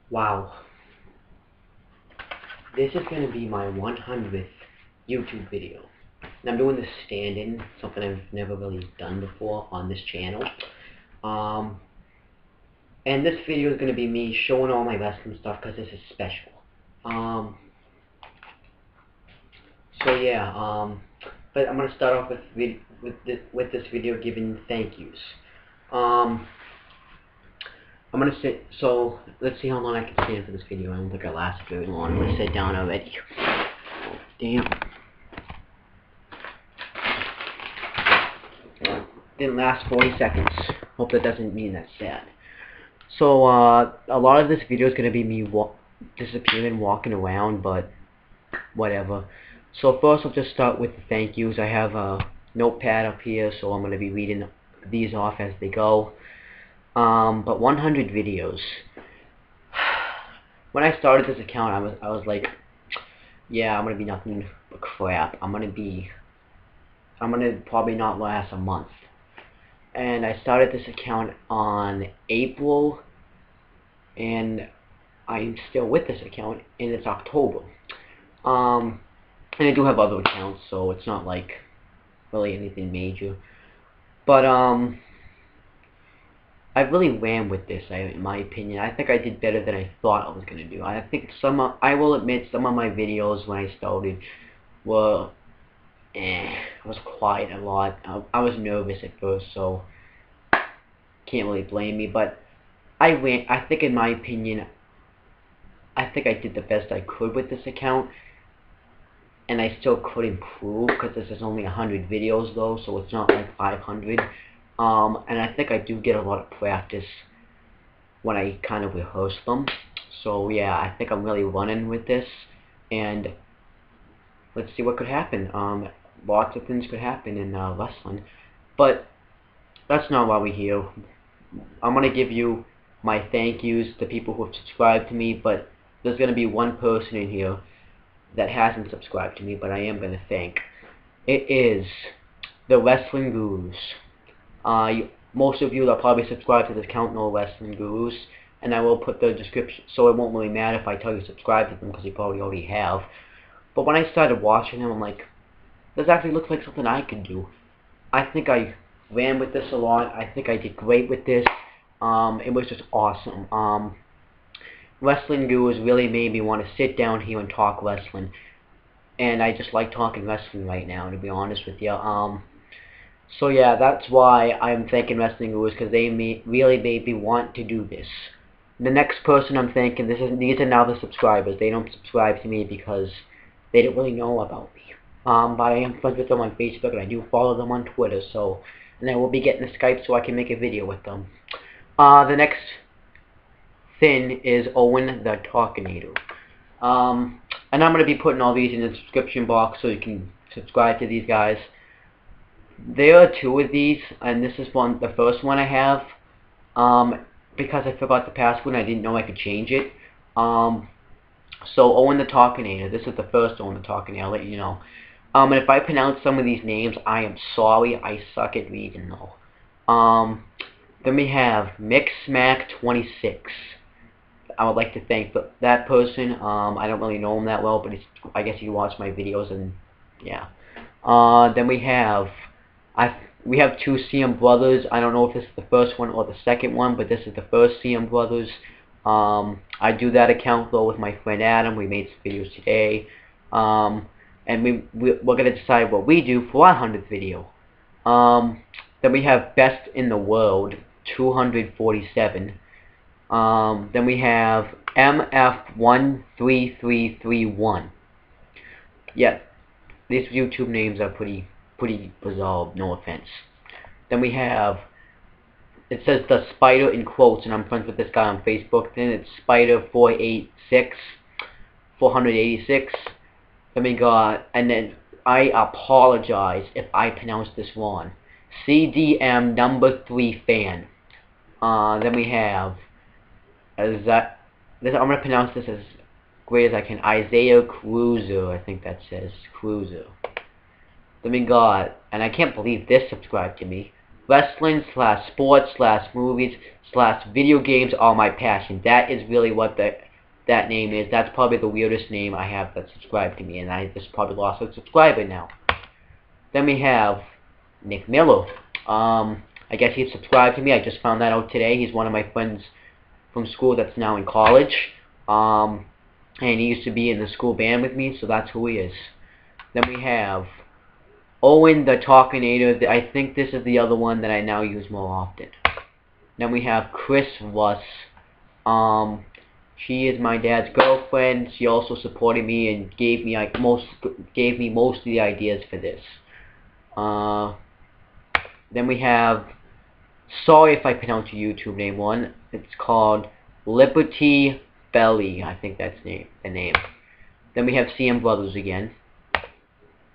Wow, this is going to be my 100th YouTube video. And I'm doing this stand-in, something I've never really done before on this channel. Um, and this video is going to be me showing all my wrestling stuff because this is special. So yeah, but I'm going to start off with this video giving thank yous. I'm gonna sit, so let's see how long I can stand for this video. I don't think I last very long. I'm gonna sit down already. Damn. Didn't last 40 seconds. Hope that doesn't mean that's sad. So, a lot of this video is gonna be me disappearing, walking around, but whatever. So first I'll just start with the thank yous. I have a notepad up here, so I'm gonna be reading these off as they go. But 100 videos. When I started this account, I was like, yeah, I'm gonna be nothing but crap. I'm gonna probably not last a month. And I started this account on April, and I'm still with this account, and it's October. And I do have other accounts, so it's not like really anything major. But I really ran with this, in my opinion. I think I did better than I thought I was going to do. I think I will admit, some of my videos when I started were, I was quiet a lot. I was nervous at first, so can't really blame me. But I think in my opinion, I think I did the best I could with this account. And I still could improve, because this is only 100 videos though, so it's not like 500. And I think I do get a lot of practice when I kind of rehearse them. So yeah, I think I'm really running with this, and let's see what could happen. Lots of things could happen in wrestling, but that's not why we're here. I'm gonna give you my thank yous to people who have subscribed to me, but there's gonna be one person in here that hasn't subscribed to me, but I am gonna thank. It is the Wrestling Gurus. Most of you that probably subscribe to this account know Wrestling Gurus, and I will put the description, so it won't really matter if I tell you to subscribe to them, because you probably already have. But when I started watching them, I'm like, this actually looks like something I could do. I think I ran with this a lot. I think I did great with this. It was just awesome. Wrestling Gurus really made me want to sit down here and talk wrestling, and I just like talking wrestling right now, to be honest with you. So yeah, that's why I'm thanking Wrestling Gurus, because they really made me want to do this. The next person I'm thanking, these are now the subscribers. They don't subscribe to me because they don't really know about me. But I am friends with them on Facebook, and I do follow them on Twitter, so, and I will be getting a Skype so I can make a video with them. The next thing is Owen the Talkinator. And I'm going to be putting all these in the description box so you can subscribe to these guys. There are two of these, and this is the first one I have. Because I forgot the password, I didn't know I could change it. So Owen the Talkinator, this is the first Owen the Talkinator, I'll let you know. And if I pronounce some of these names, I am sorry, I suck at reading though. Then we have MixSmack26. I would like to thank that person. I don't really know him that well, but I guess he watched my videos, and yeah. Then we have two CM Brothers. I don't know if this is the first one or the second one, but this is the first CM Brothers. I do that account though with my friend Adam. We made some videos today. And we're going to decide what we do for our 100th video. Then we have Best in the World, 247. Then we have MF13331. Yeah, these YouTube names are pretty bizarre, no offense. Then we have, it says the Spider in quotes, and I'm friends with this guy on Facebook. Then it's Spider486. Then we got, and then I apologize if I pronounce this wrong, CDM number 3 fan. Then we have, I'm gonna pronounce this as great as I can, Isaiah Cruiser, I think that says Cruiser. Then we got, and I can't believe this subscribed to me, wrestling slash sports slash movies slash video games are my passion. That is really what that name is. That's probably the weirdest name I have that's subscribed to me, and I just probably lost a subscriber now. Then we have Nick Miller. I guess he subscribed to me. I just found that out today. He's one of my friends from school that's now in college. And he used to be in the school band with me, so that's who he is. Then we have Owen the Talkinator. I think this is the other one that I now use more often. Then we have Chris Russ. She is my dad's girlfriend. She also supported me and gave me most of the ideas for this. Then we have, sorry if I pronounce your YouTube name wrong. It's called Liberty Belly. I think that's the name. Then we have CM Brothers again.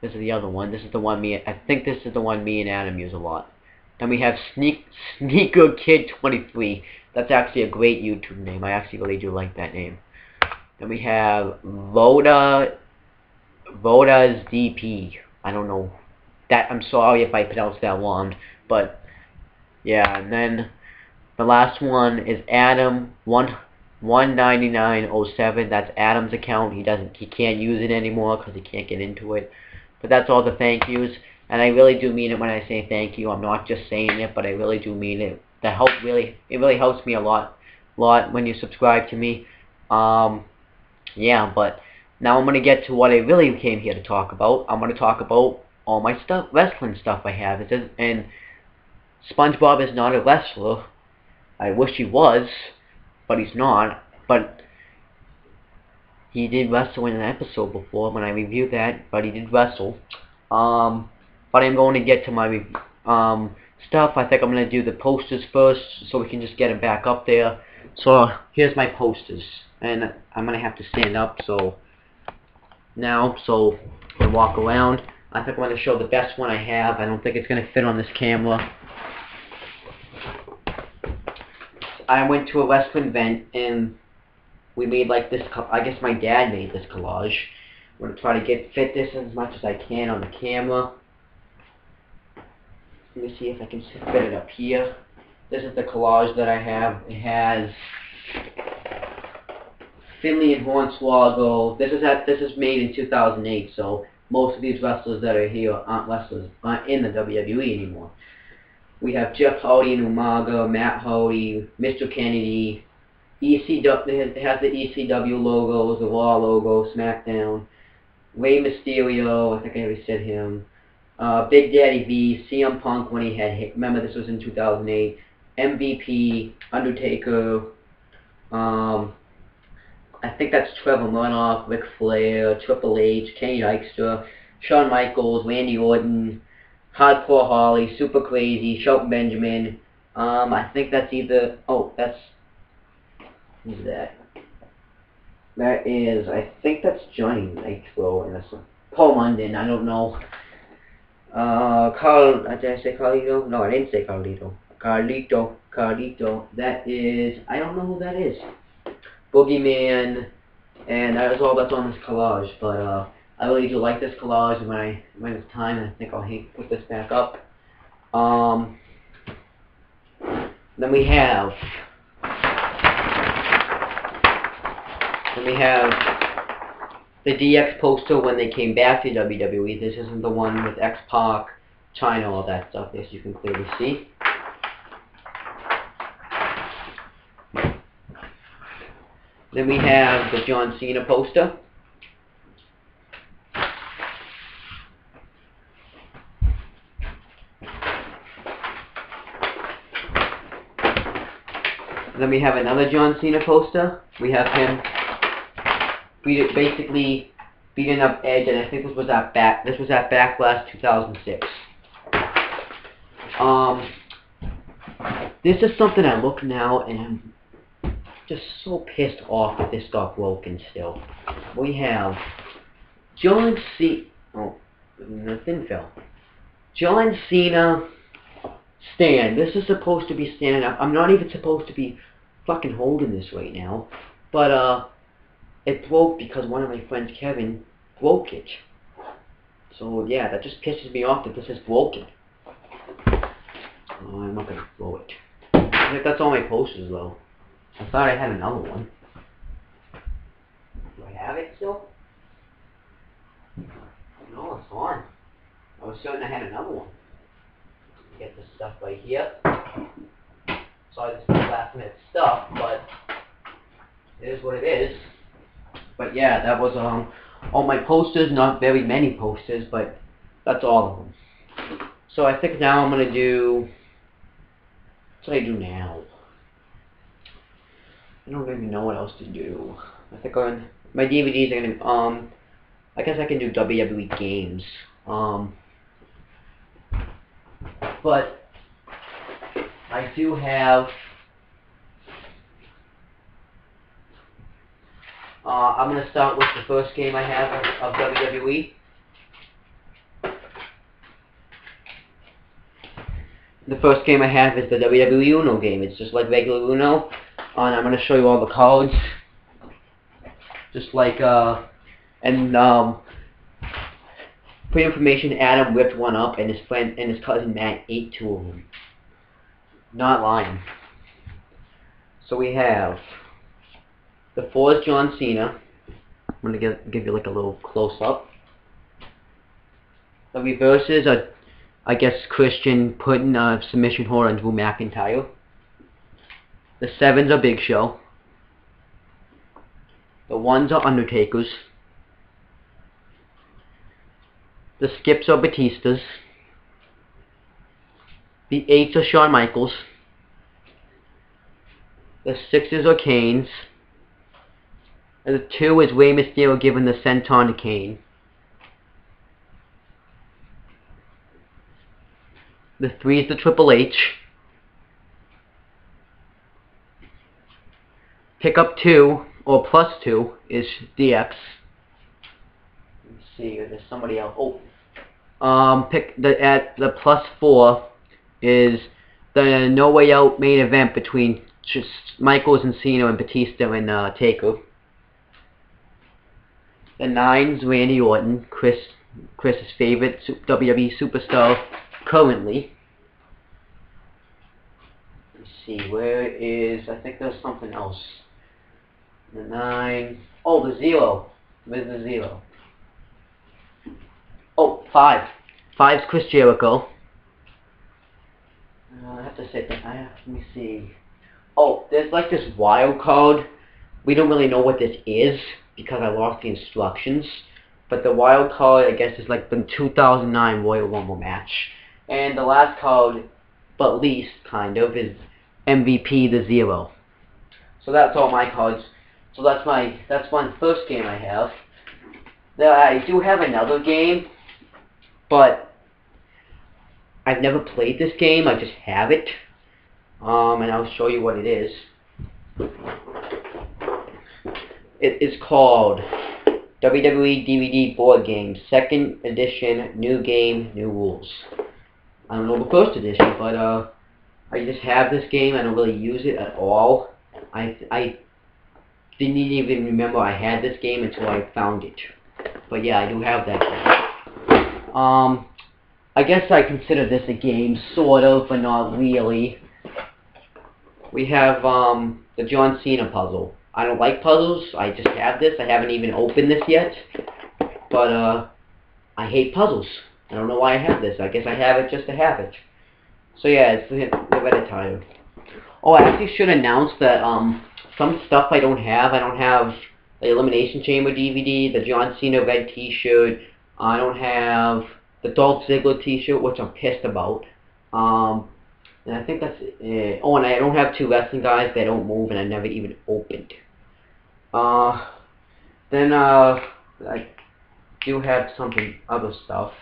This is the other one. This is the one I think this is the one me and Adam use a lot. Then we have Sneaker Kid 23. That's actually a great YouTube name. I actually really do like that name. Then we have Voda's DP. I don't know. I'm sorry if I pronounced that wrong, but yeah. And then the last one is Adam 19907. That's Adam's account. He can't use it anymore because he can't get into it. But that's all the thank yous, and I really do mean it when I say thank you. I'm not just saying it, but I really do mean it. It really helps me a lot when you subscribe to me. Yeah, but now I'm gonna get to what I really came here to talk about. I'm gonna talk about all my wrestling stuff I have. And SpongeBob is not a wrestler. I wish he was, but he's not. But he did wrestle in an episode before when I reviewed that, but he did wrestle. But I'm going to get to my stuff. I think I'm going to do the posters first, so we can just get them back up there. So here's my posters, and I'm going to have to stand up so I walk around. I think I'm going to show the best one I have. I don't think it's going to fit on this camera. I went to a wrestling event, and we made like this, I guess my dad made this collage. I'm going to try to fit this as much as I can on the camera. Let me see if I can fit it up here. This is the collage that I have. It has Finley and Hornswoggle. This is made in 2008, so most of these wrestlers that are here aren't in the WWE anymore. We have Jeff Hardy and Umaga, Matt Hardy, Mr. Kennedy, ECW. It has the ECW logos, the Raw logo, SmackDown, Rey Mysterio. I think I already said him. Big Daddy V, CM Punk when he had hit. Remember, this was in 2008. MVP, Undertaker. I think that's Trevor Murdoch, Ric Flair, Triple H, Kenny Dykstra, Shawn Michaels, Randy Orton, Hardcore Holly, Super Crazy, Shelton Benjamin. I think that's either. Oh, that's. Who's that? That is. I think that's Johnny Nitro and that's Paul London. I don't know. Did I say Carlito? No, I didn't say Carlito. Carlito. That is. I don't know who that is. Boogeyman, and that is all that's on this collage. But I really do like this collage. When it's time, I think I'll put this back up. Then we have the DX poster when they came back to WWE. This isn't the one with X-Pac, China, all that stuff. This you can clearly see. Then we have the John Cena poster. Then we have another John Cena poster. We have him basically beating up Edge, and I think this was at Backlash 2006. This is something I look now, and I'm just so pissed off that this got broken still. We have John Cena. Oh, the thing fell. John Cena stand. This is supposed to be standing up. I'm not even supposed to be fucking holding this right now. But, it broke because one of my friends, Kevin, broke it. So, yeah, that just pisses me off that this is broken. Oh, I'm not gonna throw it. I think that's all my posters though. I thought I had another one. Do I have it still? No, it's gone. I was certain I had another one. Get this stuff right here. Sorry, this is last minute stuff, but it is what it is. But yeah, that was all my posters. Not very many posters, but that's all of them. So I think now I'm gonna do. What do I do now? I don't even know what else to do. I think my DVDs are gonna I guess I can do WWE games. But I do have. I'm gonna start with the first game I have of WWE. The first game I have is the WWE Uno game. It's just like regular Uno. And I'm going to show you all the cards. Just like, for your information, Adam whipped one up and his friend and his cousin Matt ate two of them. Not lying. So we have, the 4 is John Cena. I'm going to give you like a little close-up. The reverses are, I guess, Christian putting a submission hold on Drew McIntyre. The 7s are Big Show. The 1s are Undertaker's. The skips are Batista's. The 8s are Shawn Michaels. The 6s are Kane's. And the 2 is Rey Mysterio giving the senton to Kane. The 3 is the Triple H. Pick up 2, or plus 2, is DX. Let's see, there's somebody else. Oh, at the plus 4 is the No Way Out main event between just Michaels and Cena and Batista and Taker. The 9's Randy Orton, Chris's favorite WWE superstar currently. Let's see, where is, I think there's something else. The 9, oh, the 0. Where's the 0? Oh, 5. 5's Chris Jericho. I have to sit there. Let me see. Oh, there's like this wild card. We don't really know what this is because I lost the instructions. But the wild card, I guess, is like the 2009 Royal Rumble match. And the last card, but least, kind of, is MVP the 0. So that's all my cards. So that's my first game I have. Now I do have another game, but I've never played this game. I just have it, and I'll show you what it is. It is called WWE DVD Board Game, 2nd edition, new game, new rules. I don't know the 1st edition, but I just have this game. I don't really use it at all. I didn't even remember I had this game until I found it. But yeah, I do have that game. I guess I consider this a game, sort of, but not really. We have the John Cena puzzle. I don't like puzzles. I just have this. I haven't even opened this yet. But I hate puzzles. I don't know why I have this. I guess I have it just to have it. So yeah, it's Hereditary. Oh, I actually should announce that some stuff I don't have. I don't have the Elimination Chamber DVD, the John Cena red t-shirt. I don't have the Dolph Ziggler t-shirt, which I'm pissed about. And I think that's it. Oh, and I don't have 2 wrestling guys. They don't move, and I never even opened. Then I do have other stuff.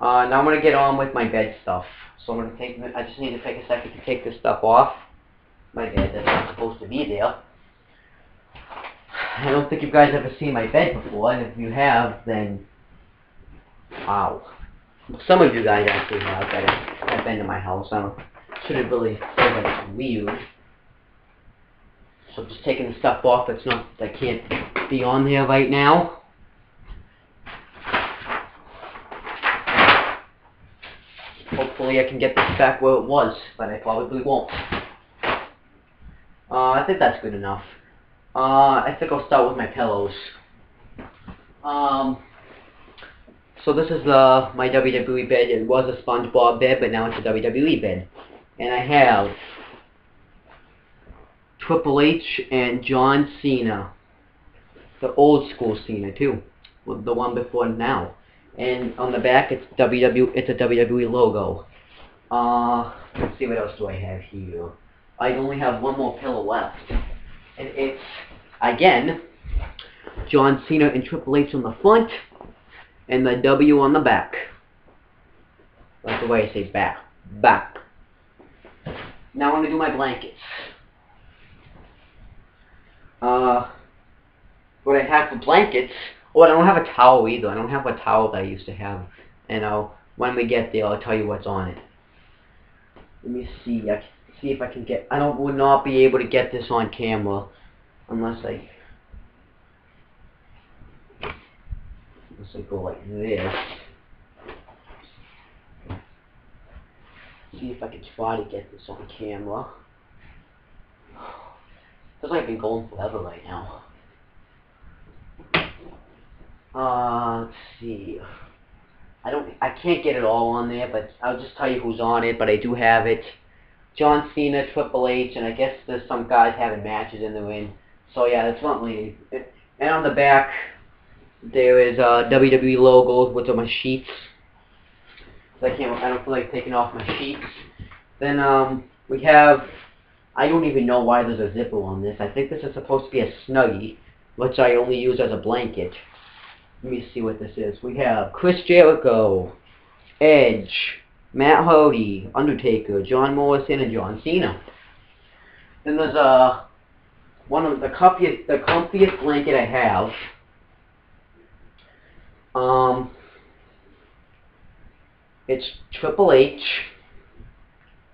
Now I'm gonna get on with my bed stuff. So I'm gonna I just need to take a second to take this stuff off my bed that's not supposed to be there. I don't think you guys ever seen my bed before, and if you have, then wow. Some of you guys actually have that have been to my house. I shouldn't really say that it's weird. So I'm just taking the stuff off that can't be on there right now. Hopefully hopefully I can get this back where it was, but I probably won't. I think that's good enough. I think I'll start with my pillows. So this is my WWE bed. It was a SpongeBob bed, but now it's a WWE bed. And I have Triple H and John Cena. The old school Cena too, with the one before now. And on the back it's a WWE logo. Let's see, what else do I have here? I only have one more pillow left. And it's, again, John Cena and Triple H on the front, and the W on the back. That's the way I say back. Back. Now I'm going to do my blankets. What I have for blankets, I don't have a towel either. I don't have a towel that I used to have. And when we get there, I'll tell you what's on it. Let me see. See if I can get. Would not be able to get this on camera unless I go like this. See if I can try to get this on camera. Feels like I've been going forever right now. Let's see. I can't get it all on there, but I'll just tell you who's on it. But I do have it. John Cena, Triple H, and I guess there's some guys having matches in the ring. So yeah, that's not really. And on the back, there is WWE logos, which are my sheets. So I don't feel like taking off my sheets. Then we have. I don't even know why there's a zipper on this. I think this is supposed to be a Snuggie, which I only use as a blanket. Let me see what this is. We have Chris Jericho, Edge, Matt Hardy, Undertaker, John Morrison, and John Cena. Then there's one of the comfiest blanket I have. It's Triple H,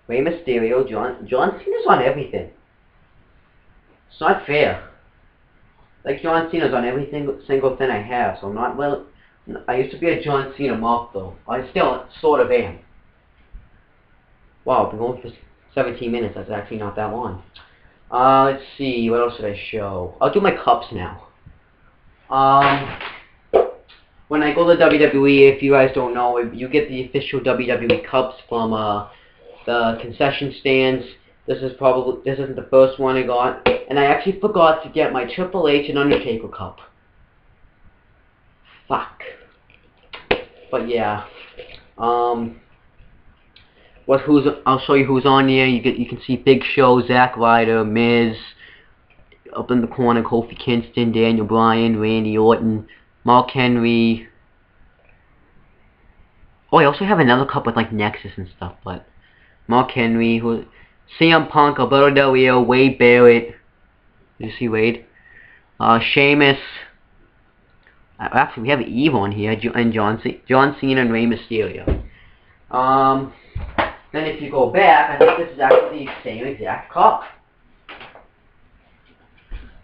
Rey Mysterio, John Cena's on everything. It's not fair. Like, John Cena's on every single thing I have, so I'm not well. I used to be a John Cena mock though. I still sort of am. Wow, I've been going for 17 minutes. That's actually not that long. Let's see, what else should I show? I'll do my cups now. When I go to WWE, if you guys don't know, you get the official WWE cups from the concession stands. This isn't the first one I got, and I actually forgot to get my Triple H and Undertaker cup. Fuck. But yeah, I'll show you who's on here. You can see Big Show, Zack Ryder, Miz, up in the corner, Kofi Kingston, Daniel Bryan, Randy Orton, Mark Henry. Oh, I also have another cup with like Nexus and stuff, but Mark Henry, CM Punk, Alberto Del Rio, Wade Barrett. Did you see Wade? Sheamus. Actually, we have Eve on here, and John Cena and Rey Mysterio. Then if you go back, I think this is actually the same exact cup.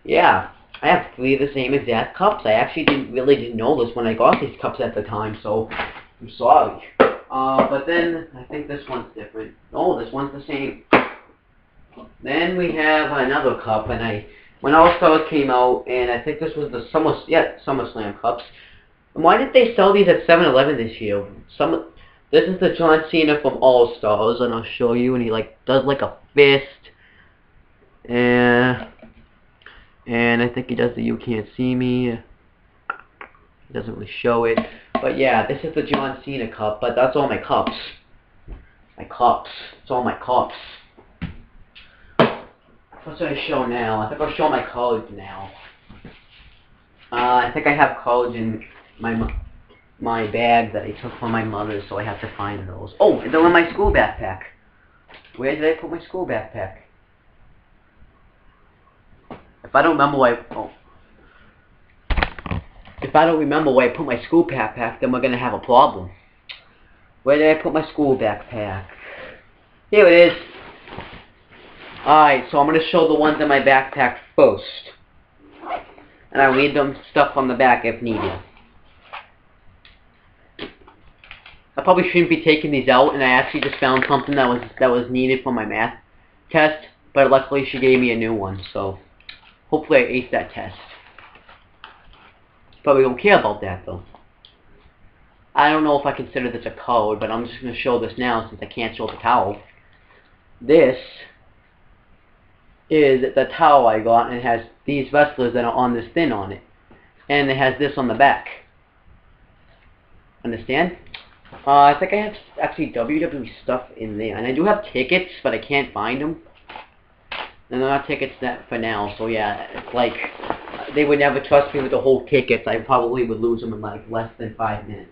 Yeah, I have 3 of the same exact cups. I actually didn't know this when I got these cups at the time, so I'm sorry. But then I think this one's different. Oh, this one's the same. Then we have another cup, and when All Stars came out, and I think this was the SummerSlam cups. And why did they sell these at 7-Eleven this year? This is the John Cena from All Stars, and I'll show you. And he does like a fist, and I think he does the "You Can't See Me." He doesn't really show it, but yeah, this is the John Cena cup. But that's all my cups. My cups. It's all my cups. What should I show now? I think I'll show my cards now. I think I have cards in my bag that I took from my mother, so I have to find those. Oh, and they're in my school backpack. Where did I put my school backpack? If I don't remember where I put my school backpack, then we're gonna have a problem. Where did I put my school backpack? Here it is. Alright, so I'm going to show the ones in my backpack first. And I'll read them stuff on the back if needed. I probably shouldn't be taking these out, and I actually just found something that was needed for my math test, but luckily she gave me a new one, so hopefully I aced that test. Probably don't care about that though. I don't know if I consider this a code, but I'm just going to show this now since I can't show the towel. This is the towel I got, and it has these wrestlers that are on this thing on it. And it has this on the back. Understand? I think I have actually WWE stuff in there. And I do have tickets, but I can't find them. And they're not tickets for now, so yeah, it's like, they would never trust me with the whole tickets. I probably would lose them in like less than 5 minutes.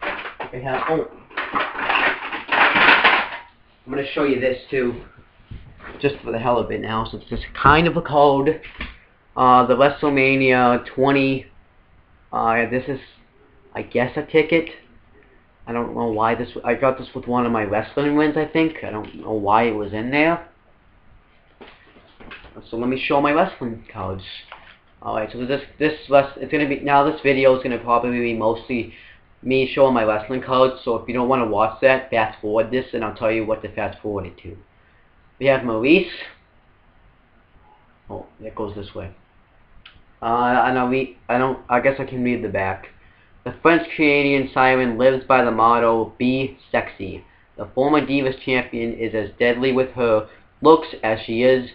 I have, I'm going to show you this too, just for the hell of it now, since it's kind of a code. The WrestleMania 20, this is, I guess, a ticket. I don't know why this, I got this with one of my wrestling wins, I think. I don't know why it was in there. So let me show my wrestling cards. Alright, so it's gonna be, now this video is gonna probably be mostly me showing my wrestling cards, so if you don't want to watch that, fast forward this and I'll tell you what to fast forward it to. We have Maurice. Oh, that goes this way. I guess I can read the back. The French-Canadian siren lives by the motto, be sexy. The former Divas champion is as deadly with her looks as she is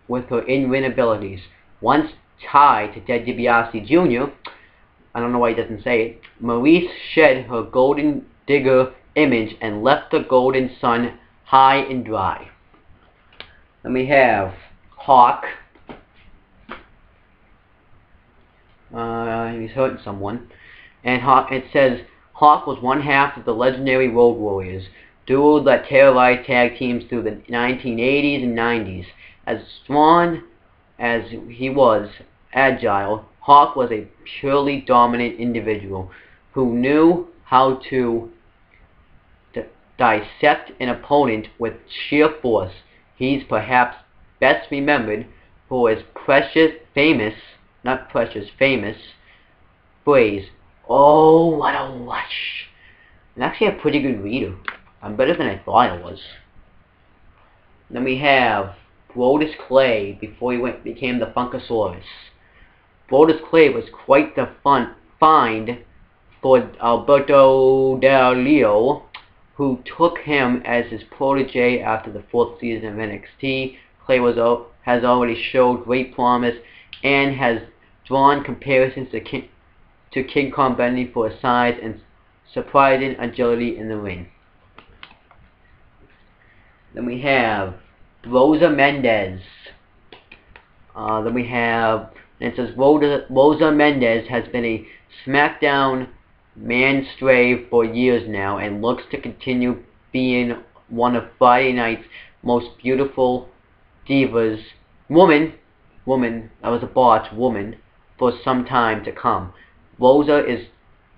with her in-ring abilities. Once tied to Ted DiBiase Jr., I don't know why he doesn't say it, Maurice shed her golden digger image and left the golden sun high and dry. Then we have Hawk. He's hurting someone. And Hawk, it says, Hawk was one half of the legendary Road Warriors, duo that terrorized tag teams through the 1980s and 90s. As strong as he was agile, Hawk was a purely dominant individual who knew how to dissect an opponent with sheer force. He's perhaps best remembered for his famous phrase, "Oh, what a lush." I'm actually a pretty good reader. I'm better than I thought I was. Then we have Brodus Clay before he became the Funkasaurus. Brodus Clay was quite the find for Alberto Del Rio, who took him as his protege after the 4th season of NXT. Clay has already showed great promise and has drawn comparisons to King Kong Bundy for his size and surprising agility in the ring. Then we have Rosa Mendes. Then we have, and it says Rosa Mendes has been a SmackDown mainstay for years now and looks to continue being one of Friday night's most beautiful divas, woman, that was a botch, woman, for some time to come. Rosa is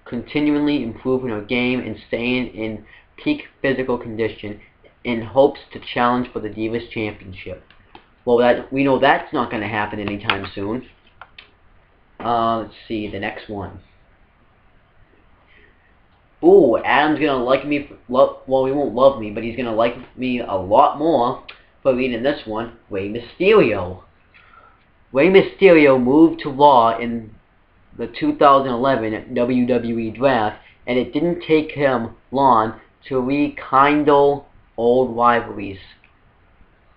continually improving her game and staying in peak physical condition in hopes to challenge for the Divas Championship. Well, we know that's not going to happen anytime soon. Let's see, the next one. Ooh, Adam's going to like me, well, he won't love me, but he's going to like me a lot more for reading this one, Rey Mysterio. Rey Mysterio moved to Raw in the 2011 WWE Draft, and it didn't take him long to rekindle old rivalries.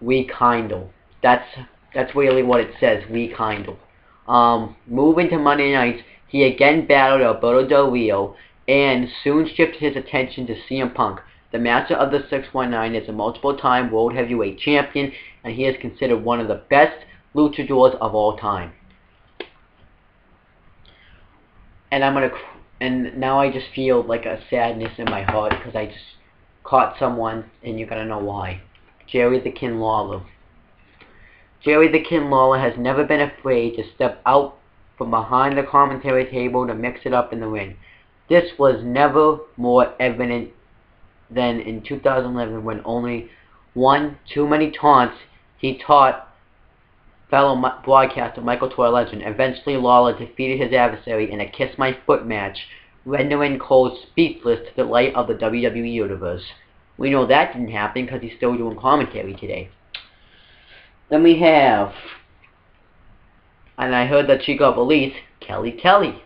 Rekindle. That's really what it says, rekindle. Moving to Monday nights, he again battled Alberto Del Rio, and soon shifted his attention to CM Punk. The Master of the 619 is a multiple-time World Heavyweight Champion, and he is considered one of the best luchadors of all time. And now I just feel like a sadness in my heart because I just caught someone, and you're gonna know why. Jerry the King Lawler. Jerry the King Lawler has never been afraid to step out from behind the commentary table to mix it up in the ring. This was never more evident than in 2011 when only one too many taunts he taught fellow broadcaster Michael Toy Legend. Eventually Lawler defeated his adversary in a Kiss My Foot match rendering Cole speechless to the light of the WWE Universe. We know that didn't happen because he's still doing commentary today. Then we have, and I heard that she got released, Kelly Kelly.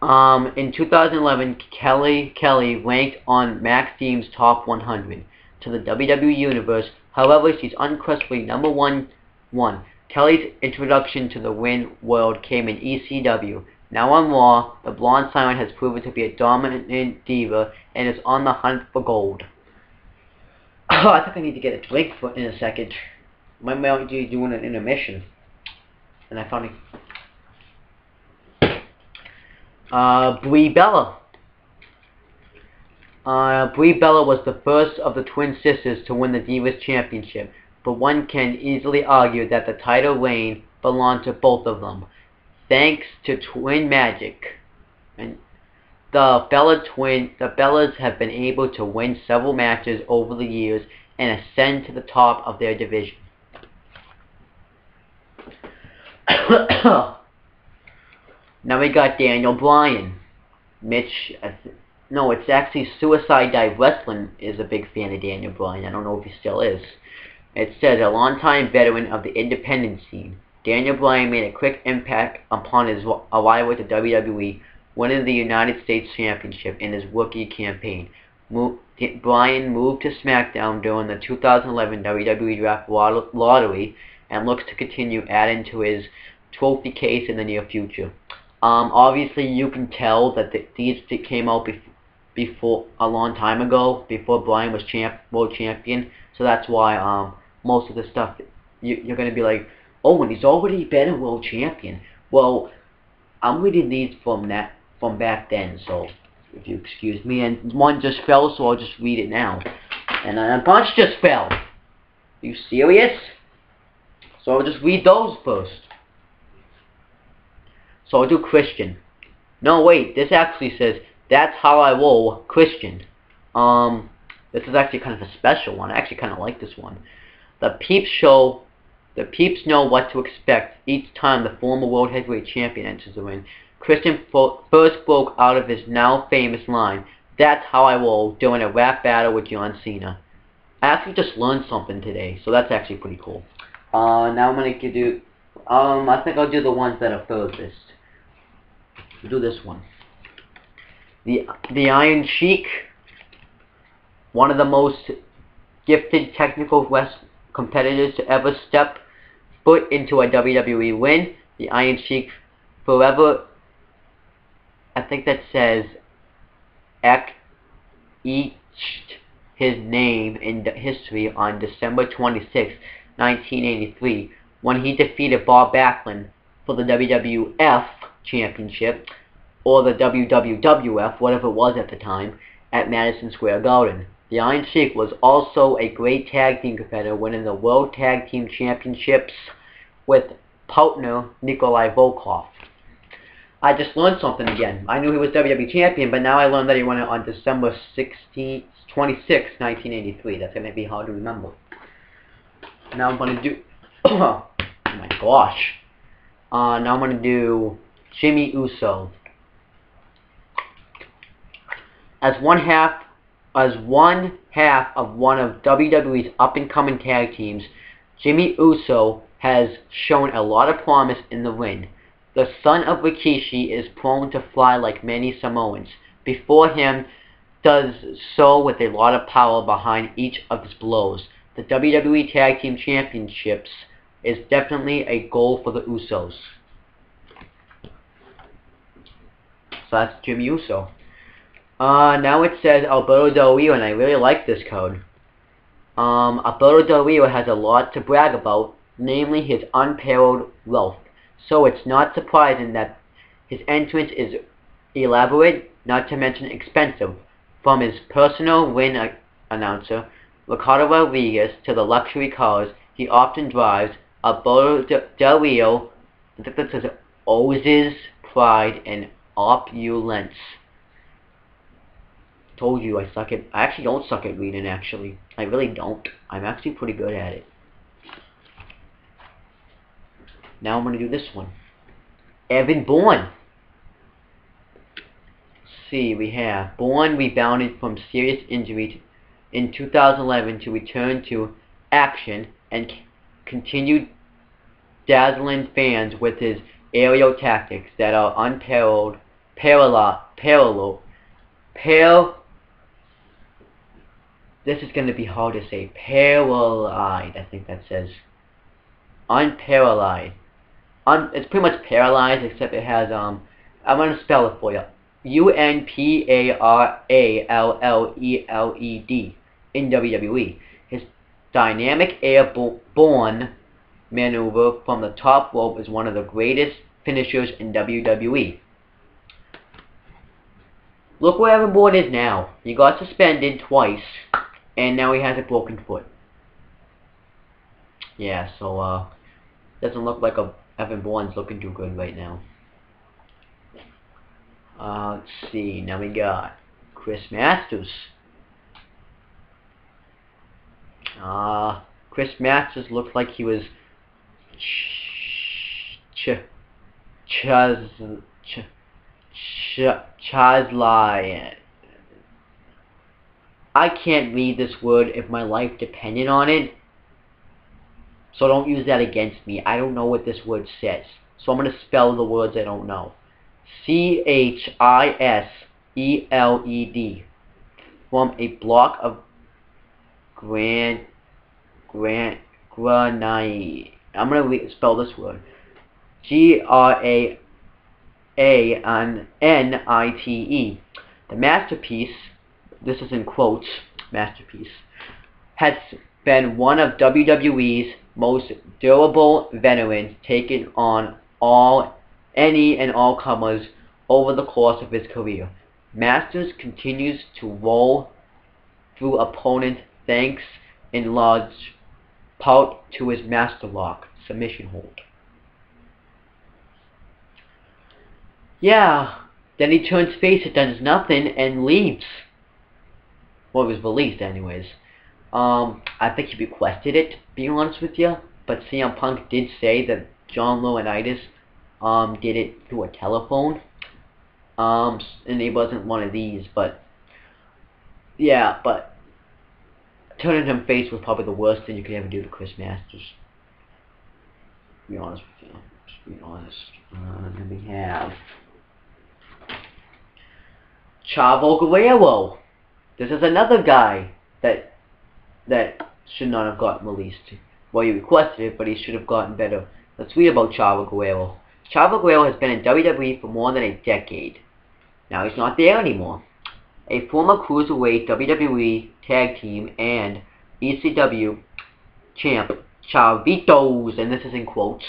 In 2011, Kelly ranked on Maxime's Top 100 to the WWE Universe. However, she's unquestionably number one. Kelly's introduction to the ring world came in ECW. Now on Raw, the Blonde Siren has proven to be a dominant diva and is on the hunt for gold. Oh, I think I need to get a drink in a second. My might be doing an intermission. And I found it. Brie Bella. Brie Bella was the first of the twin sisters to win the Divas Championship, but one can easily argue that the title reign belonged to both of them. Thanks to twin magic, and the Bellas have been able to win several matches over the years and ascend to the top of their division. Now we got Daniel Bryan. No, it's actually Suicide Dive Wrestling is a big fan of Daniel Bryan. I don't know if he still is. It says, a longtime veteran of the independent scene, Daniel Bryan made a quick impact upon his arrival to WWE, winning the United States Championship in his rookie campaign. Bryan moved to SmackDown during the 2011 WWE Draft Lottery and looks to continue adding to his trophy case in the near future. Obviously, you can tell that these came out before a long time ago, before Bryan was world champion. So that's why most of the stuff you're going to be like, oh, and he's already been a world champion. Well, I'm reading these from back then, so if you excuse me. And one just fell, so I'll just read it now. And a bunch just fell. Are you serious? So I'll just read those first. So I'll do Christian. No, wait, this actually says, that's how I roll, Christian. This is actually kind of a special one. I actually kind of like this one. The Peeps know what to expect each time the former World Heavyweight Champion enters the ring. Christian first broke out of his now famous line, that's how I roll, during a rap battle with John Cena. I actually just learned something today, so that's actually pretty cool. Now I'm going to do, I think I'll do the ones that are furthest. We'll do this one. The Iron Sheik, one of the most gifted technical competitors to ever step foot into a WWE ring. The Iron Sheik forever, I think that says, etched his name in history on December 26, 1983, when he defeated Bob Backlund for the WWF Championship, or the WWF, whatever it was at the time, at Madison Square Garden. The Iron Sheik was also a great tag team competitor, winning the World Tag Team Championships with partner Nikolai Volkov. I just learned something again. I knew he was WWE Champion, but now I learned that he won it on December 26, 1983. That's going to be hard to remember. Now I'm going to do... oh my gosh. Now I'm going to do Jimmy Uso. As one half of one of WWE's up-and-coming tag teams, Jimmy Uso has shown a lot of promise in the ring. The son of Rikishi is prone to fly like many Samoans. Before him does so with a lot of power behind each of his blows. The WWE Tag Team Championships is definitely a goal for the Usos. So that's Jimmy Uso. Now it says Alberto Del Rio, and I really like this code. Alberto Del Rio has a lot to brag about, namely his unparalleled wealth. So it's not surprising that his entrance is elaborate, not to mention expensive. From his personal ring announcer, Ricardo Rodriguez, to the luxury cars he often drives, Alberto Del Rio, I think that says, oozes pride and opulence. Told you I actually don't suck at reading, actually. I really don't. I'm actually pretty good at it. Now I'm going to do this one. Evan Bourne. see, we have Bourne rebounded from serious injury in 2011 to return to action and continued dazzling fans with his aerial tactics that are unparalleled, this is going to be hard to say, paralleled, I think that says, unparalleled. It's pretty much paralyzed, except it has, I'm going to spell it for you. UNPARALLELED in WWE. His dynamic airborne maneuver from the top rope is one of the greatest finishers in WWE. Look where Evan Bourne is now. He got suspended twice, and now he has a broken foot. Yeah, so, doesn't look like Evan Bourne's looking too good right now. Let's see, now we got Chris Masters. Chris Masters looks like he was Chazli. I can't read this word if my life depended on it, so don't use that against me. I don't know what this word says, so I'm going to spell the words I don't know. CHISELED, from a block of granite. I'm going to spell this word. GRANITE. The masterpiece, this is in quotes, masterpiece, has been one of WWE's most durable veterans, taking on any and all comers over the course of his career. Masters continues to roll through opponents thanks in large part to his master lock submission hold. Yeah, then he turns face, it does nothing, and leaves. Well, it was released anyways. I think he requested it, to be honest with you, but CM Punk did say that John Laurinaitis did it through a telephone, and it wasn't one of these, but yeah, but turning him face was probably the worst thing you could ever do to Chris Masters. To be honest with you, just be honest. Then we have Chavo Guerrero. This is another guy that should not have gotten released. Well, he requested it, but he should have gotten better. Let's read about Chavo Guerrero. Chavo Guerrero has been in WWE for more than a decade. Now he's not there anymore. A former Cruiserweight WWE Tag Team and ECW champ, Chavitos, and this is in quotes,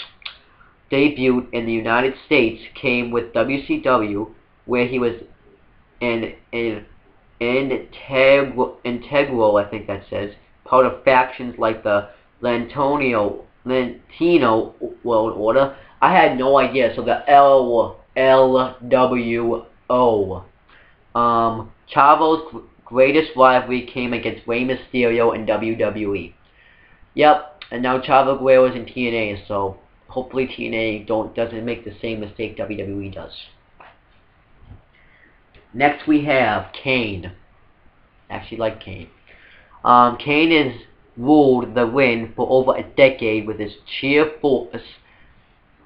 debuted in the United States, came with WCW, where he was integral, I think that says, part of factions like the Latino World Order. I had no idea. So the LWO. Chavo's greatest rivalry came against Rey Mysterio in WWE. Yep, and now Chavo Guerrero is in TNA, so hopefully TNA doesn't make the same mistake WWE does. Next we have Kane. Actually like Kane. Kane has ruled the ring for over a decade with his sheer force,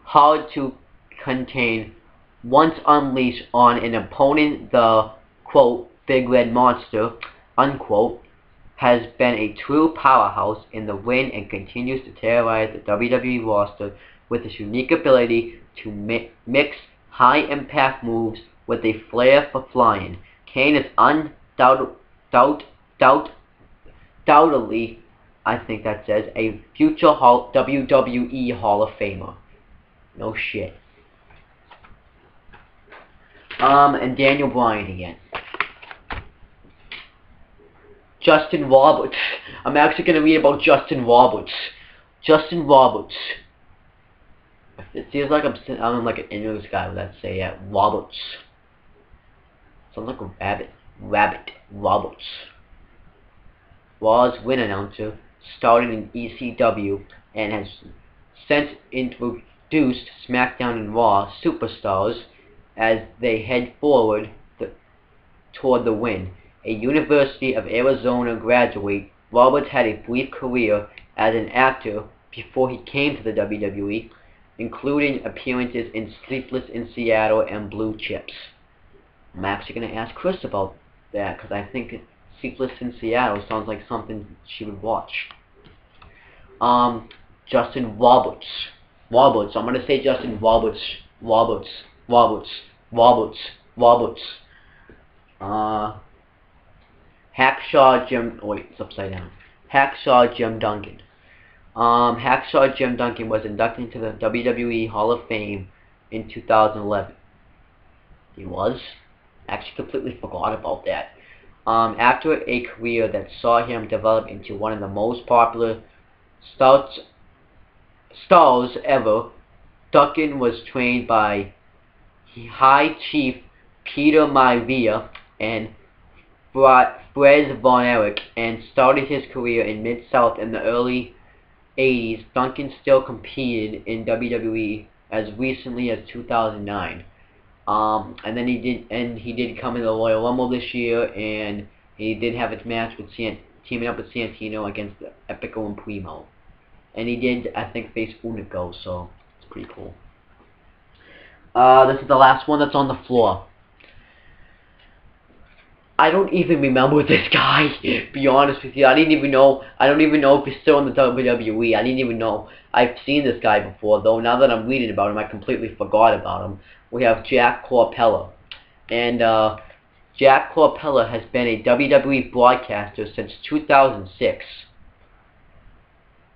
hard to contain. Once unleashed on an opponent, the, quote, Big Red Monster, unquote, has been a true powerhouse in the ring and continues to terrorize the WWE roster with his unique ability to mix high-impact moves with a flair for flying. Kane is undoubtedly, I think that says, a future WWE Hall of Famer. No shit. And Daniel Bryan again. Justin Roberts. I'm actually going to read about Justin Roberts. Justin Roberts. It feels like I'm like an English guy with that say, yeah, Roberts. Sounds like a rabbit. Roberts. Was ring announcer, started in ECW, and has since introduced SmackDown and Raw superstars as they head forward toward the win. A University of Arizona graduate, Roberts had a brief career as an actor before he came to the WWE, including appearances in Sleepless in Seattle and Blue Chips. I'm actually going to ask Chris about that, because I think Sleepless in Seattle sounds like something she would watch. Justin Roberts. I'm going to say Justin Roberts. Hacksaw Jim... wait, it's upside down. Hacksaw Jim Duggan. Hacksaw Jim Duggan was inducted into the WWE Hall of Fame in 2011. He was? Actually completely forgot about that. After a career that saw him develop into one of the most popular stars ever, Duggan was trained by High Chief Peter Maivia and Fred Von Erich, and started his career in Mid-South in the early 80s. Duggan still competed in WWE as recently as 2009. And then he did come in the Royal Rumble this year, and he did have a match with teaming up with Santino against Epico and Primo. And he did, I think, face Unico, so it's pretty cool. This is the last one that's on the floor. I don't even remember this guy, to be honest with you. I don't even know if he's still in the WWE. I didn't even know. I've seen this guy before, though. Now that I'm reading about him, I completely forgot about him. We have Jack Corpella. And Jack Corpella has been a WWE broadcaster since 2006.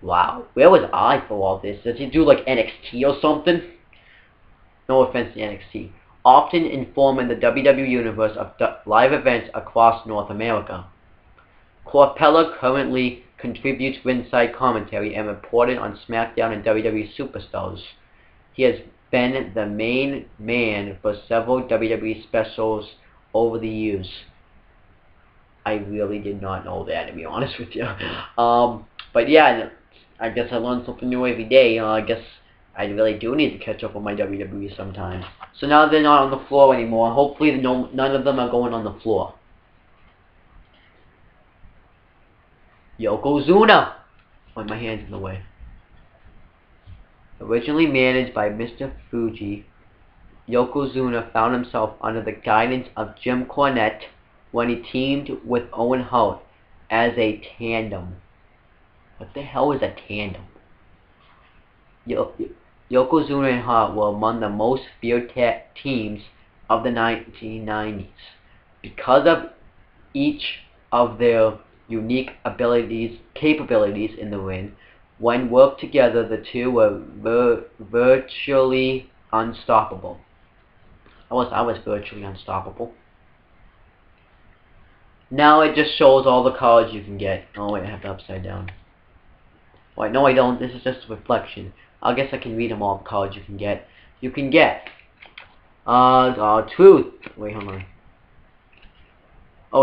Wow. Where was I for all this? Does he do like NXT or something? No offense to NXT. Often informing the WWE universe of live events across North America. Corpella currently contributes ringside commentary and reported on SmackDown and WWE Superstars. He has been the main man for several WWE specials over the years. I really did not know that, to be honest with you. But yeah, I guess I learn something new every day. I guess I really do need to catch up on my WWE sometime. So now they're not on the floor anymore. Hopefully none of them are going on the floor. Yokozuna! Oh, my hand's in the way. Originally managed by Mr. Fuji, Yokozuna found himself under the guidance of Jim Cornette when he teamed with Owen Hart as a tandem. What the hell is a tandem? Yokozuna and Hart were among the most feared teams of the 1990s. Because of each of their unique capabilities in the ring, when worked together, the two were virtually unstoppable. I was virtually unstoppable. Now it just shows all the cards you can get. Oh wait, I have it upside down. Wait, no I don't. This is just a reflection. I guess I can read them all, the cards you can get. You can get Truth. Wait, hold on. Oh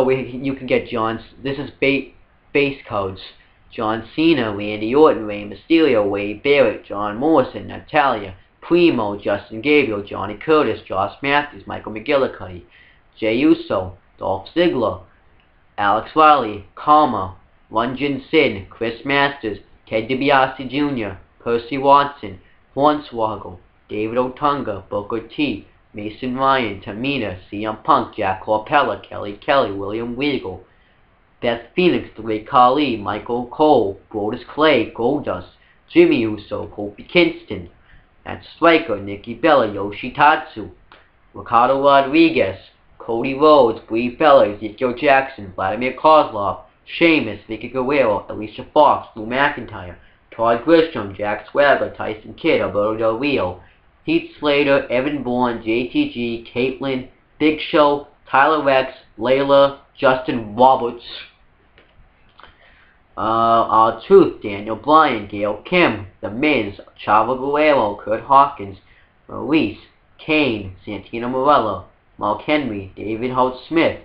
wait, you can get this is base cards. John Cena, Randy Orton, Rey Mysterio, Wade Barrett, John Morrison, Natalia, Primo, Justin Gabriel, Johnny Curtis, Josh Matthews, Michael McGillicuddy, Jey Uso, Dolph Ziggler, Alex Riley, Karma, Lunjin Sin, Chris Masters, Ted DiBiase Jr., Percy Watson, Hornswoggle, David Otunga, Booker T, Mason Ryan, Tamina, CM Punk, Jack Corpella, Kelly Kelly, William Regal, Beth Phoenix, The Great Khali, Michael Cole, Brodus Clay, Goldust, Jimmy Uso, Kofi Kingston, Matt Striker, Nikki Bella, Yoshitatsu, Ricardo Rodriguez, Cody Rhodes, Brie Bella, Ezekiel Jackson, Vladimir Kozlov, Sheamus, Vicky Guerrero, Alicia Fox, Drew McIntyre, Todd Grisham, Jack Swagger, Tyson Kidd, Alberto Del Rio, Heath Slater, Evan Bourne, JTG, Caitlyn, Big Show, Tyler Rex, Layla, Justin Roberts, R-Truth, Daniel Bryan, Gail Kim, The Miz, Chavo Guerrero, Kurt Hawkins, Maurice, Kane, Santino Marella, Mark Henry, David Holt Smith,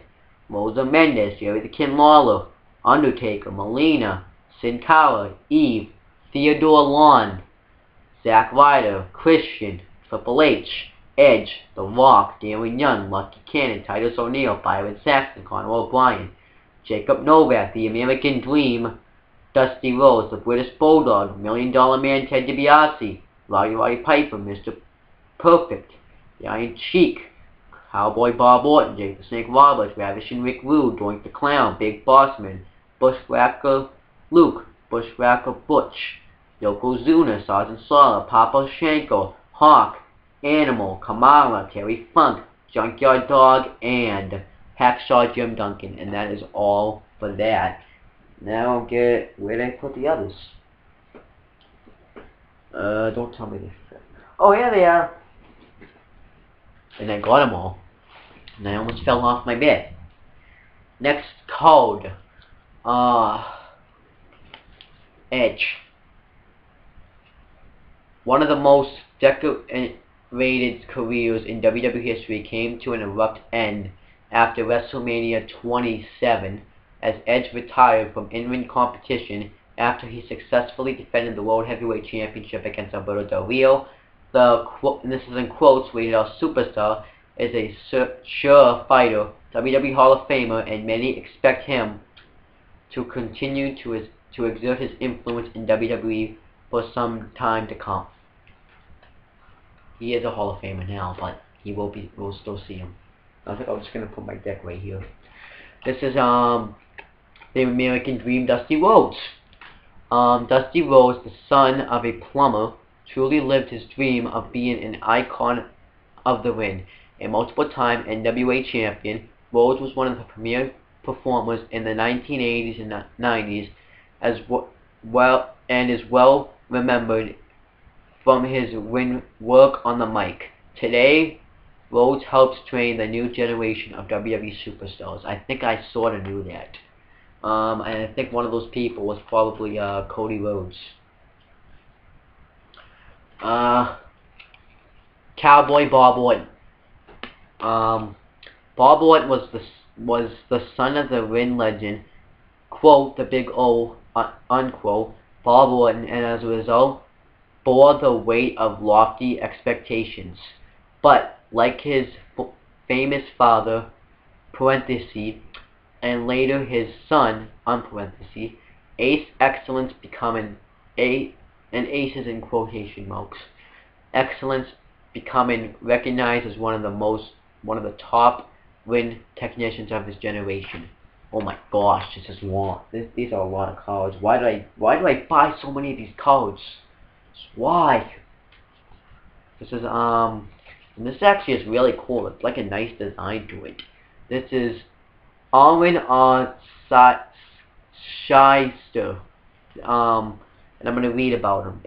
Rosa Mendes, Jerry the King Lawler, Undertaker, Melina, Sin Cara, Eve, Theodore Lon, Zack Ryder, Christian, Triple H, Edge, The Rock, Darren Young, Lucky Cannon, Titus O'Neil, Byron Saxton, Conor O'Brien, Jacob Novak, The American Dream, Dusty Rhodes, The British Bulldog, $1 Million Man Ted DiBiase, Roddy Piper, Mr. Perfect, The Iron Sheik, Cowboy Bob Orton, Jake the Snake Roberts, Ravishing Rick Rude, Doink the Clown, Big Bossman, Bushwhacker Luke, Bushwhacker Butch, Yokozuna, Sergeant Slaughter, Papa Shanko, Hawk, Animal, Kamala, Terry Funk, Junkyard Dog, and Hacksaw Jim Duncan. And that is all for that. Now where did I put the others? Don't tell me this. Oh, yeah, they are. And I got them all. And I almost fell off my bed. Next code. Edge. One of the most decorated careers in WWE history came to an abrupt end after WrestleMania 27, as Edge retired from in-ring competition after he successfully defended the World Heavyweight Championship against Alberto Del Rio. And this is in quotes, rated R superstar, is a sure fighter, WWE Hall of Famer, and many expect him to continue to exert his influence in WWE for some time to come. He is a Hall of Famer now, but we'll still see him. I think I'm just gonna put my deck right here. This is the American Dream, Dusty Rhodes. Dusty Rhodes, the son of a plumber, truly lived his dream of being an icon of the ring. A multiple-time NWA champion, Rhodes was one of the premier performers in the 1980s and 90s, as well, and is well remembered from his work on the mic. Today, Rhodes helps train the new generation of WWE superstars. I think I sort of knew that. And I think one of those people was probably Cody Rhodes. Cowboy Bob Orton. Bob Orton was the son of the ring legend, quote, the Big O, unquote, Bob Orton, and as a result, bore the weight of lofty expectations. But, like his famous father, parenthesis, and later his son, parenthesis, Ace Excellence becoming and Ace is in quotation marks, Excellence becoming recognized as one of the top ring technicians of his generation. Oh my gosh, this is long. These are a lot of cards. Why do I buy so many of these cards? Why? This is and this actually is really cool. It's like a nice design to it. This is Arwen R. Shyster. And I'm gonna read about him.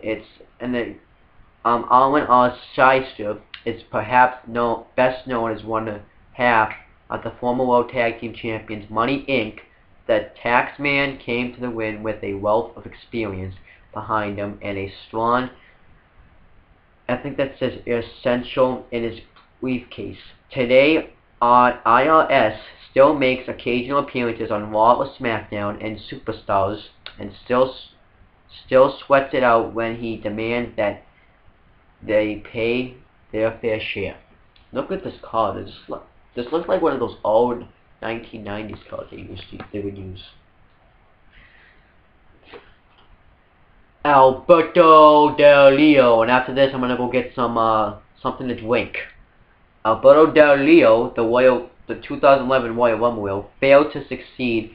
Arwen R. Shyster is perhaps best known as one half of the former World Tag Team Champions Money Inc. The Taxman came to the ring with a wealth of experience behind him and a strong, I think that says essential, in his briefcase. Today, IRS still makes occasional appearances on Raw or SmackDown and Superstars, and still sweats it out when he demands that they pay their fair share. Look at this card. This looks like one of those old 1990s cards they would use. Alberto Del Rio, and after this I'm gonna go get something to drink. Alberto Del Rio, the 2011 Royal Rumble, failed to succeed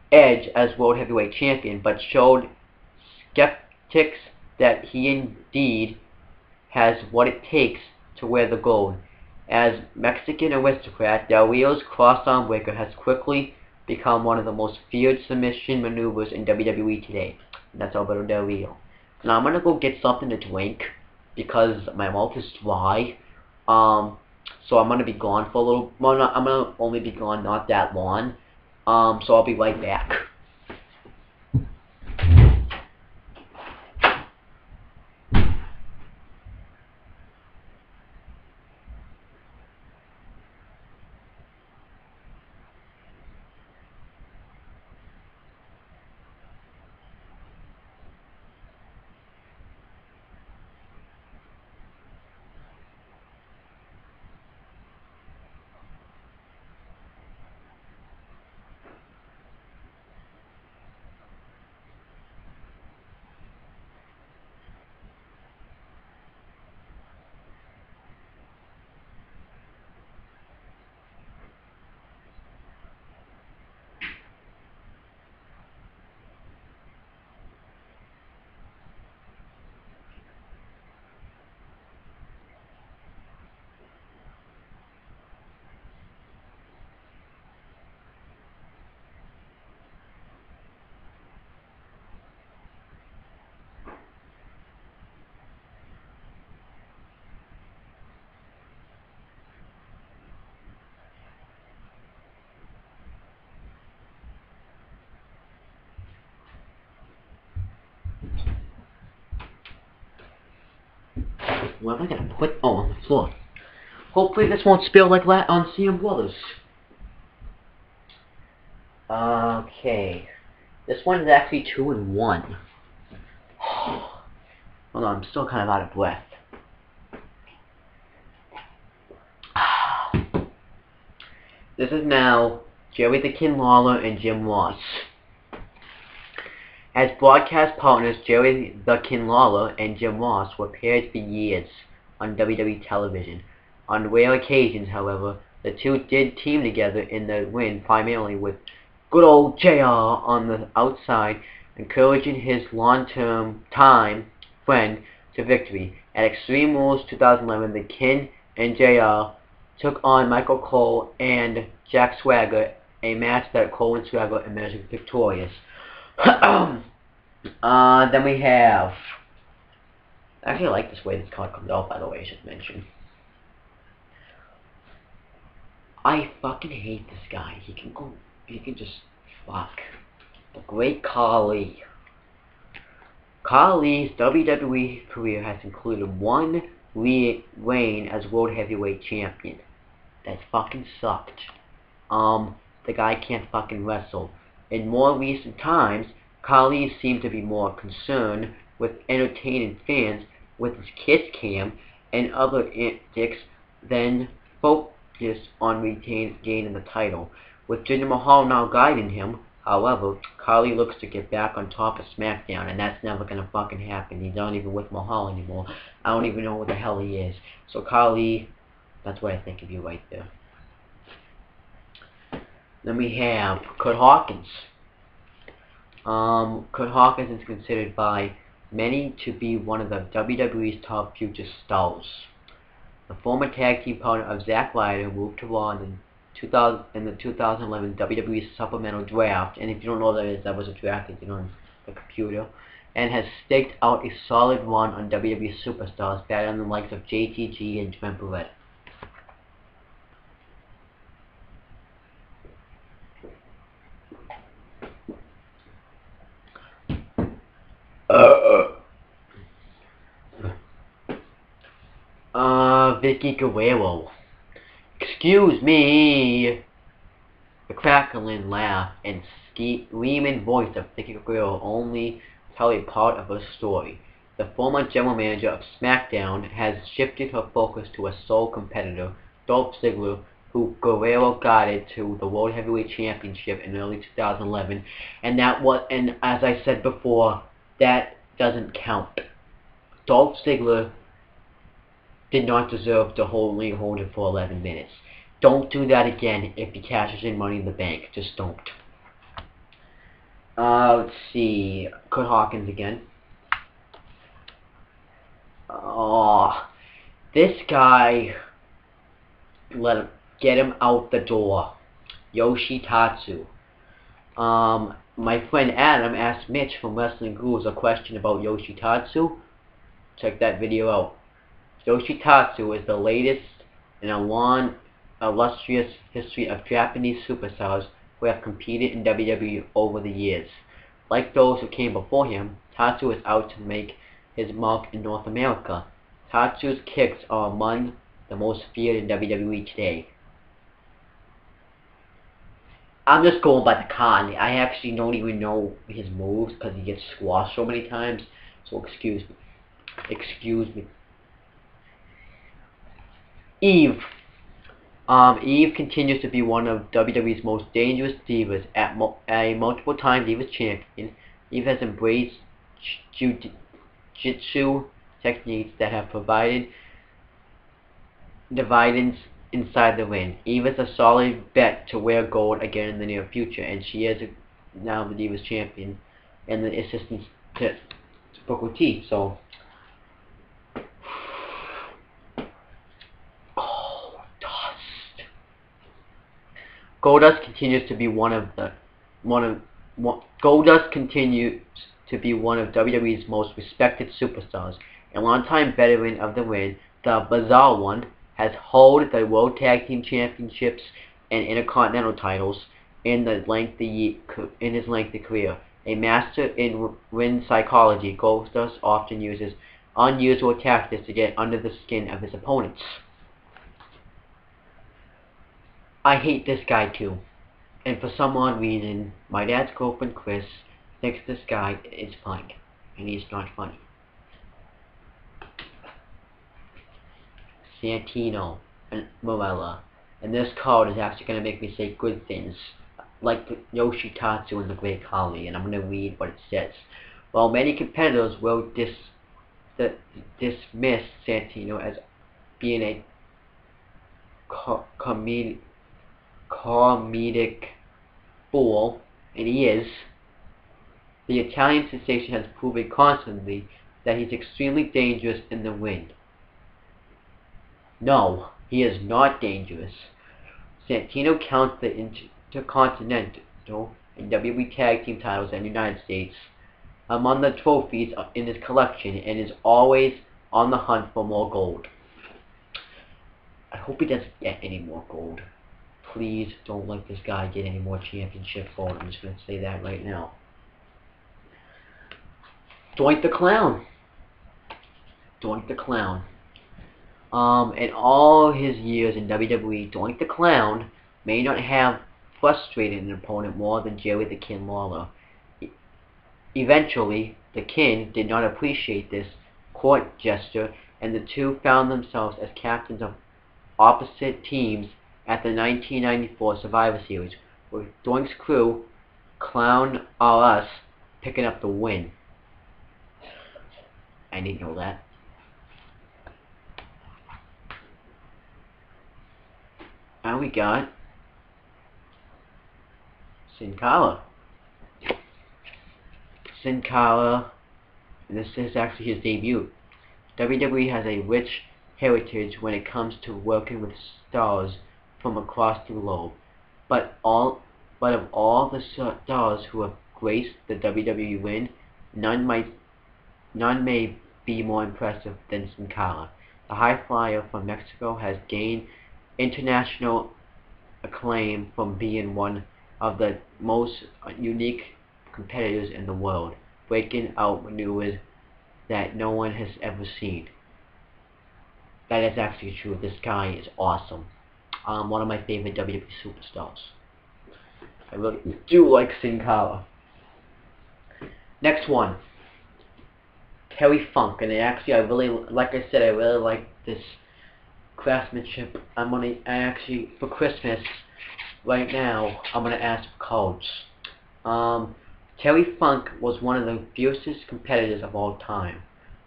Edge as World Heavyweight Champion, but showed skeptics that he indeed has what it takes to wear the gold. As Mexican aristocrat, Del Rio's cross-arm breaker has quickly become one of the most feared submission maneuvers in WWE today. And that's Alberto Del Rio. Now I'm gonna go get something to drink because my mouth is dry. So I'm gonna be gone for a little. Well, I'm gonna only be gone not that long. So I'll be right back. What am I gonna put? Oh, on the floor. Hopefully this won't spill like that on CM Brothers. Okay. This one is actually 2 in 1. Hold on, I'm still kind of out of breath. This is now Jerry the King Lawler and Jim Ross. As broadcast partners, Jerry the King Lawler and Jim Ross were paired for years on WWE television. On rare occasions, however, the two did team together in the ring, primarily with good old JR on the outside, encouraging his long-term friend to victory. At Extreme Rules 2011, the King and JR took on Michael Cole and Jack Swagger, a match that Cole and Swagger emerged victorious. Then we have... Actually, I like this way this card comes out, by the way, I should mention. I fucking hate this guy. He can just fuck. The great Khali. Khali's WWE career has included one reign as World Heavyweight Champion. That fucking sucked. The guy can't fucking wrestle. In more recent times, Khali seemed to be more concerned with entertaining fans with his kiss cam and other antics than focused on gaining the title. With Jinder Mahal now guiding him, however, Khali looks to get back on top of SmackDown, and that's never gonna fucking happen. He's not even with Mahal anymore. I don't even know what the hell he is. So Khali, that's what I think of you right there. Then we have Kurt Hawkins. Kurt Hawkins is considered by many to be one of the WWE's top future stars. The former tag team partner of Zack Ryder moved to Raw in the 2011 WWE Supplemental Draft, and if you don't know what that is, that was a draft that did on the computer, and has staked out a solid run on WWE Superstars, battling the likes of JTG and Trent Barretta. Vicky Guerrero. Excuse me. The crackling laugh and screaming voice of Vicky Guerrero only tell a part of her story. The former general manager of SmackDown has shifted her focus to a sole competitor, Dolph Ziggler, who Guerrero guided to the World Heavyweight Championship in early 2011, and as I said before, that doesn't count. Dolph Ziggler did not deserve to hold it for 11 minutes. Don't do that again if he cashes in Money in the Bank. Just don't. Let's see. Kurt Hawkins again. This guy, get him out the door. Yoshitatsu. My friend Adam asked Mitch from Wrestling Gurus a question about Yoshitatsu. Check that video out. Yoshitatsu is the latest in a long, illustrious history of Japanese superstars who have competed in WWE over the years. Like those who came before him, Tatsu is out to make his mark in North America. Tatsu's kicks are among the most feared in WWE today. I'm just going by the con. I actually don't even know his moves because he gets squashed so many times. So excuse me. Excuse me. Eve. Eve continues to be one of WWE's most dangerous divas. A multiple-time Divas champion, Eve has embraced jiu-jitsu techniques that have provided dividends inside the ring. Eve is a solid bet to wear gold again in the near future, and she is now the Divas champion and the assistant to Booker T. So. Goldust continues to be one of WWE's most respected superstars. A longtime veteran of the ring, the Bizarre One has held the World Tag Team Championships and Intercontinental titles in his lengthy career. A master in ring psychology, Goldust often uses unusual tactics to get under the skin of his opponents. I hate this guy too. And for some odd reason, my dad's girlfriend Chris thinks this guy is funny. And he's not funny. Santino and Morella. And this card is actually going to make me say good things. Like Yoshitatsu and the Great Khali. And I'm going to read what it says. While many competitors will dismiss Santino as being a comedic fool, and he is, the Italian sensation has proven constantly that he's extremely dangerous in the ring. No, he is not dangerous. Santino counts the Intercontinental and WWE Tag Team titles in the United States among the trophies in his collection and is always on the hunt for more gold. I hope he doesn't get any more gold. Please don't let this guy get any more championship gold. I'm just going to say that right now. Doink the Clown. Doink the Clown. In all his years in WWE, Doink the Clown may not have frustrated an opponent more than Jerry the King Lawler. Eventually, the King did not appreciate this court gesture, and the two found themselves as captains of opposite teams at the 1994 Survivor Series, with Doink's crew, Clown or Us, picking up the win. I didn't know that. Now we got Sin Cara. Sin Cara, this is actually his debut. WWE has a rich heritage when it comes to working with stars from across the globe, but of all the stars who have graced the WWE ring, none may be more impressive than Sin Cara. The high flyer from Mexico has gained international acclaim from being one of the most unique competitors in the world, breaking out maneuvers that no one has ever seen. That is actually true. This guy is awesome. One of my favorite WWE superstars. I really do like Sin Cara. Next one, Terry Funk, and actually, I really like this craftsmanship. I actually, for Christmas, right now, I'm gonna ask for cards. Terry Funk was one of the fiercest competitors of all time.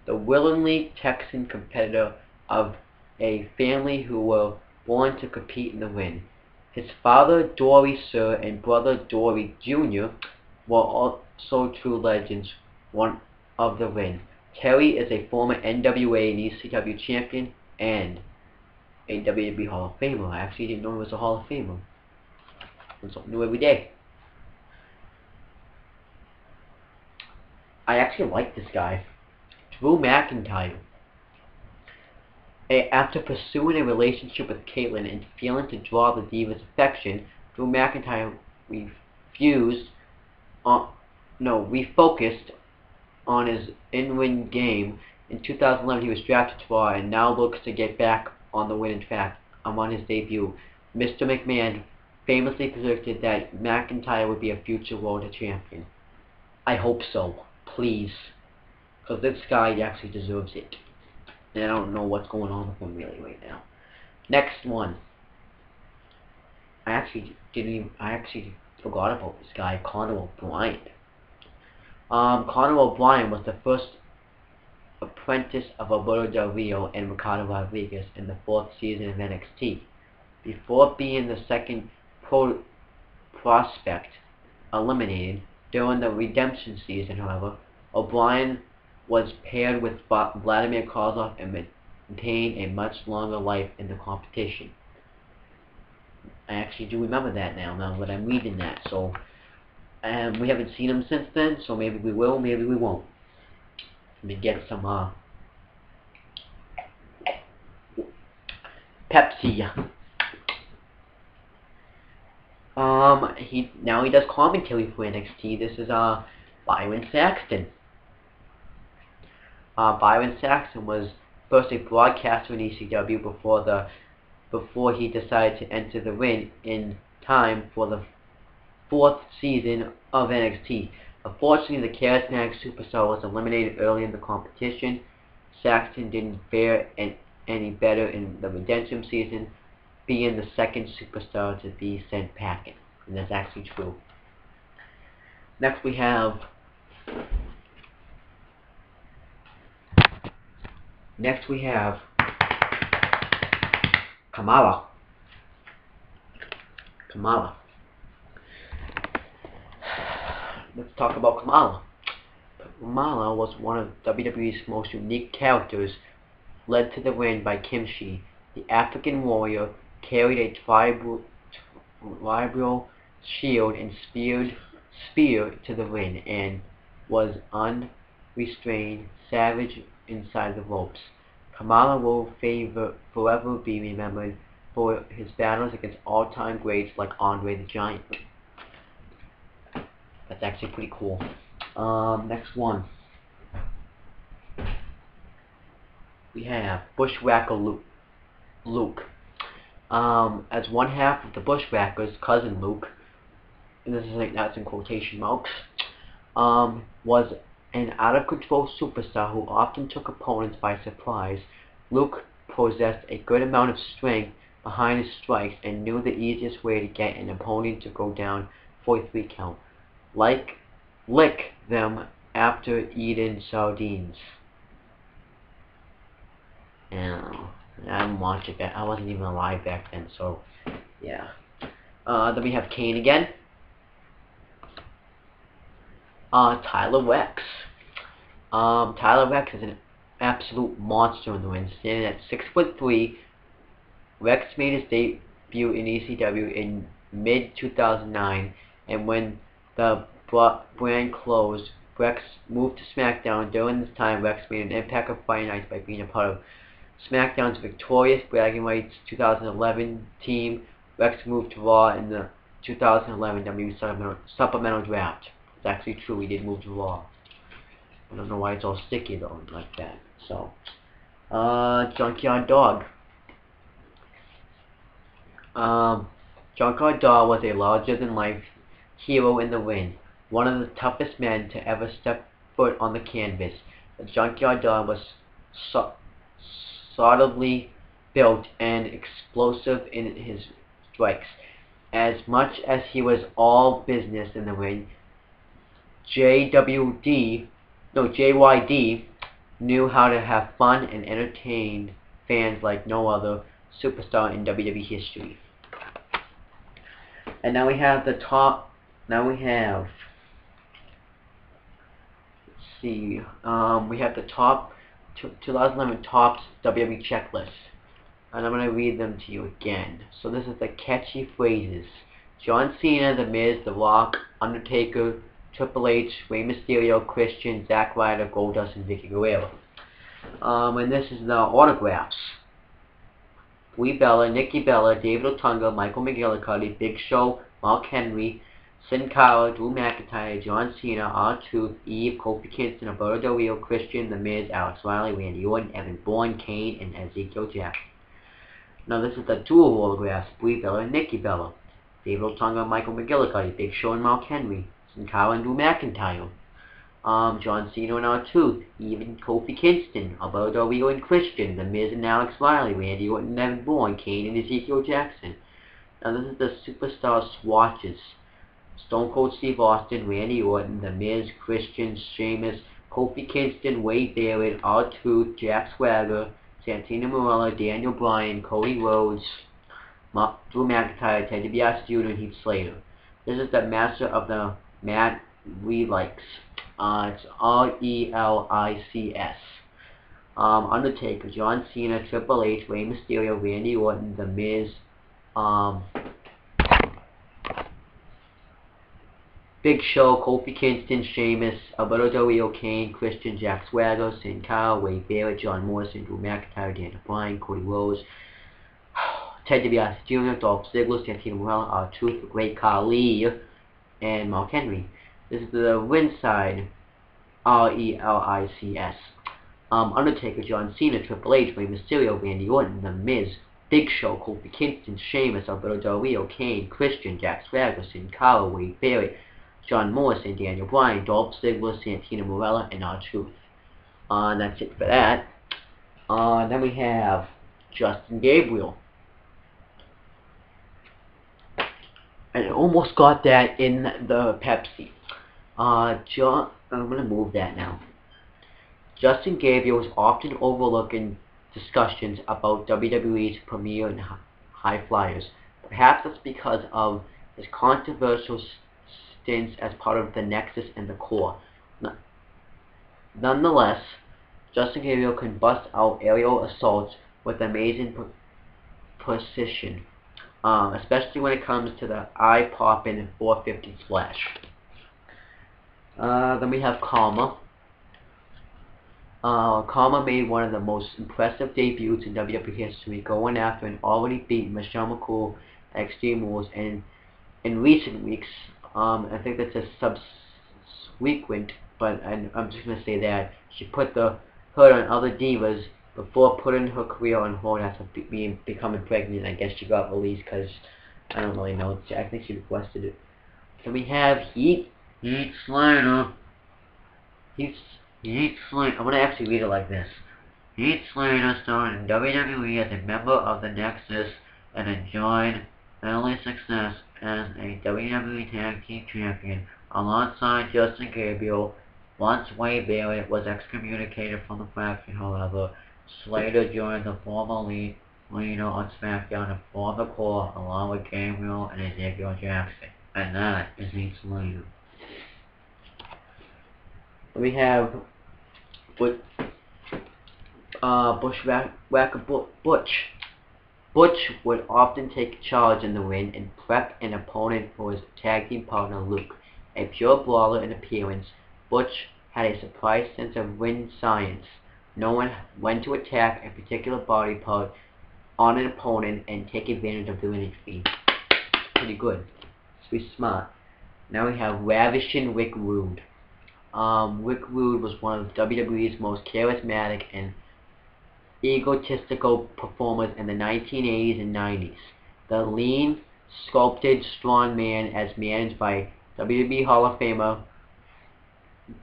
The willingly Texan competitor of a family who were born to compete in the ring. His father, Dory Sir, and brother, Dory Jr., were also true legends of the ring. Terry is a former NWA and ECW champion and a WWE Hall of Famer. I actually didn't know he was a Hall of Famer. Learn something new every day. I actually like this guy. Drew McIntyre. After pursuing a relationship with Caitlyn and failing to draw the Diva's affection, Drew McIntyre refocused on his in-ring game. In 2011, he was drafted to Raw and now looks to get back on the winning track. On his debut, Mr. McMahon famously predicted that McIntyre would be a future World Champion. I hope so. Please. Because this guy actually deserves it. And I don't know what's going on with him really right now. Next one. I actually forgot about this guy, Conor O'Brien. Conor O'Brien was the first apprentice of Alberto Del Rio and Ricardo Rodriguez in the 4th season of NXT. Before being the second prospect eliminated during the redemption season, however, O'Brien was paired with Vladimir Kozlov and maintained a much longer life in the competition. I actually do remember that now that I'm reading that. So, we haven't seen him since then, so maybe we will, maybe we won't. Let me get some Pepsi. Now he does commentary for NXT. This is Byron Saxton. Byron Saxton was first a broadcaster in ECW before he decided to enter the ring in time for the 4th season of NXT. Unfortunately, the charismatic superstar was eliminated early in the competition. Saxton didn't fare any better in the Redemption season, being the second superstar to be sent packing. And that's actually true. Next we have Kamala. Let's talk about Kamala. Kamala was one of WWE's most unique characters, led to the ring by Kimchi. The African warrior carried a tribal shield and spear to the ring and was unrestrained, savage inside the ropes. Kamala will forever be remembered for his battles against all-time greats like Andre the Giant. That's actually pretty cool. Next one. We have Bushwhacker Luke. As one half of the Bushwhackers, cousin Luke, and this is like that's in quotation marks, was an out-of-control superstar who often took opponents by surprise. Luke possessed a good amount of strength behind his strikes and knew the easiest way to get an opponent to go down for a 3 count. Lick them after eating sardines. And I didn't watch it back. I wasn't even alive back then, so yeah. Then we have Kane again. Tyler Rex. Tyler Rex is an absolute monster in the ring. Standing at 6'3", Rex made his debut in ECW in mid-2009, and when the brand closed, Rex moved to SmackDown. During this time, Rex made an impact of Friday nights by being a part of SmackDown's victorious Bragging Rights 2011 team. Rex moved to Raw in the 2011 WWE Supplemental Draft. It's actually true, he did move to Raw. I don't know why it's all sticky though, like that. So, Junkyard Dog. Junkyard Dog was a larger-than-life hero in the ring, one of the toughest men to ever step foot on the canvas. The Junkyard Dog was solidly built and explosive in his strikes. As much as he was all business in the ring, JYD knew how to have fun and entertain fans like no other superstar in WWE history. And now we have the top. Now we have. Let's see. We have the top 2011 Tops WWE checklist, and I'm going to read them to you again. So this is the catchy phrases: John Cena, The Miz, The Rock, Undertaker, Triple H, Rey Mysterio, Christian, Zack Ryder, Goldust, and Vickie Guerrero. And this is the autographs: Brie Bella, Nikki Bella, David Otunga, Michael McGillicuddy, Big Show, Mark Henry, Sin Cara, Drew McIntyre, John Cena, R-Truth, Eve, Kofi Kingston, Alberto Del Rio, Christian, The Miz, Alex Riley, Randy Orton, Evan Bourne, Kane, and Ezekiel Jackson. Now this is the dual autographs: Brie Bella and Nikki Bella, David Otunga, Michael McGillicuddy, Big Show and Mark Henry, Sin Cara and Drew McIntyre, John Cena and R-Truth, Eve and Kofi Kingston, Alberto Del Rio and Christian, The Miz and Alex Riley, Randy Orton and Evan Bourne, Kane and Ezekiel Jackson. Now this is the superstar swatches: Stone Cold Steve Austin, Randy Orton, The Miz, Christian, Sheamus, Kofi Kingston, Wade Barrett, R-Truth, Jack Swagger, Santino Marella, Daniel Bryan, Cody Rhodes, Drew McIntyre, Ted DiBiase Jr., and Heath Slater. This is the master of the Matt Relics. It's R-E-L-I-C-S. Undertaker, John Cena, Triple H, Rey Mysterio, Randy Orton, The Miz, Big Show, Kofi Kingston, Sheamus, Alberto Del Rio, Kane, Christian, Jack Swagger, Sin Cara, Wade Barrett, John Morrison, Drew McIntyre, Daniel Bryan, Cody Rhodes, Ted DiBiase Jr., Dolph Ziggler, Santino Marella, R-Truth, Great Khali, and Mark Henry. This is the ringside, R-E-L-I-C-S. Undertaker, John Cena, Triple H, Rey Mysterio, Randy Orton, The Miz, Big Show, Kofi Kingston, Sheamus, Alberto Del Rio, Kane, Christian, Jack Swagger, Sin Cara, Wade Barrett, John Morrison, Daniel Bryan, Dolph Ziggler, Santino Marella, and R-Truth. That's it for that. Then we have Justin Gabriel. And I almost got that in the Pepsi. I'm going to move that now. Justin Gabriel is often overlooked in discussions about WWE's premier and high flyers. Perhaps that's because of his controversial stints as part of the Nexus and the Core. Nonetheless, Justin Gabriel can bust out aerial assaults with amazing precision, especially when it comes to the eye-popping 450 splash. Then we have Karma. Karma made one of the most impressive debuts in WWE history, going after an already beaten Michelle McCool at Extreme Rules, and in recent weeks, I think that's a subsequent, but I'm just going to say that she put the hurt on other divas before putting her career on hold after becoming pregnant. I guess she got released because, I don't really know, I think she requested it. Then we have Heath Slater. Heath Slater, I'm going to actually read it like this. Heath Slater started in WWE as a member of the Nexus and enjoyed early success as a WWE Tag Team Champion alongside Justin Gabriel. Once Wade Barrett was excommunicated from the faction, however, Slater joined the former leader on SmackDown and formed the Core along with Gabriel and Ezekiel Jackson. And that is Heath Slater. We have Bushwhacker Butch. Butch would often take charge in the ring and prep an opponent for his tag team partner Luke. A pure brawler in appearance, Butch had a surprise sense of ring science, knowing when to attack a particular body part on an opponent and take advantage of the winning speed. Pretty good. Pretty smart. Now we have Ravishing Rick Rude. Rick Rude was one of WWE's most charismatic and egotistical performers in the 1980s and 90s. The lean, sculpted strongman, as managed by WWE Hall of Famer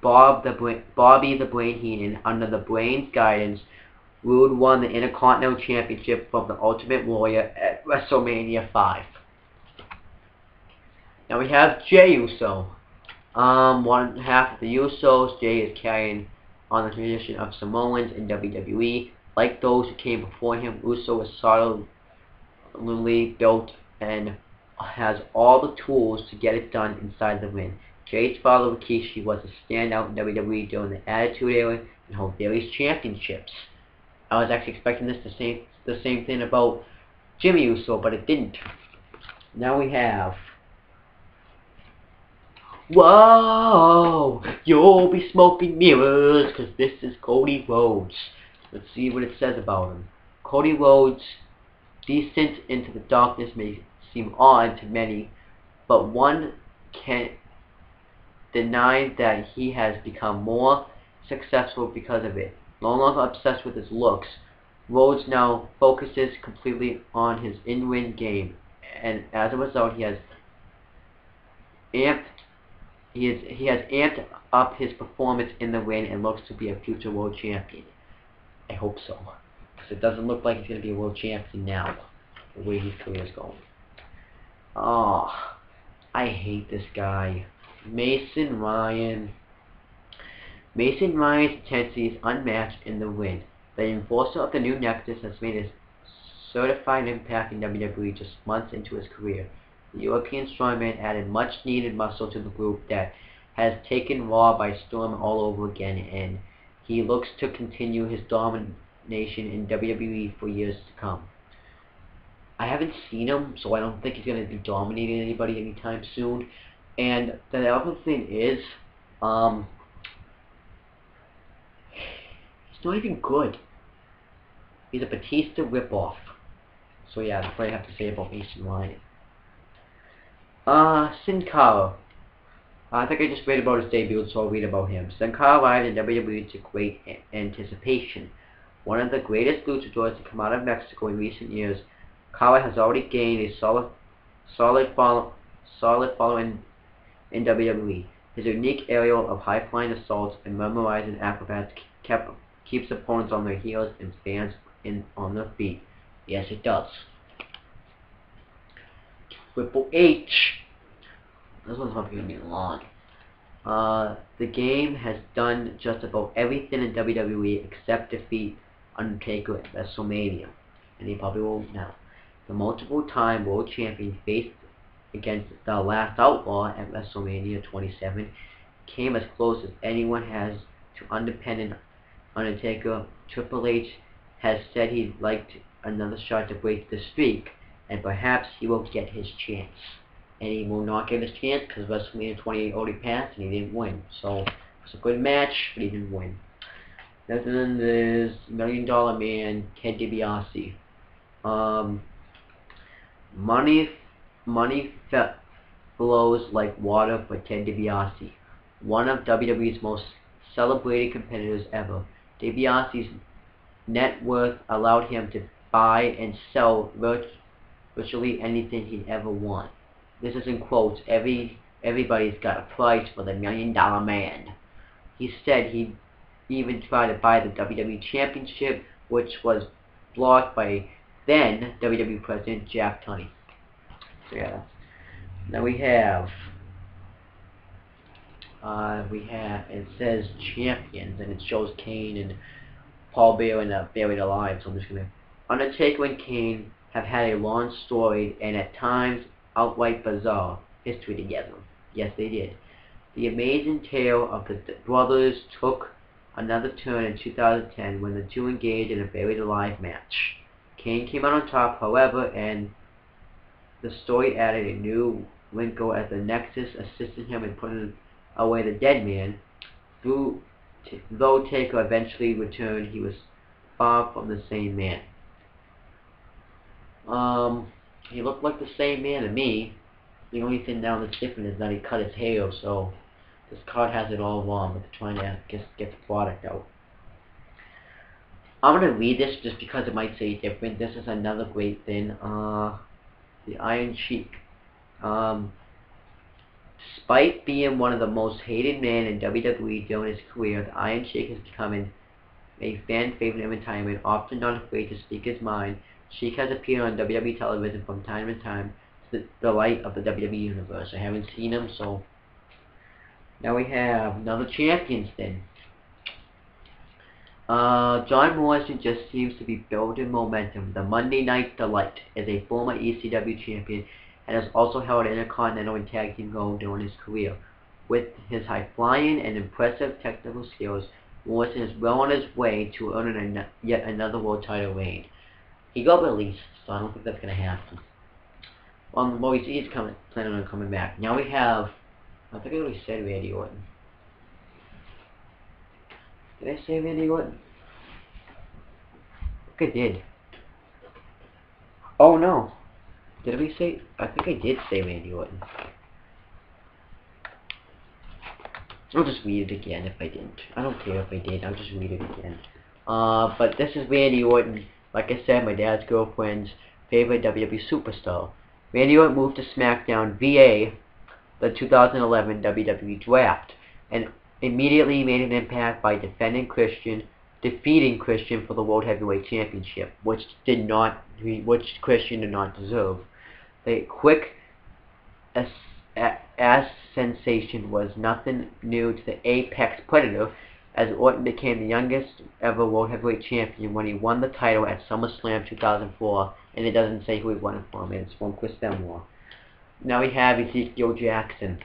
Bobby the Brain Heenan. Under the Brain's guidance, Rude won the Intercontinental Championship from the Ultimate Warrior at WrestleMania 5. Now we have Jey Uso. One half of the Usos, Jey is carrying on the tradition of Samoans in WWE. Like those who came before him, Uso is solidly built and has all the tools to get it done inside the ring. Jey's father Rikishi was a standout in WWE during the Attitude Era and held various championships. I was actually expecting this to say the same thing about Jimmy Uso, but it didn't. Now we have... Whoa! You'll be smoking mirrors, because this is Cody Rhodes. Let's see what it says about him. Cody Rhodes' descent into the darkness may seem odd to many, but one can't deny that he has become more successful because of it. No longer obsessed with his looks, Rhodes now focuses completely on his in-ring game, and as a result, he has amped up his performance in the ring and looks to be a future world champion. I hope so, because it doesn't look like he's going to be a world champion now, the way his career is going. Oh, I hate this guy. Mason Ryan. Mason Ryan's intensity is unmatched in the ring. The enforcer of the new Nexus has made a certified impact in WWE just months into his career. The European strongman added much-needed muscle to the group that has taken Raw by storm all over again, and he looks to continue his domination in WWE for years to come. I haven't seen him, so I don't think he's going to be dominating anybody anytime soon. And the other thing is, he's not even good. He's a Batista ripoff. So yeah, that's what I have to say about Mason Ryan. Sin Cara. I think I just read about his debut, so I'll read about him. Sin Cara arrived in WWE to great anticipation. One of the greatest luchadors to come out of Mexico in recent years, Cara has already gained a solid following in WWE. His unique aerial of high-flying assaults and memorizing acrobats keeps opponents on their heels and fans on their feet. Yes, it does. Triple H. This one's probably going to be long. The game has done just about everything in WWE except defeat Undertaker at WrestleMania, and he probably will now. The multiple-time world champion faced against the Last Outlaw at WrestleMania 27 came as close as anyone has to independent Undertaker. Triple H has said he'd like another shot to break the streak, and perhaps he will get his chance. And he will not get his chance because WrestleMania 28 already passed and he didn't win. So it's a good match, but he didn't win. Then there's $1 Million Man, Ted DiBiase. Money flows like water for Ted DiBiase, one of WWE's most celebrated competitors ever. DiBiase's net worth allowed him to buy and sell virtually anything he'd ever want. This is in quotes. Everybody's got a price for the $1 Million Man. He said he'd even try to buy the WWE Championship, which was blocked by then WWE President Jack Tunney. So yeah. Now we have it says champions, and it shows Kane and Paul Bearer and Buried Alive. So I'm just gonna. Undertaker and Kane have had a long story and at times outright bizarre history together. Yes, they did. The amazing tale of the brothers took another turn in 2010 when the two engaged in a Buried Alive match. Kane came out on top, however, and the story added a new wrinkle as the Nexus assisted him in putting away the dead man. Though Taker eventually returned, he was far from the same man. He looked like the same man to me. The only thing now that's different is that he cut his hair, so this card has it all wrong, but they're trying to get the product out. I'm going to read this just because it might say different. This is another great thing. The Iron Sheik. Despite being one of the most hated men in WWE during his career, the Iron Sheik has become a fan favorite in retirement, often not afraid to speak his mind. Sheik has appeared on WWE television from time to time to the light of the WWE universe. I haven't seen him, so now we have another champions then. John Morrison just seems to be building momentum. The Monday Night Delight is a former ECW champion and has also held Intercontinental and Tag Team gold during his career. With his high-flying and impressive technical skills, Morrison is well on his way to earning yet another world title reign. He got released, so I don't think that's going to happen. Well, he's planning on coming back. Now we have, I think I already said Randy Orton. Did I say Randy Orton? I think I did. Oh no. Did we say? I think I did say Randy Orton. I'll just read it again if I didn't. I don't care if I did. I'll just read it again. But this is Randy Orton. Like I said, my dad's girlfriend's favorite WWE superstar. Randy Orton moved to SmackDown via the 2011 WWE Draft and immediately made an impact by defeating Christian for the World Heavyweight Championship, which Christian did not deserve. The quick sensation was nothing new to the Apex Predator, as Orton became the youngest ever World Heavyweight Champion when he won the title at SummerSlam 2004, and it doesn't say who he won it from, it's from Chris Benoit. Now we have Ezekiel Jackson.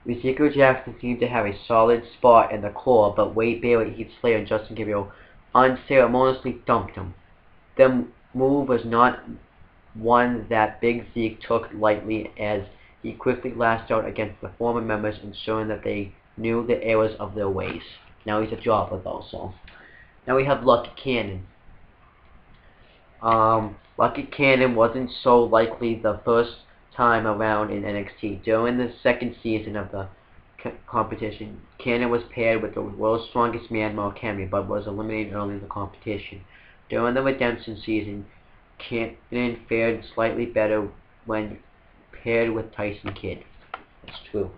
Ezekiel Jackson seemed to have a solid spot in the core, but Wade Barrett, Heath Slater, and Justin Gabriel unceremoniously dumped him. The move was not one that Big Zeke took lightly, as he quickly lashed out against the former members, ensuring that they knew the errors of their ways. Now he's a jobber though, so. Now we have Lucky Cannon. Lucky Cannon wasn't so likely the first time around in NXT. During the second season of the competition, Cannon was paired with the world's strongest man, Mark Henry, but was eliminated early in the competition. During the redemption season, Cannon fared slightly better when paired with Tyson Kidd. That's true.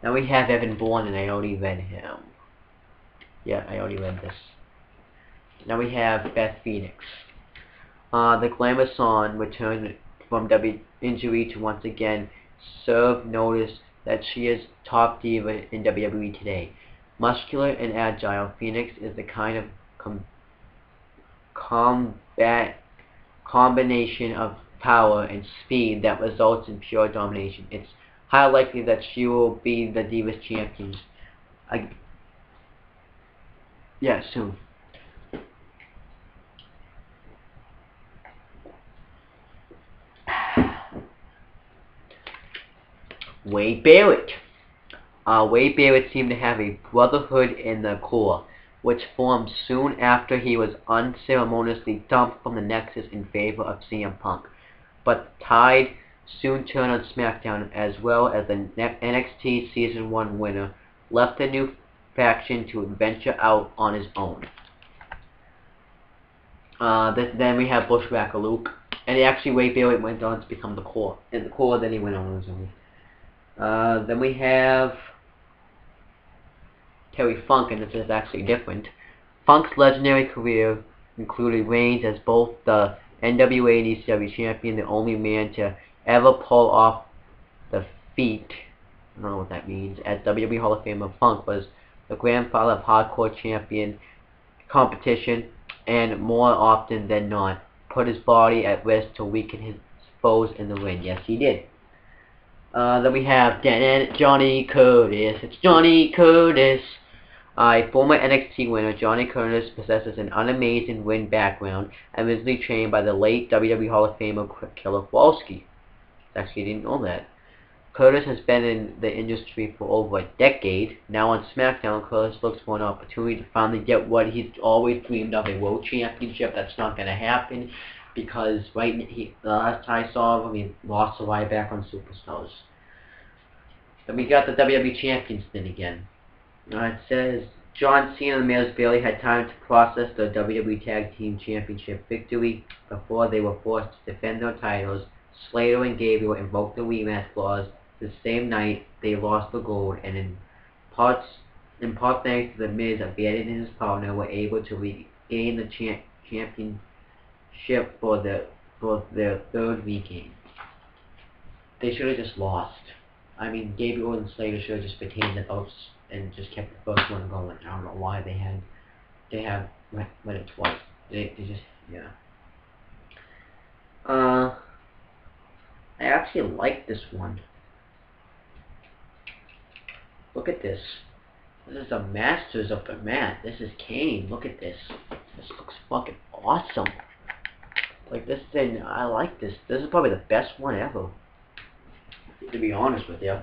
Now we have Evan Bourne, and I already read him. Yeah, I already read this. Now we have Beth Phoenix. The Glamour Song returned from injury to once again serve notice that she is top diva in WWE today. Muscular and agile, Phoenix is the kind of combination of power and speed that results in pure domination. It's highly likely that she will be the Divas champion. Soon. Wade Barrett. Wade Barrett seemed to have a brotherhood in the core, which formed soon after he was unceremoniously dumped from the Nexus in favor of CM Punk. But the tide soon turned on SmackDown, as well as the NXT Season 1 winner left the new faction to venture out on his own. Then we have Bushwhacker Luke, and actually Wade Barrett went on to become the core. In the core, then he went on his own. Then we have Terry Funk, and this is actually different. Funk's legendary career included reigns as both the NWA and ECW champion, the only man to ever pull off the feat, I don't know what that means, as WWE Hall of Famer. Funk was the grandfather of hardcore champion competition, and more often than not, put his body at risk to weaken his foes in the ring. Yes, he did. Then we have Johnny Curtis. It's Johnny Curtis. A former NXT winner, Johnny Curtis possesses an unamazing ring background and was originally trained by the late WWE Hall of Famer Killer Kowalski. Actually, didn't know that. Curtis has been in the industry for over a decade. Now on SmackDown, Curtis looks for an opportunity to finally get what he's always dreamed of, a World Championship. That's not going to happen because the last time I saw him, he lost to Ryback on Superstars. Then we got the WWE Champions thing again. It says, John Cena and the Miz barely had time to process the WWE Tag Team Championship victory before they were forced to defend their titles. Slater and Gabriel invoked the rematch clause. The same night, they lost the gold, and in part thanks to the Miz, Abandon and his partner were able to regain the championship for their third regain. They should have just lost. I mean, Gabriel and Slater should have just retained the belts and just kept the first one going. I don't know why they have read it twice. They just, yeah. I actually like this one. Look at this. This is the Masters of the Mat. This is Kane. Look at this. This looks fucking awesome. Like this thing, I like this. This is probably the best one ever, to be honest with you.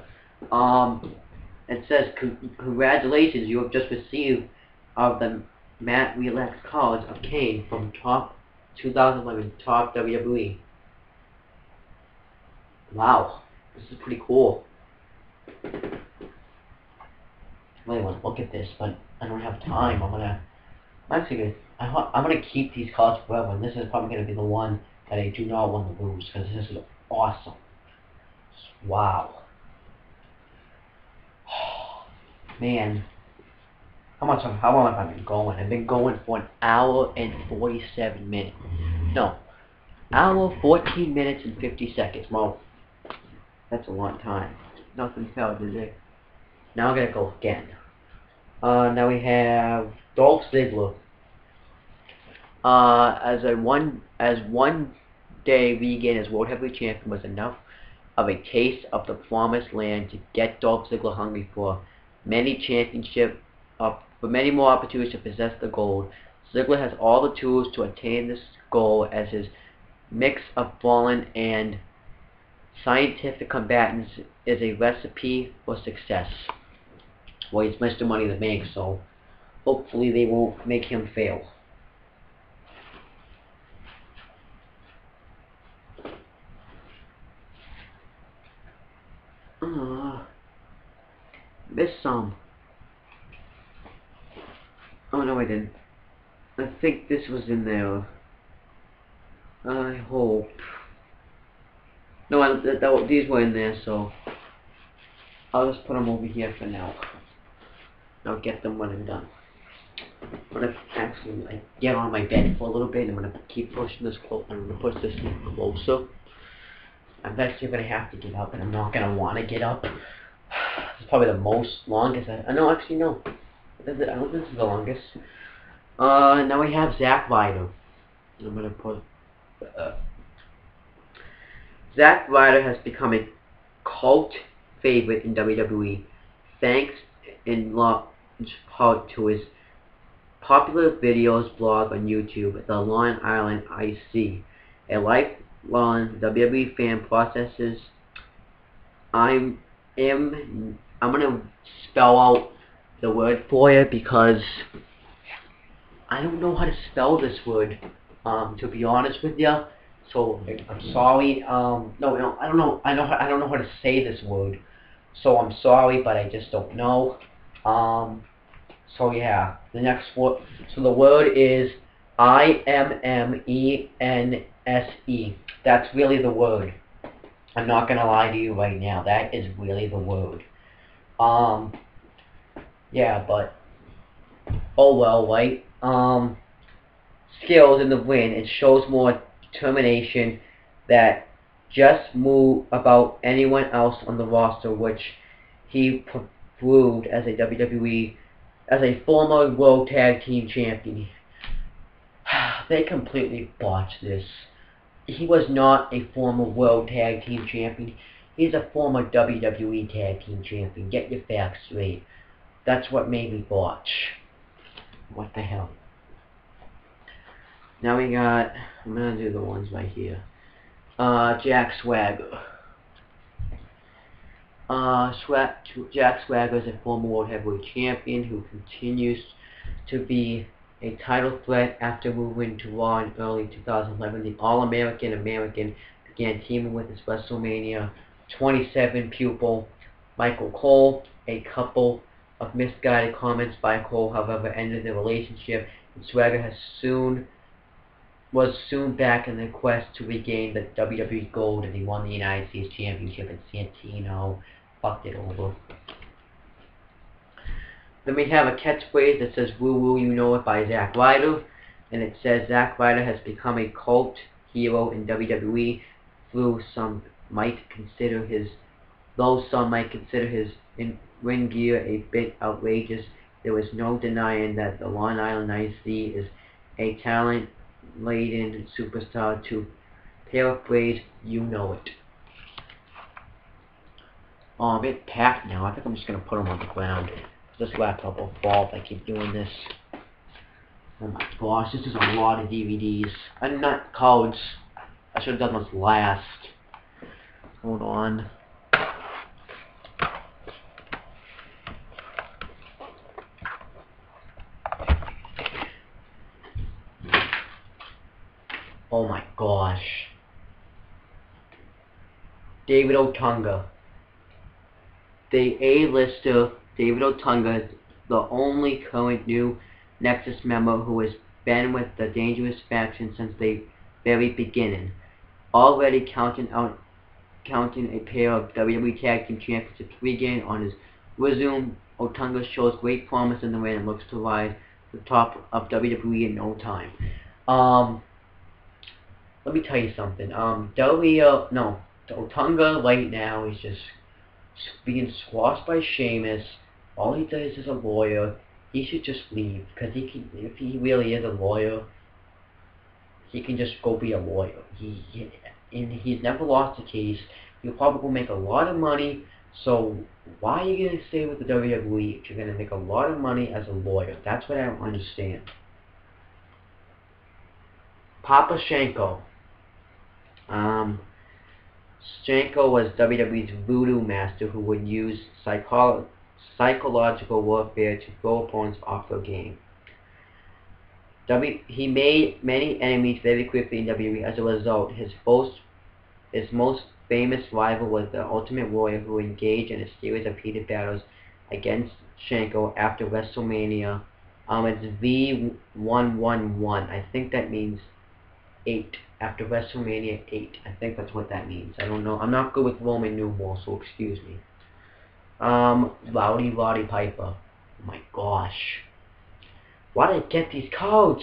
It says, congratulations, you have just received the Matt Relax College of Kane from Top 2011 Top WWE. Wow, this is pretty cool. I really want to look at this, but I don't have time. I'm gonna keep these cards forever, and this is probably gonna be the one that I do not want to lose because this is awesome. Wow. Man, how long have I been going? I've been going for an hour and 47 minutes. No, hour, 14 minutes and 50 seconds. Well, that's a long time. Nothing felt, is it? Now I'm gonna go again. Now we have Dolph Ziggler. As one day regain as World Heavyweight Champion was enough of a taste of the promised land to get Dolph Ziggler hungry for many more opportunities to possess the gold. Ziggler has all the tools to attain this goal, as his mix of brawling and scientific combatants is a recipe for success. Well, he's Mr. Money in the Bank, so hopefully they won't make him fail. missed some. Oh no, I didn't. I think this was in there. I hope. No, these were in there, so I'll just put them over here for now. I'll get them when I'm done. I'm gonna actually get on my bed for a little bit. I'm gonna keep pushing this close. I'm gonna push this closer. I'm actually gonna have to get up, and I'm not gonna want to get up. It's probably the longest. No, actually no. I don't think this is the longest. Now we have Zack Ryder. I'm gonna put. Zack Ryder has become a cult favorite in WWE, thanks in large part to his popular videos blog on YouTube, The Long Island IC. A lifelong WWE fan processes. I'm gonna spell out the word for you because I don't know how to spell this word. To be honest with you, so I'm sorry. No, I don't know. I don't know how to say this word, so I'm sorry, but I just don't know. So yeah, the next word. So the word is IMMENSE. That's really the word. I'm not gonna lie to you right now. That is really the word. Yeah, but oh well, right? Skills in the win. It shows more determination that just move about anyone else on the roster, which he proved as a former World Tag Team Champion. They completely botched this. He was not a former World Tag Team Champion. He's a former WWE Tag Team Champion. Get your facts straight. That's what made me botch. What the hell? Now we got, I'm gonna do the ones right here. Jack Swagger. Jack Swagger is a former World Heavyweight Champion who continues to be a title threat after moving to Raw in early 2011. The All-American American began teaming with his WrestleMania 27 pupil, Michael Cole. A couple of misguided comments by Cole, however, ended the relationship, and Swagger was soon back in the quest to regain the WWE Gold, and he won the United States Championship, and Santino fucked it over. Then we have a catchphrase that says "Woo Woo, You Know It" by Zack Ryder, and it says Zack Ryder has become a cult hero in WWE, though some might consider his in-ring gear a bit outrageous. There is no denying that the Long Island IC is a talent-laden superstar. To paraphrase, you know it. Oh, I'm a bit packed now. I think I'm just going to put them on the ground. This laptop will fall if I keep doing this. Oh my gosh, this is a lot of DVDs. I'm not codes. I should have done this last. Hold on. Oh my gosh. David Otunga. The A-lister David Otunga is the only current new Nexus member who has been with the Dangerous faction since the very beginning. Already counting a pair of WWE Tag Team Championships regained on his resume, Otunga shows great promise in the ring and looks to rise to the top of WWE in no time. Let me tell you something. Otunga right now is just being squashed by Sheamus. All he does is a lawyer. He should just leave, because if he really is a lawyer, he can just go be a lawyer. He's never lost a case. He'll probably make a lot of money. So why are you going to stay with the WWE if you're going to make a lot of money as a lawyer? That's what I don't understand. Papa Shanko. Shanko was WWE's voodoo master who would use psychological warfare to throw opponents off their game. He made many enemies very quickly in WWE. As a result, his most famous rival was the Ultimate Warrior, who engaged in a series of heated battles against Shanko after WrestleMania. It's V111. I think that means 8. After WrestleMania 8. I think that's what that means. I don't know. I'm not good with Roman numerals, so excuse me. Rowdy Roddy Piper. Oh my gosh. Why did I get these codes?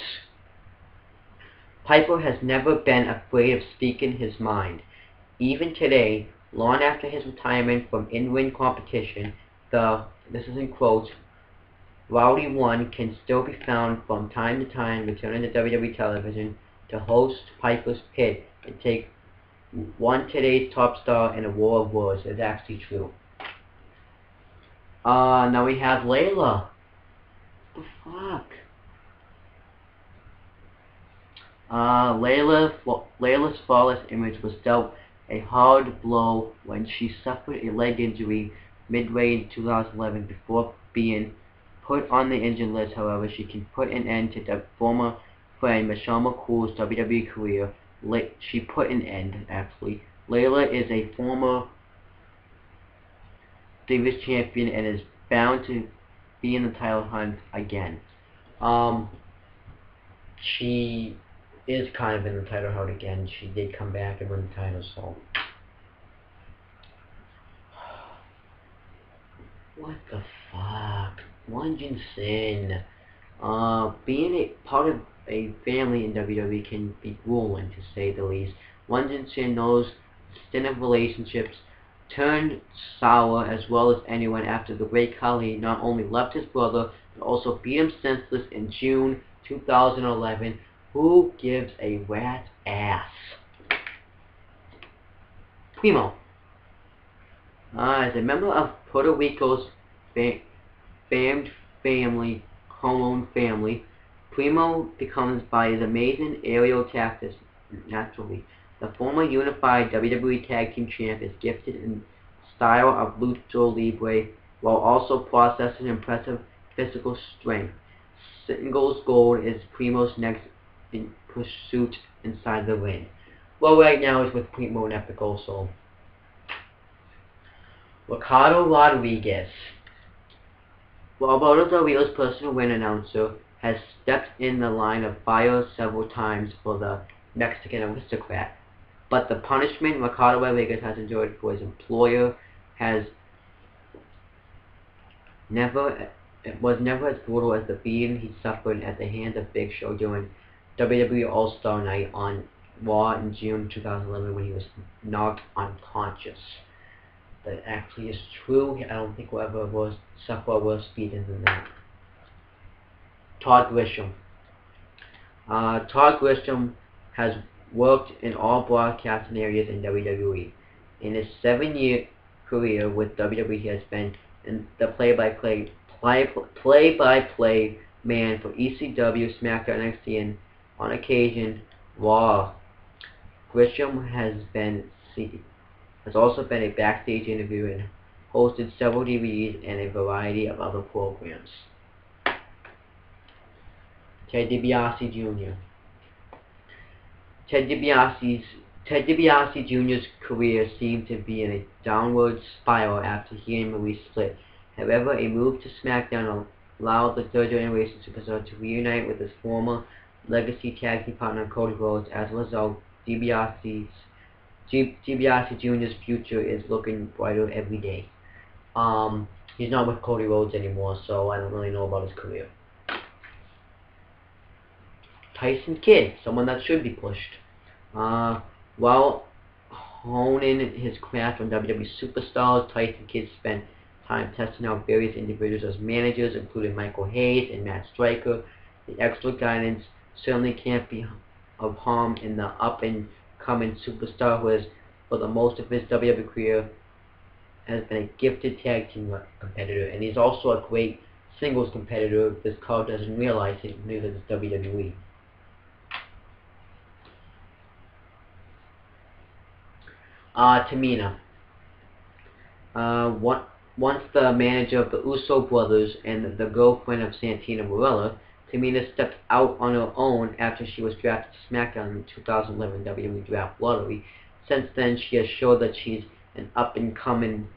Piper has never been afraid of speaking his mind. Even today, long after his retirement from in-ring competition, this is in quotes, Rowdy One can still be found from time to time returning to WWE television to host Piper's Pit and take one today's top star in a war of words. It's actually true. Now we have Layla. What the fuck? Layla's flawless image was dealt a hard blow when she suffered a leg injury midway in 2011. Before being put on the injured list, however, she can put an end to the former friend Michelle McCool's WWE career. She put an end, actually. Layla is a former Divas champion and is bound to be in the title hunt again. She is kind of in the title hunt again. She did come back and win the title, so. What the fuck? Won Jin Sin. Being a part of a family in WWE can be grueling, to say the least. Won Jin Sin knows extended relationships turned sour as well as anyone after the Great Khali not only left his brother, but also beat him senseless in June 2011. Who gives a rat's ass? Primo. As a member of Puerto Rico's famed family, Colon family, Primo becomes by his amazing aerial tactics naturally. The former unified WWE Tag Team Champ is gifted in style of Lucha Libre while also possessing impressive physical strength. Singles gold is Primo's next in pursuit inside the ring. Well, right now it's with Primo and Epic also. Ricardo Rodriguez. Roberto Del Rio's personal ring announcer has stepped in the line of fire several times for the Mexican aristocrat, but the punishment Ricardo Rodriguez has endured for his employer was never as brutal as the beating he suffered at the hands of Big Show during WWE All-Star Night on Raw in June 2011 when he was knocked unconscious. That actually is true. I don't think we'll ever suffer a worse beating than that. Todd Grisham. Todd Grisham has worked in all broadcasting areas in WWE. In his 7-year career with WWE, he has been in the play-by-play man for ECW, SmackDown, NXT, and on occasion Raw. Grisham has also been a backstage interviewer and hosted several DVDs and a variety of other programs. Ted DiBiase Jr. Ted DiBiase Jr.'s career seemed to be in a downward spiral after he and Maurice split. However, a move to SmackDown allowed the third generation superstar to reunite with his former legacy tag team partner Cody Rhodes. As a result, DiBiase Jr.'s future is looking brighter every day. He's not with Cody Rhodes anymore, so I don't really know about his career. Tyson Kidd, someone that should be pushed. While honing his craft on WWE superstars, Tyson Kidd spent time testing out various individuals as managers, including Michael Hayes and Matt Striker. The extra guidance certainly can't be of harm in the up-and-coming superstar who has, for the most of his WWE career, has been a gifted tag team competitor, and he's also a great singles competitor. This crowd doesn't realize it, neither does WWE. Tamina. Once the manager of the Uso brothers and the girlfriend of Santina Marella, Tamina stepped out on her own after she was drafted to SmackDown in the 2011 WWE Draft Lottery. Since then, she has showed that she's an up-and-coming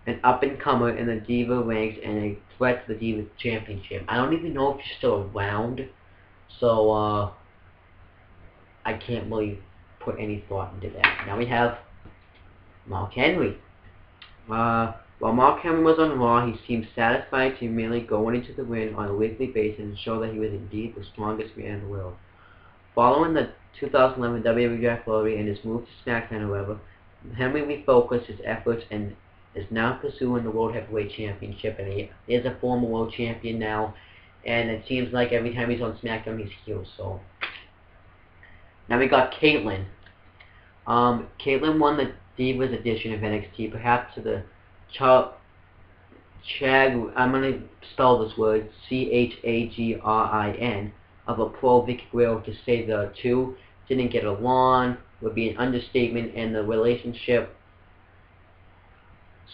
an up-and-comer in the Diva ranks and a threat to the Diva Championship. I don't even know if she's still around, so I can't really put any thought into that. Now we have Mark Henry. While Mark Henry was on Raw, he seemed satisfied to merely go into the ring on a weekly basis and show that he was indeed the strongest man in the world. Following the 2011 WWE Draft Lottery and his move to SmackDown, however, Henry refocused his efforts and is now pursuing the World Heavyweight Championship, and he is a former World Champion now, and it seems like every time he's on SmackDown he's healed, so. Now we got Kaitlyn. Kaitlyn won the Divas edition of NXT, perhaps to the I'm going to spell this word, Chagrin, of a pro Vicky Guerrero. To say the two didn't get along would be an understatement, and the relationship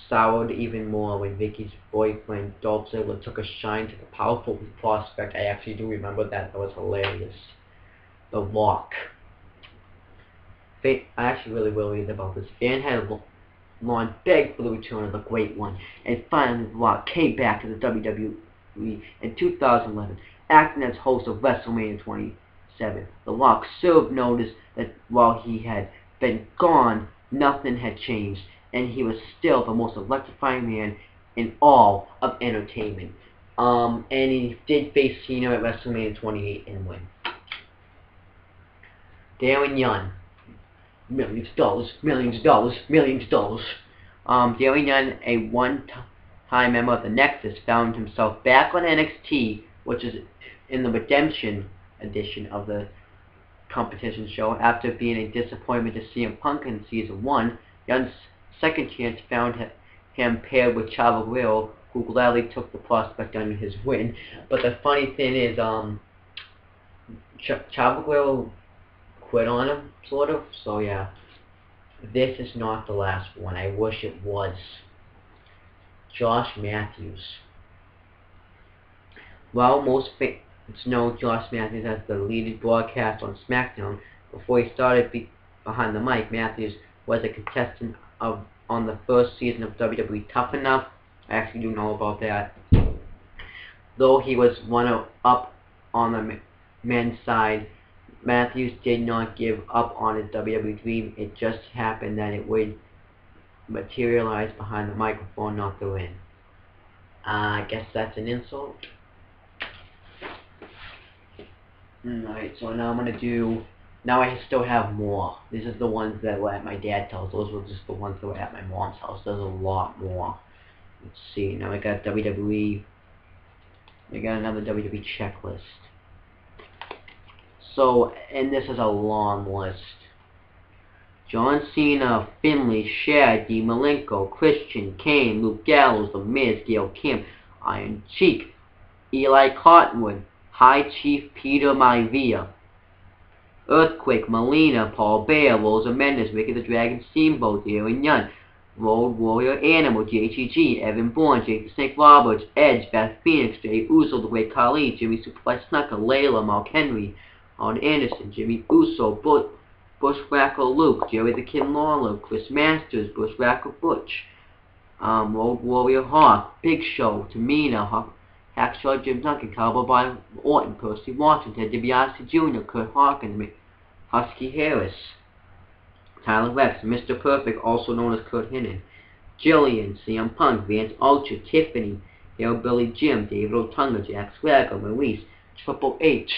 soured even more when Vicky's boyfriend Dolph Ziggler took a shine to the powerful prospect. I actually do remember that. That was hilarious. The Rock. I actually really worried about this. Fan had long begged for the return of the Great One, and finally The Rock came back to the WWE in 2011, acting as host of WrestleMania 27. The Rock served notice that while he had been gone, nothing had changed, and he was still the most electrifying man in all of entertainment. And he did face Cena at WrestleMania 28 and win. Darren Young. Millions of dollars, millions of dollars, millions of dollars. Darren Young, a one-time member of the Nexus, found himself back on NXT, which is in the Redemption edition of the competition show. After being a disappointment to CM Punk in Season 1, Young's second chance found him paired with Chavo Guerrero, who gladly took the prospect under his win. But the funny thing is, Chavo Guerrero quit on him, sort of, so yeah. This is not the last one. I wish it was. Josh Matthews. Well, most fans know Josh Matthews as the lead broadcast on SmackDown. Before he started behind the mic, Matthews was a contestant on the first season of WWE Tough Enough. I actually do know about that. Though he was runner-up on the men's side, Matthews did not give up on his WWE dream. It just happened that it would materialize behind the microphone, not the ring. I guess that's an insult. Alright, so now I'm going to do... Now I still have more. These are the ones that were at my dad's house. Those were just the ones that were at my mom's house. There's a lot more. Let's see. Now I got WWE. I got another WWE checklist. So, and this is a long list. John Cena, Finlay, Shad, Dean Malenko, Christian, Kane, Luke Gallows, The Miz, Gail Kim, Iron Sheik, Eli Cottonwood, High Chief Peter Maivia, Earthquake, Melina, Paul Bear, Rosa Mendes, Ricky the Dragon Steamboat, Darren Young, Road Warrior Animal, JTG, Evan Bourne, Jake the Snake Roberts, Edge, Beth Phoenix, Jey Uso, The Great Khali, Jimmy Superfly Snuka, Layla, Mark Henry, Arn Anderson, Jimmy Uso, Bushwhacker Luke, Jerry the Kid Lawler, Chris Masters, Bushwhacker Butch, Road Warrior Hawk, Big Show, Tamina, Hacksaw Jim Duncan, Cowboy Bob Orton, Percy Washington, Ted DiBiase Jr., Kurt Hawkins, Husky Harris, Tyler Rex, Mr. Perfect, also known as Kurt Hennig, Jillian, CM Punk, Vance Archer, Tiffany, Hillbilly Jim, David Otunga, Jack Swagger, Maurice, Triple H,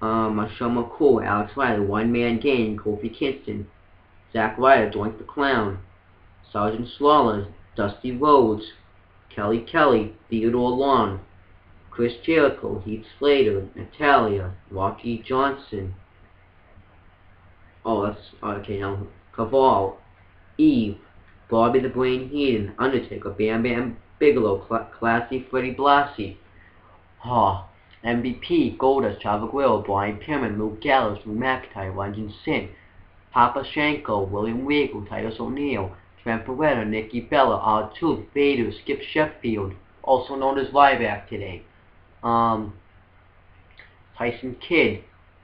Michelle McCool, Alex Riley, One Man Gang, Kofi Kingston, Zack Ryder, Doink the Clown, Sergeant Slaughter, Dusty Rhodes, Kelly Kelly, Theodore Long, Chris Jericho, Heath Slater, Natalia, Rocky Johnson, now, Caval, Eve, Bobby the Brain Heenan, Undertaker, Bam Bam Bigelow, Classy Freddie Blassie, MVP, Goldust, Chavo Guerrero, Brian Pillman, Luke Gallows, Drew McIntyre, Ranjin Singh, Papa Shanko, William Regal, Titus O'Neil, Trent Beretta, Nikki Bella, R-Truth, Vader, Skip Sheffield, also known as Ryback today, Tyson Kidd,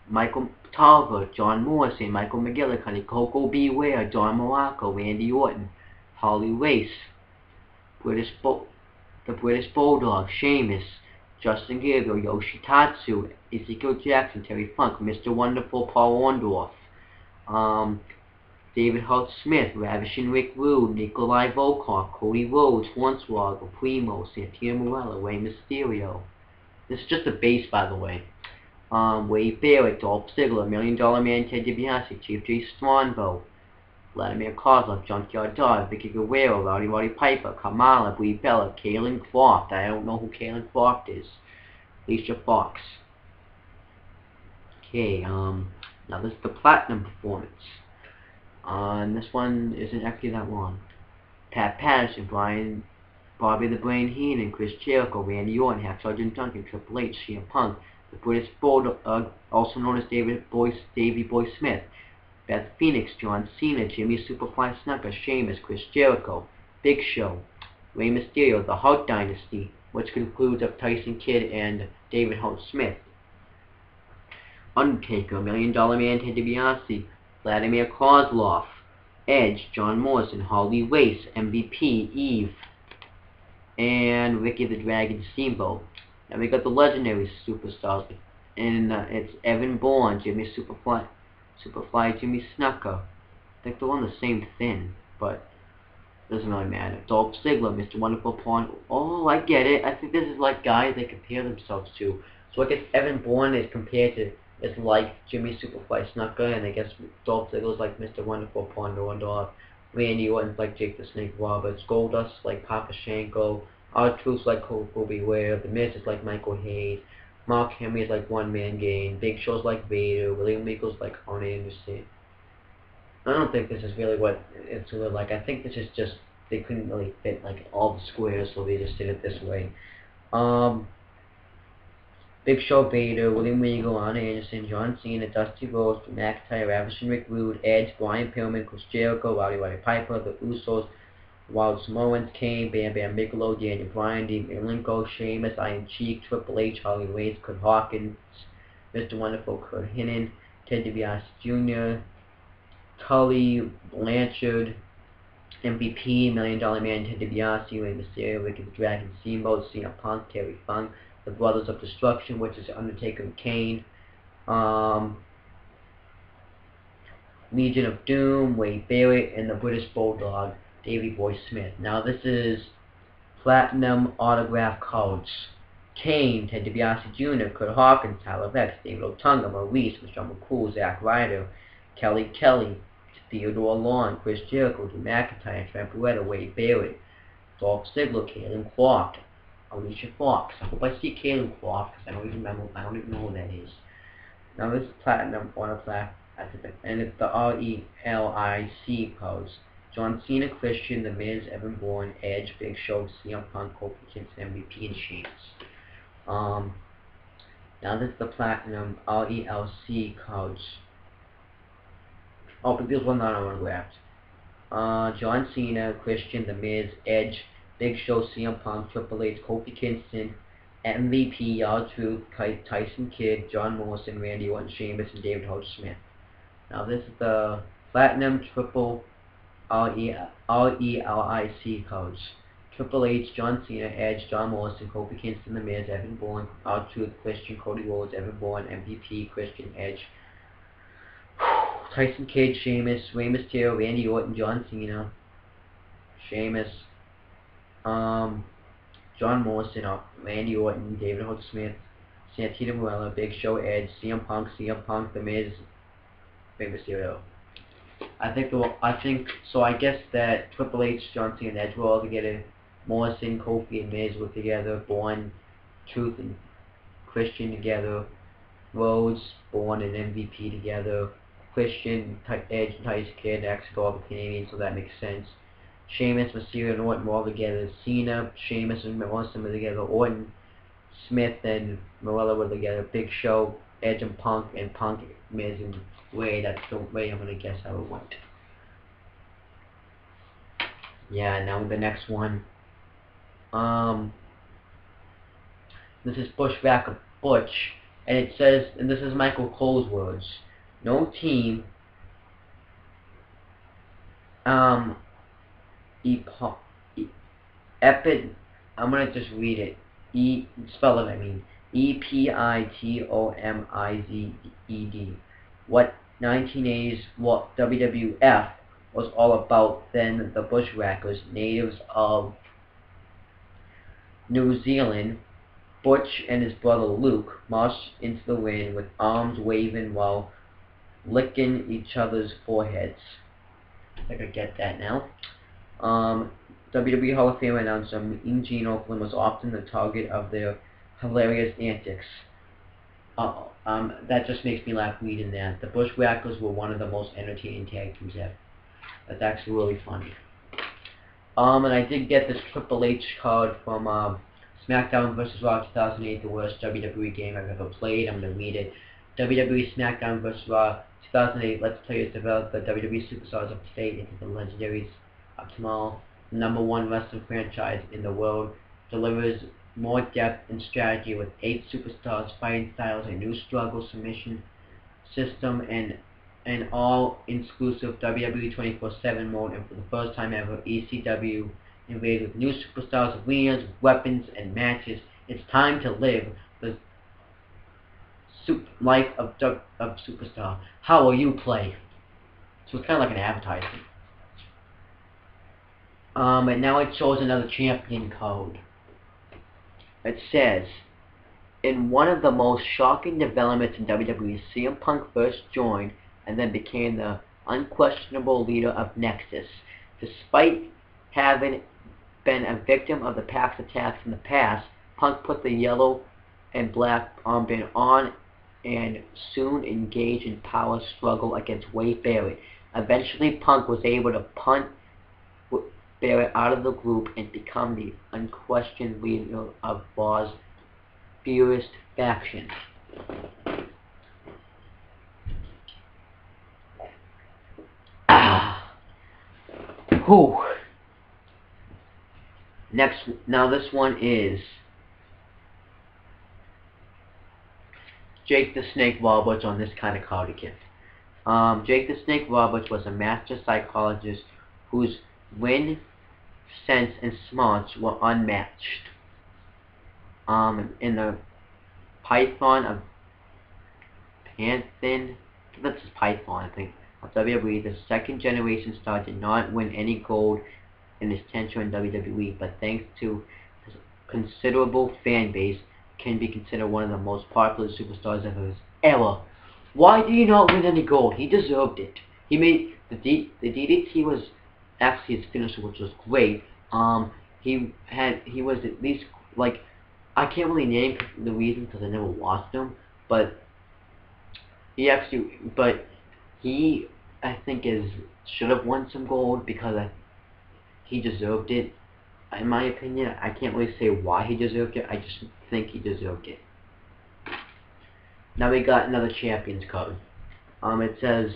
Michael Tarver, John Morrison, Michael McGillicuddy, Coco Beware, John Morocco, Randy Orton, Harley Race, the British Bulldog, Sheamus, Justin Gabriel, Yoshitatsu, Ezekiel Jackson, Terry Funk, Mr. Wonderful, Paul Orndorff, David Holt Smith, Ravishing Rick Rude, Nikolai Volkov, Cody Rhodes, Hornswoggle, Primo, Santino Marella, Rey Mysterio. This is just a base, by the way. Wade Barrett, Dolph Ziggler, $1 Million Man, Ted DiBiase, Chief J. Strongbow, Vladimir Kozlov, Junkyard Dog, Vicky Guerrero, Roddy Piper, Kamala, Brie Bella, Kalen Croft. I don't know who Kalen Croft is. Alicia Fox. Okay, now this is the Platinum Performance. And this one isn't actually that long. Pat Patterson, Bobby the Brain Heenan, Chris Jericho, Randy Orton, Hacksaw Jim Duncan, Triple H, CM Punk, the British Bulldog, also known as Davey Boy Smith, Beth Phoenix, John Cena, Jimmy Superfly Snuka, Sheamus, Chris Jericho, Big Show, Rey Mysterio, the Hart Dynasty, which concludes of Tyson Kidd and David Holt Smith, Undertaker, $1 Million Man, Ted DiBiase, Vladimir Kozlov, Edge, John Morrison, Harley Race, MVP, Eve, and Ricky the Dragon Steamboat. Now we got the legendary superstars, and it's Evan Bourne, Jimmy Superfly Jimmy Snuka. I think they're on the same thing, but doesn't really matter. Dolph Ziggler, Mr. Wonderful Pawn. Oh, I get it. I think this is like guys they compare themselves to. So I guess Evan Bourne is compared to, is like Jimmy Superfly Snuka, and I guess Dolph Ziggler's like Mr. Wonderful Pawn Orndorff. Randy Orton's like Jake the Snake Roberts. Goldust like Papa Shanko. R-Truth's like Coco Beware. The Miz is like Michael Hayes. Mark Henry is like One Man Gang. Big Show's like Vader. William Regal's like Arn Anderson. I don't think this is really what it's really like. I think this is just, they couldn't really fit like all the squares, so they just did it this way. Big Show, Vader, William Regal, Arn Anderson, John Cena, Dusty Rhodes, Drew McIntyre, Ravishing Rick Rude, Edge, Brian Pillman, Chris Jericho, Roddy Piper, The Usos, Wild Samoans, Kane, Bam Bam Bigelow, Daniel Bryan, Dean Malenko, Sheamus, Iron Cheek, Triple H, Harley Race, Kurt Hawkins, Mr. Wonderful, Kurt Hennig, Ted DiBiase Jr., Tully, Blanchard, MVP, $1 Million Man, Ted DiBiase, Rey Mysterio, Ricky the Dragon Steamboat, CM Punk, Terry Funk, the Brothers of Destruction, which is Undertaker and Kane, Legion of Doom, Wade Barrett, and the British Bulldog, Davey Boy Smith. Now this is Platinum Autograph Cards. Kane, Ted DiBiase Jr., Kurt Hawkins, Tyler Vex, David Otunga, Maurice, Mr. McCool, Zack Ryder, Kelly, Theodore Long, Chris Jericho, Drew McIntyre, Trent Beretta, Wade Barrett, Dolph Ziggler, Kalen Croft, Alicia Fox. I hope I see Kalen Croft because I don't even know who that is. Now this is Platinum Autograph, and it's the RELIC codes. John Cena, Christian, The Miz, Evan Bourne, Edge, Big Show, CM Punk, Kofi Kingston, MVP, and Sheamus. Now this is the Platinum RELC codes. Oh, but these ones are not autographed. John Cena, Christian, The Miz, Edge, Big Show, CM Punk, Triple H, Kofi Kingston, MVP, R-Truth, Tyson Kidd, John Morrison, Randy Orton, Sheamus, and David Holt Smith. Now this is the Platinum Triple RELIC codes. Triple H, John Cena, Edge, John Morrison, Kofi Kingston, The Miz, Evan Bourne, R-Truth, Christian, Cody Rhodes, Evan Bourne, MVP, Christian, Edge, Tyson Kidd, Sheamus, Rey Mysterio, Randy Orton, John Cena, Sheamus, John Morrison, Randy Orton, David Holt Smith, Santino Marella, Big Show, Edge, CM Punk, The Miz, Rey Mysterio. I guess that Triple H, John Cena, and Edge were all together. Morrison, Kofi, and Miz were together. Bourne, Truth, and Christian together. Rhodes, Bourne, and MVP together. Christian, Edge, and Tyson Kidd actually all the Canadians, so that makes sense. Sheamus, Mysterio, and Orton were all together. Cena, Sheamus, and Morrison were together. Orton, Smith, and Marella were together. Big Show, Edge, and Punk, Miz, and Ray. That's the way I'm going to guess how it went. Yeah, now the next one. This is Bushwhack of Butch, and it says, and this is Michael Cole's words, no team I'm gonna just read it. Spell it. I mean, Epitomized. What 1980s WWF was all about. Then the Bushwhackers, natives of New Zealand, Butch and his brother Luke, marched into the ring with arms waving while licking each other's foreheads. I think I get that now. WWE Hall of Fame announcer Mean Gene Okerlund was often the target of their hilarious antics. That just makes me laugh reading that. The Bushwhackers were one of the most entertaining tag teams ever. That's actually really funny. And I did get this Triple H card from SmackDown vs. Raw 2008, the worst WWE game I've ever played. I'm going to read it. WWE SmackDown vs. Raw 2008, Let's Players develop the WWE Superstars of today into the legendaries of tomorrow. The #1 wrestling franchise in the world delivers more depth and strategy with 8 superstars, fighting styles, a new struggle submission system, and an all-inclusive WWE 24/7 mode, and for the first time ever, ECW invaded with new superstars, arenas, weapons, and matches. It's time to live the life of superstar. How will you play? So it's kind of like an advertisement. And now it shows another champion code. It says, in one of the most shocking developments in WWE, CM Punk first joined and then became the unquestionable leader of Nexus. Despite having been a victim of the PAC's attacks in the past, Punk put the yellow and black armband on and soon engaged in power struggle against Wade Barrett. Eventually, Punk was able to punt Barrett out of the group and become the unquestioned leader of Raw's fiercest faction. Whew. Now this one is Jake the Snake Roberts on this kind of cardigan. Jake the Snake Roberts was a master psychologist whose win, sense, and smarts were unmatched. In the Python of Pantheon, that's Python, I think, of WWE, the second generation star did not win any gold in his tenure in WWE, but thanks to his considerable fan base, can be considered one of the most popular superstars of his era. Why did he not win any gold? He deserved it. He made the DDT was actually his finisher, which was great. He was at least, like, I can't really name the reason because I never watched him, but he I think should have won some gold because he deserved it. In my opinion, I can't really say why he deserved it. I just think he deserved it. Now we got another Champions card. It says,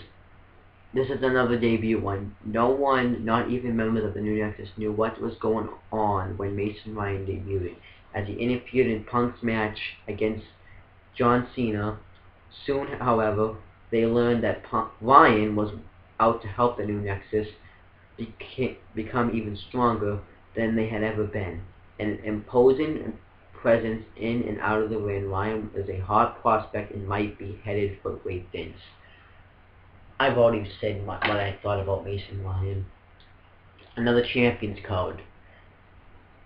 this is another debut one. No one, not even members of the New Nexus, knew what was going on when Mason Ryan debuted, as he interfered in Punk's match against John Cena. Soon, however, they learned that Ryan was out to help the New Nexus become even stronger than they had ever been. An imposing presence in and out of the ring, Ryan is a hot prospect and might be headed for great things. I've already said what I thought about Mason Ryan. Another Champions card.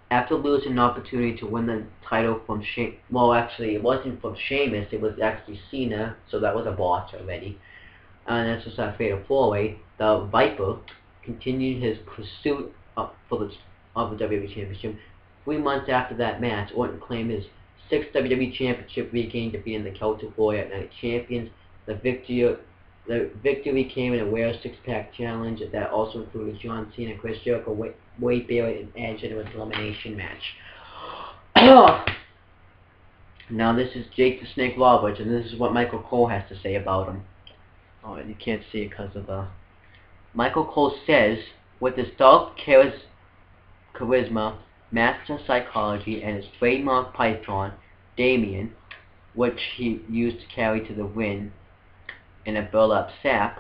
After losing an opportunity to win the title from well, actually, it wasn't from Sheamus, it was actually Cena, so that was a botch already. And that's just a fatal 4-way. The Viper continued his pursuit of the WWE Championship. 3 months after that match, Orton claimed his 6th WWE Championship, regained defeating the Celtic Warrior Night Champions. The victory came in a rare 6-pack challenge that also included John Cena, Chris Jericho, Wade Barrett, and Edge, and it was an elimination match. Now this is Jake the Snake Roberts, and this is what Michael Cole has to say about him. Oh, you can't see it because of the... Michael Cole says, with his dark charisma, master psychology, and his trademark Python, Damien, which he used to carry to the ring in a burlap sack,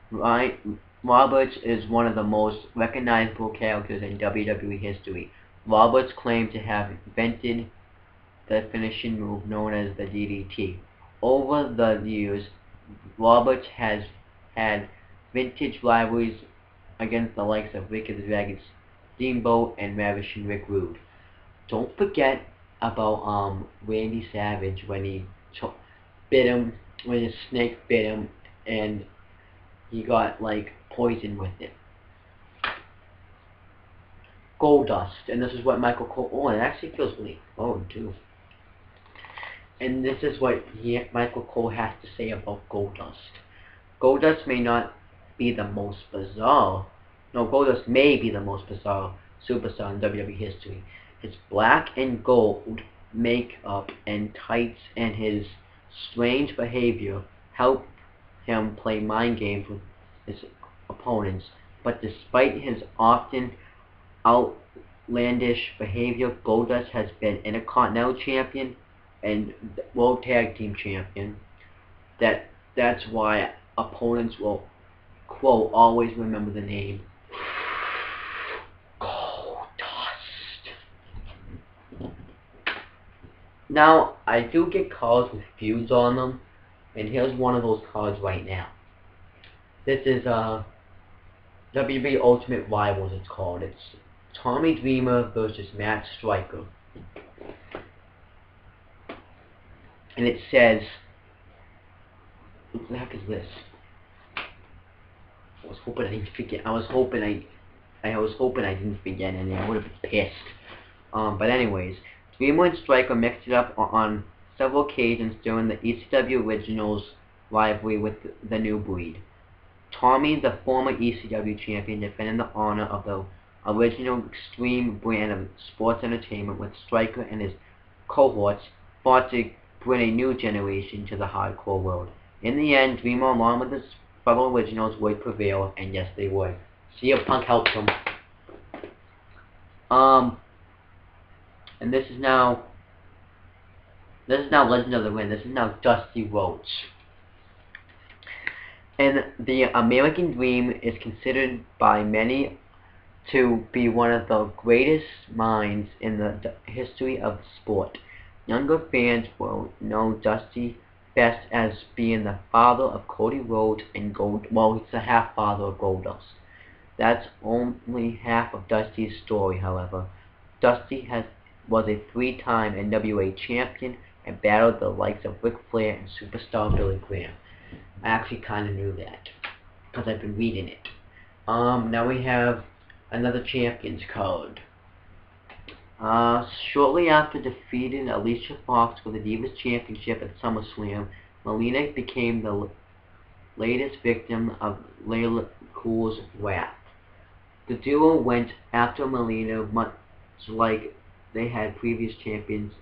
Ryan Roberts is one of the most recognizable characters in WWE history. Roberts claimed to have invented the finishing move known as the DDT. Over the years, Roberts has had vintage rivalries against the likes of Ricky the Dragon Steamboat and Ravishing Rick Rude. Don't forget about Randy Savage when he bit him, when his snake bit him, and he got like poison with it. Goldust, and this is what Michael Cole. Oh, it actually feels really old too. And this is what Michael Cole has to say about Goldust. Goldust may not be the most bizarre. No, Goldust may be the most bizarre superstar in WWE history. His black and gold makeup and tights and his strange behavior help him play mind games with his opponents. But despite his often outlandish behavior, Goldust has been Intercontinental Champion and World Tag Team Champion. That's why opponents will, quote, always remember the name Goldust. Now, I do get cards with feuds on them, and here's one of those cards right now. This is WWE Ultimate Rivals, it's called. It's Tommy Dreamer versus Matt Striker. And it says, what the heck is this? I was hoping I didn't forget. I was hoping I didn't forget, and I would have been pissed. But anyways, Dreamer and Striker mixed it up on several occasions during the ECW Originals rivalry with the New Breed. Tommy, the former ECW champion, defended the honor of the original Extreme brand of sports entertainment, with Striker and his cohorts fought to bring a new generation to the hardcore world. In the end, Dreamer, along with his fellow originals, would prevail, and yes, they would. CM Punk helped them. And this is now Legend of the Ring. This is now Dusty Rhodes. And the American Dream is considered by many to be one of the greatest minds in the history of the sport. Younger fans will know Dusty best as being the father of Cody Rhodes and well, he's the half-father of Goldust. That's only half of Dusty's story, however. Dusty was a 3-time NWA champion and battled the likes of Ric Flair and superstar Billy Graham. I actually kind of knew that, because I've been reading it. Now we have another Champions card. Shortly after defeating Alicia Fox for the Divas Championship at SummerSlam, Melina became the latest victim of Layla Cool's wrath. The duo went after Melina much like they had previous champions,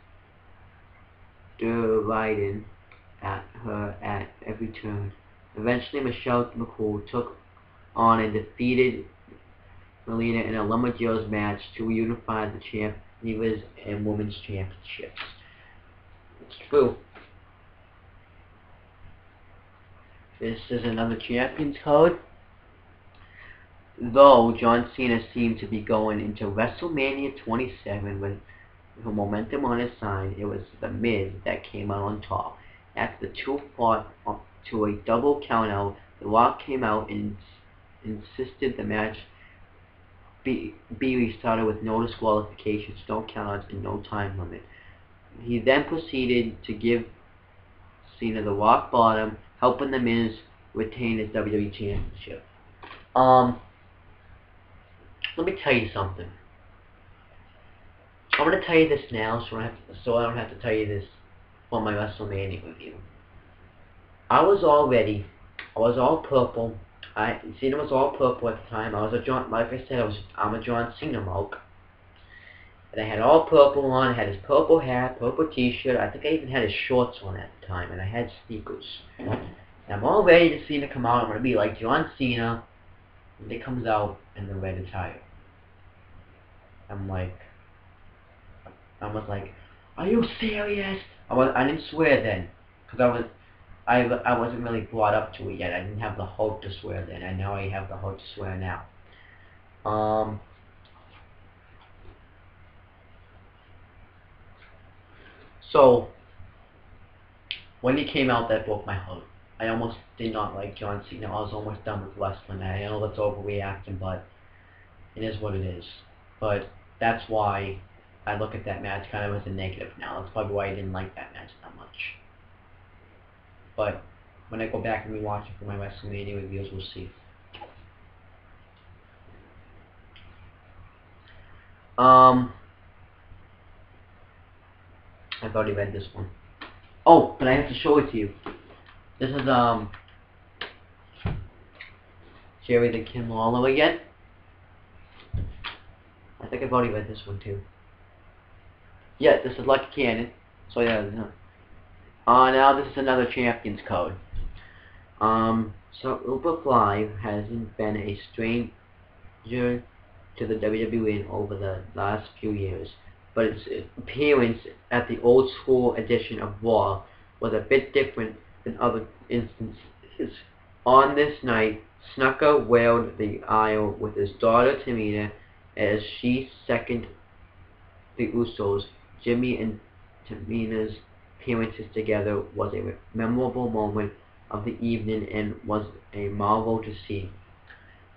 deriding at her at every turn. Eventually, Michelle McCool took on and defeated Melina in a Lumberjills match to unify the Divas and Women's Championships. It's true. This is another Champions card. Though John Cena seemed to be going into WrestleMania 27 with the momentum on his side, it was The Miz that came out on top. After the two fought to a double countout, The Rock came out and insisted the match be restarted with no disqualifications, no countouts, and no time limit. He then proceeded to give Cena the rock bottom, helping The Miz retain his WWE Championship. Let me tell you something. I'm going to tell you this now so I don't have to tell you this for my WrestleMania review. I was all ready. I was all purple. Cena was all purple at the time. I was like I said, I'm a John Cena mark. And I had all purple on. I had his purple hat, purple t-shirt. I think I even had his shorts on at the time. And I had sneakers. And I'm all ready to see Cena come out. I'm going to be like John Cena when he comes out in the red attire. I was like, are you serious? I didn't swear then, because I wasn't really brought up to it yet. I didn't have the hope to swear then. I know I have the hope to swear now. So when he came out, that broke my heart. I almost did not like John Cena. I was almost done with wrestling. I know that's overreacting, but it is what it is. But that's why I look at that match kind of as a negative now. That's probably why I didn't like that match that much. But when I go back and rewatch it for my WrestleMania reviews, we'll see. I've already read this one. Oh, but I have to show it to you. This is Jerry the King Lawler again. I think I've already read this one too. Yeah, this is Lucky Cannon. So yeah, now this is another Champions code. So Superfly hasn't been a stranger to the WWE over the last few years, but its appearance at the old school edition of Raw was a bit different than other instances. On this night, Snuka wailed the aisle with his daughter Tamina as she seconded the Usos. Jimmy and Tamina's appearances together was a memorable moment of the evening and was a marvel to see.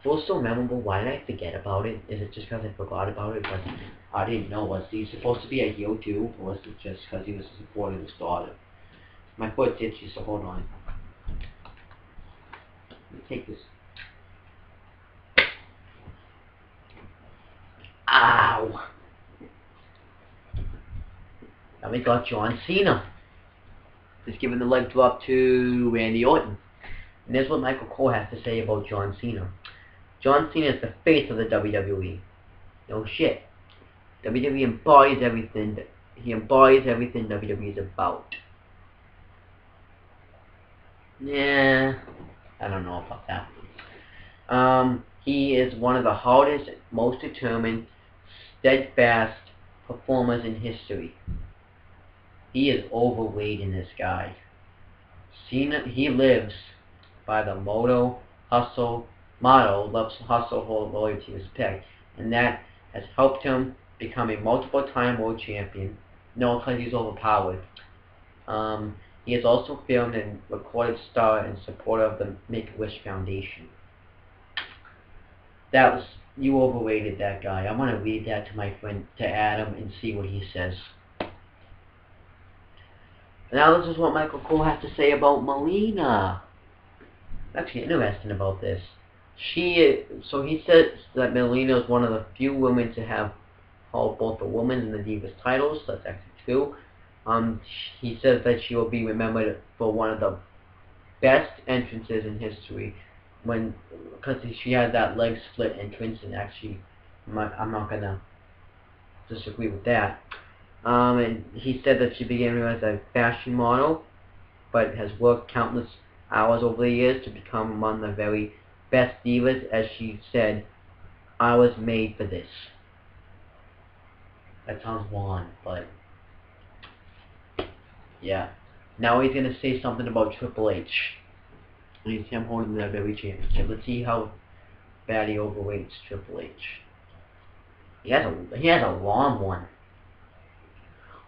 It was so memorable. Why did I forget about it? Is it just because I forgot about it? But I didn't know. Was he supposed to be a heel too, or was it just because he was supporting his daughter? My foot's itchy, so hold on. Let me take this. Ow! Now we got John Cena. Just giving the leg drop to Randy Orton. And there's what Michael Cole has to say about John Cena. John Cena is the face of the WWE. No shit. WWE embodies everything. He embodies everything WWE is about. Yeah, I don't know about that. He is one of the hardest, most determined, steadfast performers in history. He is overweight in this guy. Cena, he lives by the motto, loves hustle, hold loyalty, respect, and that has helped him become a multiple-time world champion. No, because he's overpowered. He is also filmed and recorded star in support of the Make-A-Wish Foundation. That was, you overrated that guy. I want to read that to my friend, to Adam, and see what he says. Now this is what Michael Cole has to say about Melina. Actually interesting about this. So he says that Melina is one of the few women to have held both the women's and the Divas titles. That's actually true. He says that she will be remembered for one of the best entrances in history, because she had that leg split entrance, and actually, I'm not gonna disagree with that. And he said that she began as a fashion model, but has worked countless hours over the years to become one of the very best divas. As she said, I was made for this. That sounds wrong, but yeah. Now he's gonna say something about Triple H. And he's him holding the WWE Championship. Let's see how bad he overweights Triple H. He has a long one.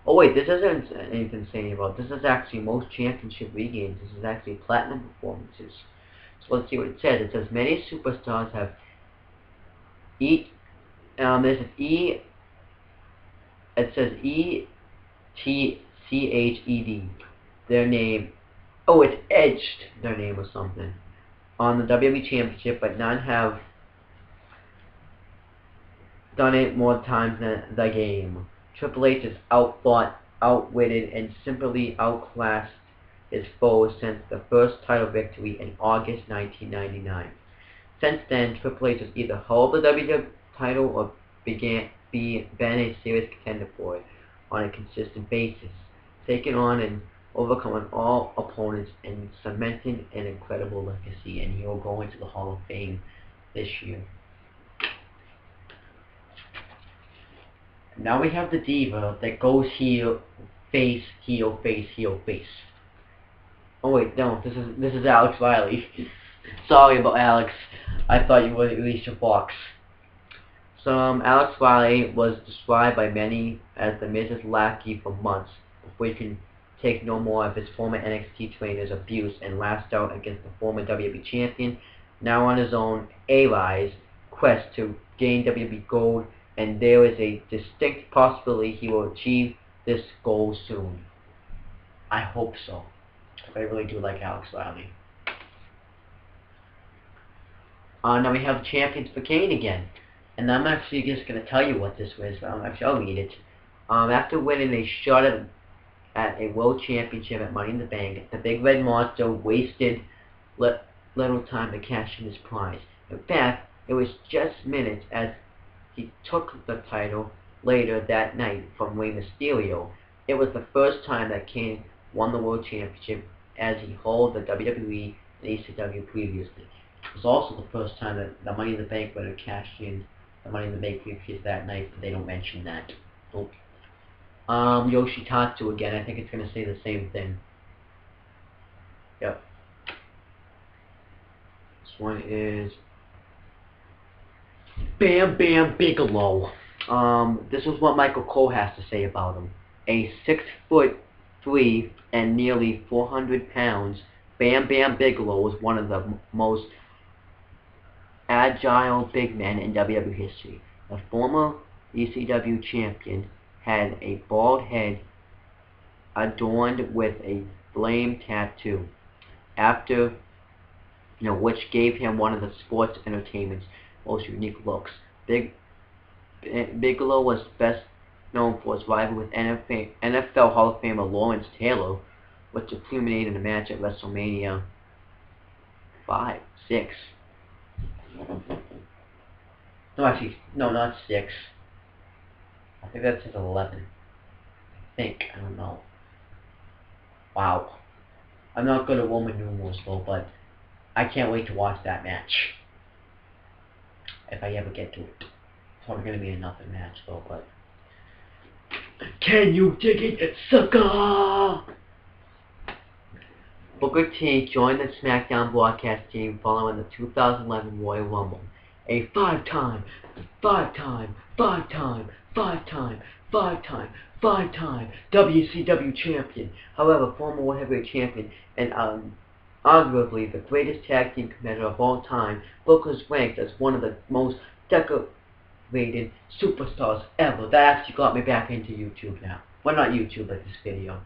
Oh wait, this isn't anything saying about. This is actually most championship regains. This is actually platinum performances. So let's see what it says. It says many superstars have it says ETCHED. Their name. Oh, it's etched their name or something on the WWE Championship, but none have done it more times than the game. Triple H has outfought, outwitted, and simply outclassed his foes since the first title victory in August 1999. Since then, Triple H has either held the WWE title or been a serious contender for it on a consistent basis, taking on and overcoming all opponents and cementing an incredible legacy, and he will go into the Hall of Fame this year. Now we have the diva that goes heel, face, heel, face, heel, face. Oh wait, no, this is Alex Riley. Sorry about Alex. I thought you were Alicia Fox. So Alex Riley was described by many as the Miz's lackey for months before he can take no more of his former NXT trainer's abuse and lashed out against the former WWE champion, now on his own A-Rise quest to gain WWE gold, and there is a distinct possibility he will achieve this goal soon. I hope so. I really do like Alex Riley. Now we have Champions for Kane again. And I'm actually just going to tell you what this was. I'll read it. After winning a shot at a World Championship at Money in the Bank, the Big Red Monster wasted little time to cash in his prize. In fact, it was just minutes as he took the title later that night from Rey Mysterio. It was the first time that Kane won the World Championship, as he held the WWE and ECW previously. It was also the first time that the Money in the Bank winner cashed in the Money in the Bank briefcase that night, but they don't mention that. Nope. Yoshitatsu again. I think it's going to say the same thing. Yep. This one is Bam Bam Bigelow. This is what Michael Cole has to say about him. A 6'3" and nearly 400 pounds, Bam Bam Bigelow was one of the most agile big men in WWE history. The former ECW champion had a bald head adorned with a flame tattoo, which gave him one of the sports entertainment's most unique looks. Bigelow was best known for his rivalry with NFL Hall of Famer Lawrence Taylor, which culminated in a match at WrestleMania 6. No, actually, no, not 6. I think that says 11. I don't know. Wow. I'm not good at Roman numerals though, but I can't wait to watch that match. If I ever get to it. It's probably going to be another match though, but... Can you dig it, sucker? Booker T joined the SmackDown broadcast team following the 2011 Royal Rumble. A five-time WCW champion. However, former World Heavyweight champion and arguably the greatest tag team competitor of all time, Booker's ranked as one of the most decorated superstars ever. That actually got me back into YouTube now. Well, not YouTube, but this video.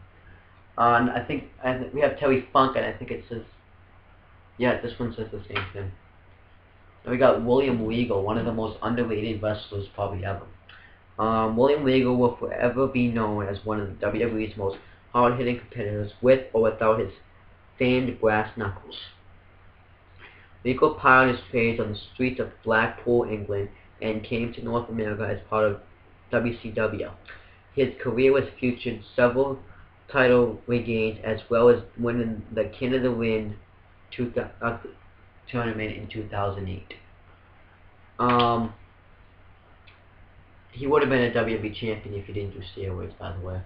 I think we have Terry Funk, and I think it says, yeah, this one says the same thing. And we got William Regal, one of the most underrated wrestlers probably ever. William Regal will forever be known as one of the WWE's most hard-hitting competitors, with or without his famed brass knuckles. Regal piled his trades on the streets of Blackpool, England, and came to North America as part of WCW. His career was featured several title regains, as well as winning the King of the Ring tournament in 2008. He would have been a WWE champion if he didn't do steroids, by the way.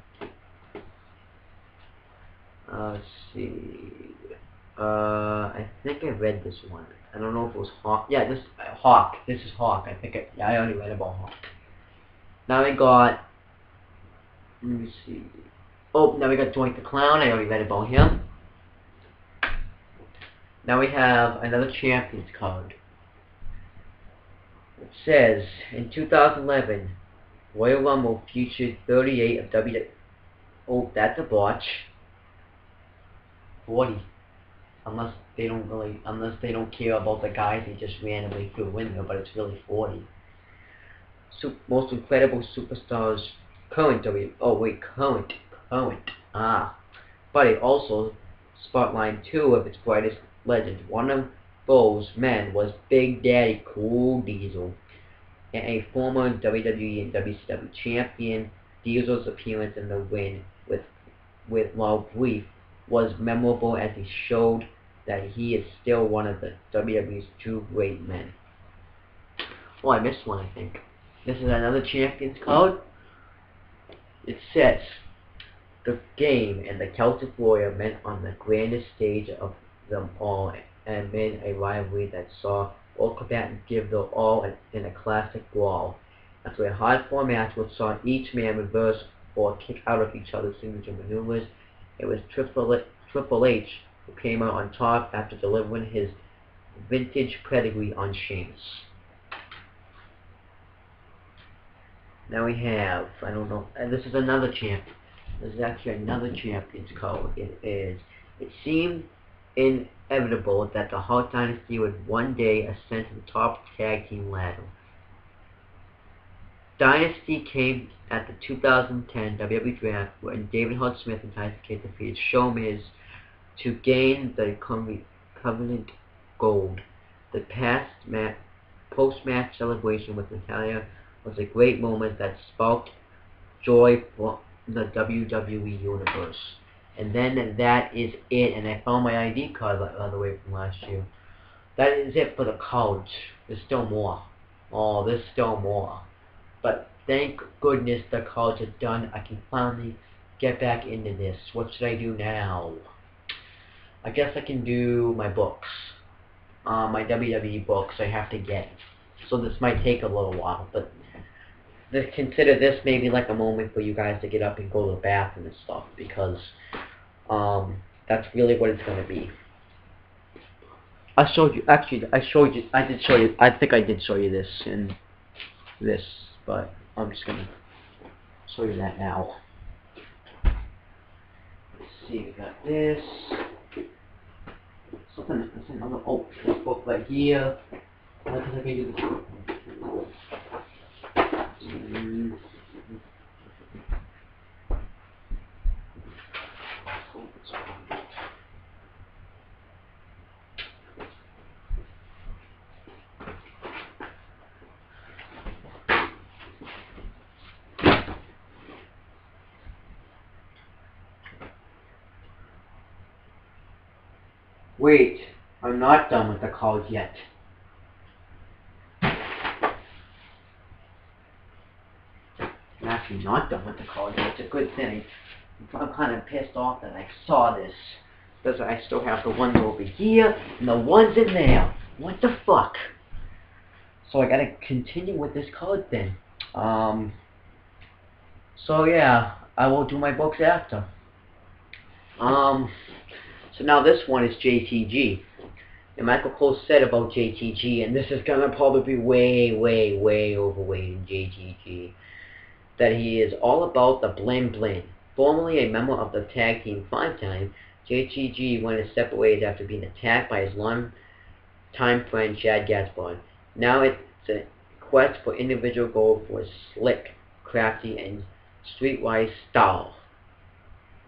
Let's see. I think I read this one. I don't know if it was Hawk. Yeah, Hawk. This is Hawk. I already read about Hawk. Now we got. Let me see. Oh, now we got Doink the Clown. I already read about him. Now we have another Champions card. It says, in 2011, Royal Rumble featured 38 of WWE. Oh, that's a botch. 40. Unless they don't care about the guys they just randomly threw in there, but it's really 40. Most incredible superstars, current. But it also spotlighted two of its brightest legends. One of those men was Big Daddy Cool Diesel, and a former WWE and WCW champion. Diesel's appearance in the ring, while brief, was memorable as he showed that he is still one of the WWE's two great men. Oh, I missed one, I think. This is another Champions card. It says, The game and the Celtic Warrior met on the grandest stage of them all, and made a rivalry that saw both combatants give their all in a classic brawl. After a hard-fought match which saw each man reverse or kick out of each other's signature maneuvers, it was Triple H who came out on top after delivering his vintage pedigree on Sheamus. Now we have, I don't know, and this is another champ. This is actually another champion's code. It seemed inevitable that the Hart Dynasty would one day ascend to the top tag team ladder. Dynasty came at the 2010 WWE Draft when David Hart Smith and Tyson Kidd defeated Showmiz to gain the Covenant Gold. The post-match celebration with Natalya was a great moment that sparked joy for the WWE Universe. And then that is it. And I found my ID card, by the way, from last year. That is it for the cards. There's still more. Oh, there's still more. But thank goodness the cards are done. I can finally get back into this. What should I do now? I guess I can do my books. My WWE books I have to get. So this might take a little while, but consider this maybe like a moment for you guys to get up and go to the bathroom and stuff, because that's really what it's going to be. I think I did show you this in this, but I'm just going to show you that now. Let's see, we got this. Something, that's another, oh, this book right here. Why can I do this? Wait, I'm not done with the cards yet. I'm actually not done with the cards yet. It's a good thing. I'm kind of pissed off that I saw this, because I still have the ones over here and the ones in there. What the fuck? So I gotta continue with this card thing. So yeah, I will do my books after. So now this one is JTG. And Michael Cole said about JTG, and this is gonna probably be way overweight in JTG, that he is all about the bling bling. Formerly a member of the tag team 5-Time, JTG went his separate ways after being attacked by his long-time friend Shad Gaspard. Now it's a quest for individual gold for his slick, crafty, and streetwise style.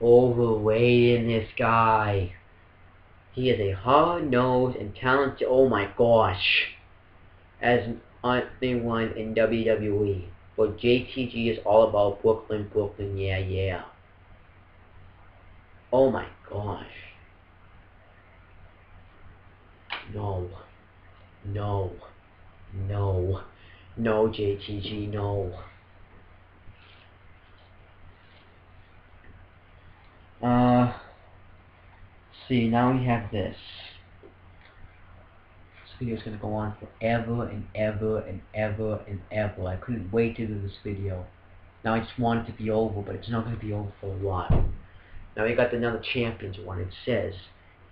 Overweight in this guy. He is a hard-nosed and talented, oh my gosh, as anyone in WWE. But JTG is all about Brooklyn, yeah. Oh my gosh. No, JTG, no. See, now we have this. This video is going to go on forever and ever and ever and ever. I couldn't wait to do this video. Now I just want it to be over, but it's not going to be over for a while. Now we got another Champions one. It says,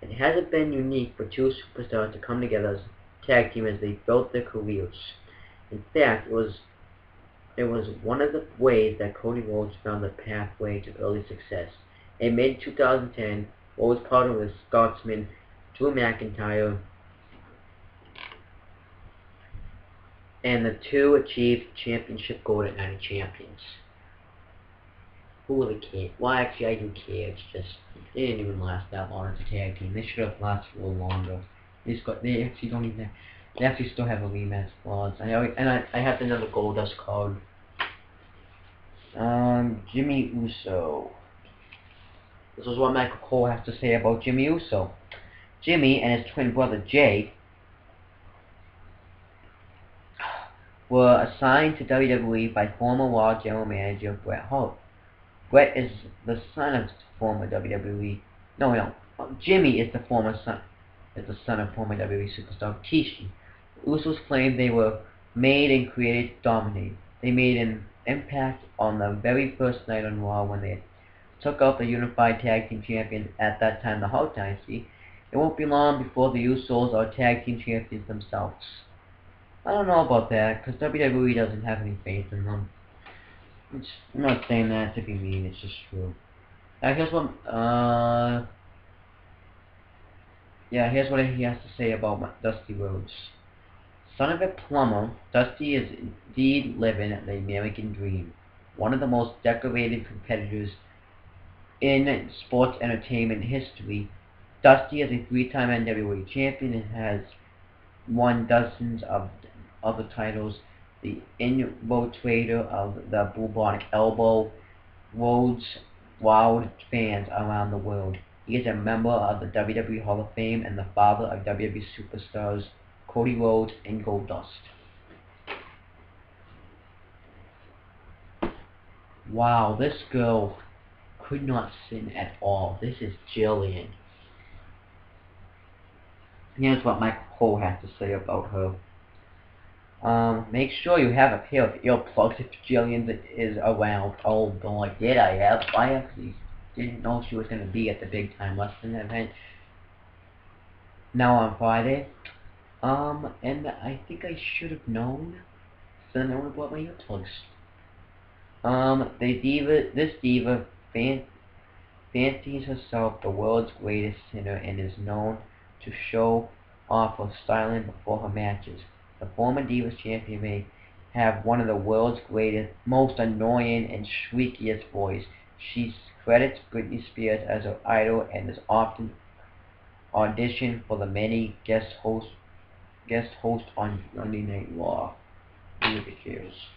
it hasn't been unique for two superstars to come together as a tag team as they built their careers. In fact, it was one of the ways that Cody Rhodes found the pathway to early success. In mid-2010, Rhodes partnered with Scotsman Drew McIntyre, and the two achieved championship gold at Night of Champions. Who really cares? Well, actually, I do care. It's just, they didn't even last that long as a tag team. They should have lasted a little longer. They actually don't even. They actually still have a rematch clause. I have another Goldust card. Jimmy Uso. This is what Michael Cole has to say about Jimmy Uso. Jimmy and his twin brother Jay were assigned to WWE by former Raw general manager Bret Hart, Bret is the son of former WWE. No. Jimmy is the son of former WWE superstar Rikishi. Usos claim they were made and created to dominate. They made an impact on the very first night on Raw when they took out the Unified Tag Team Champions, at that time the Hart Dynasty. It won't be long before the Usos are Tag Team Champions themselves. I don't know about that, because WWE doesn't have any faith in them. I'm not saying that to be mean, it's just true. Here's what, here's what he has to say about Dusty Rhodes. Son of a plumber, Dusty is indeed living the American dream. One of the most decorated competitors in sports entertainment history. Dusty is a three-time NWA champion and has won dozens of other titles. The infiltrator of the bubonic elbow, Rhodes wowed fans around the world. He is a member of the WWE Hall of Fame and the father of WWE superstars Cody Rhodes and Goldust. Wow, this girl could not sin at all. This is Jillian. Here's what Michael Cole has to say about her. Make sure you have a pair of earplugs if Jillian is around. Oh boy, did I have? I actually didn't know she was going to be at the Big Time Wrestling event. Now on Friday. And I think I should have known. So then I would have bought my earplugs. This diva fancies herself the world's greatest sinner and is known to show off her styling before her matches. The former Divas champion may have one of the world's greatest, most annoying and shriekiest voice. She credits Britney Spears as her idol and is often auditioned for the many guest host on Monday Night Raw. Ridiculous.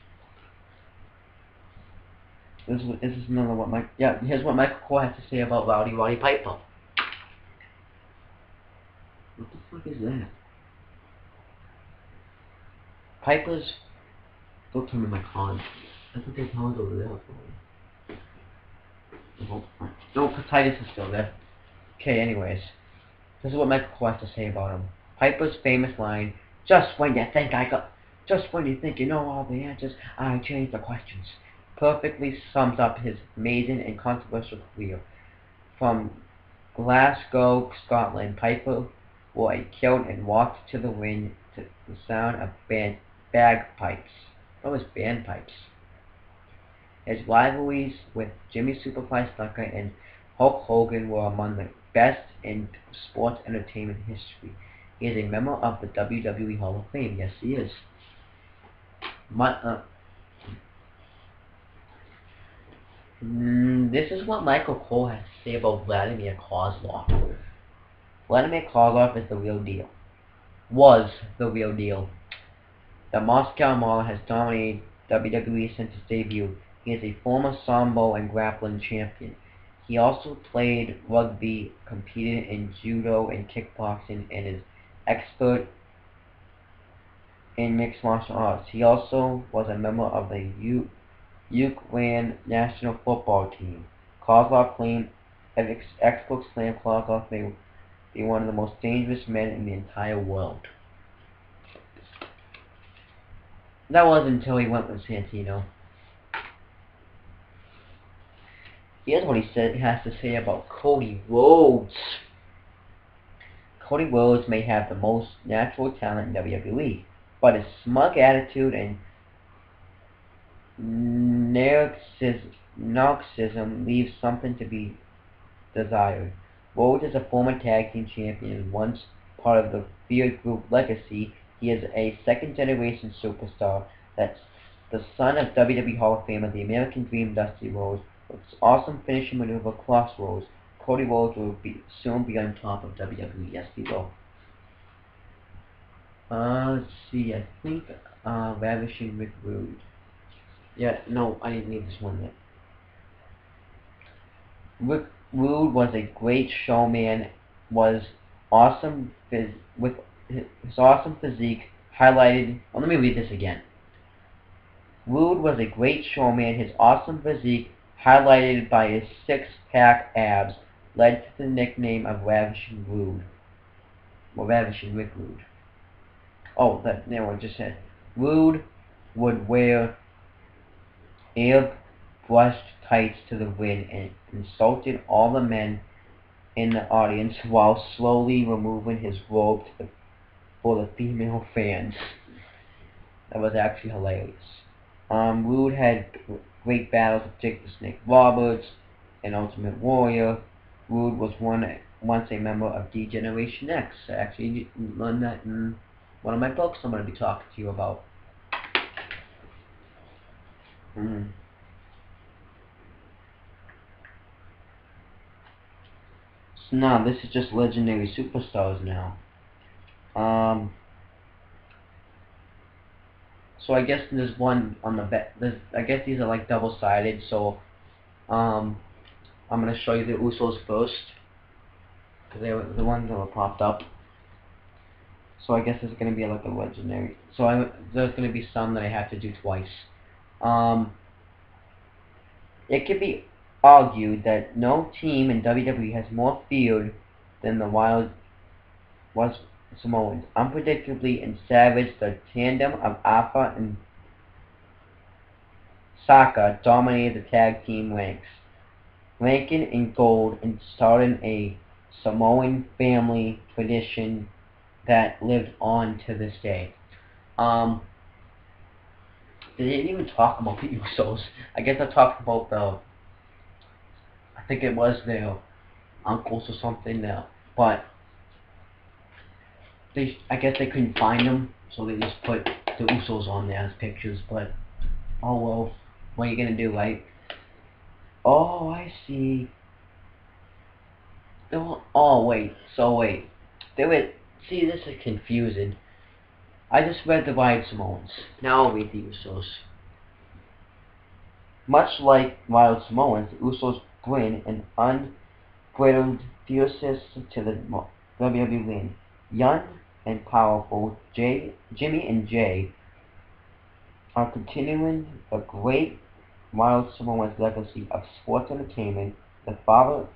This is another what here's what Michael Cole has to say about Roddy Piper. What the fuck is that? Piper's... Don't tell me my cons. I think there's cons over there for me. No, Titus is still there. Okay, anyways. This is what Michael Cole has to say about him. Piper's famous line, just when you think you know all the answers, I change the questions, perfectly sums up his amazing and controversial career. From Glasgow, Scotland, Piper wore a kilt and walked to the ring to the sound of bagpipes. What was bagpipes? His rivalries with Jimmy Superfly Snuka and Hulk Hogan were among the best in sports entertainment history. He is a member of the WWE Hall of Fame. Yes, he is. This is what Michael Cole has to say about Vladimir Kozlov. Vladimir Kozlov is the real deal. Was the real deal. The Moscow Mauler has dominated WWE since his debut. He is a former Sambo and grappling champion. He also played rugby, competed in judo and kickboxing, and is expert in mixed martial arts. He also was a member of the Ukraine national football team. Kozlov claimed, experts claim Kozlov may be one of the most dangerous men in the entire world. That was until he went with Santino. Here's what he has to say about Cody Rhodes. Cody Rhodes may have the most natural talent in WWE, but his smug attitude and narcissism leaves something to be desired. Rhodes is a former tag team champion and once part of the Fear Group legacy. He is a second-generation superstar that's the son of WWE Hall of Famer, the American Dream, Dusty Rhodes. With his awesome finishing maneuver, Crossroads, Cody Rhodes will soon be on top of WWE. Yes, he will. Let's see, I think, Ravishing Rick Rude. Yeah, no, I didn't need this one yet. Rick Rude was a great showman, was awesome with his awesome physique highlighted... let me read this again. Rude was a great showman. His awesome physique highlighted by his six-pack abs, led to the nickname of Ravishing Rude. Well, Ravishing Rick Rude. Oh, that no one just said. Rude would wear airbrushed tights to the wind and insulted all the men in the audience while slowly removing his robe for the female fans. That was actually hilarious. Rude had great battles with Jake the Snake Roberts and Ultimate Warrior. Rude was once a member of D-Generation X. I actually learned that in one of my books I'm going to be talking to you about. So now, this is just legendary superstars now. So I guess there's one on the back. I guess these are like double-sided. So, I'm gonna show you the Usos first, because they were the ones that were popped up. So I guess there's gonna be like a legendary. So there's gonna be some that I have to do twice. It could be argued that no team in WWE has more feud than the Wild Samoans. Unpredictably and savage, the tandem of Alpha and Saka dominated the tag team ranks, ranking in gold and starting a Samoan family tradition that lived on to this day. They didn't even talk about the Usos. I guess I talked about I think it was their uncles or something now, but I guess they couldn't find them, so they just put the Usos on there as pictures. But oh well, what are you gonna do, right? Oh, I see. Oh wait, see, this is confusing. I just read the Wild Samoans. Now I'll read the Usos. Much like Wild Samoans, the Usos bring an unbridled fierceness to the WWE ring. Young and powerful, Jimmy and Jay are continuing the great Wild Samoans legacy of sports entertainment. The father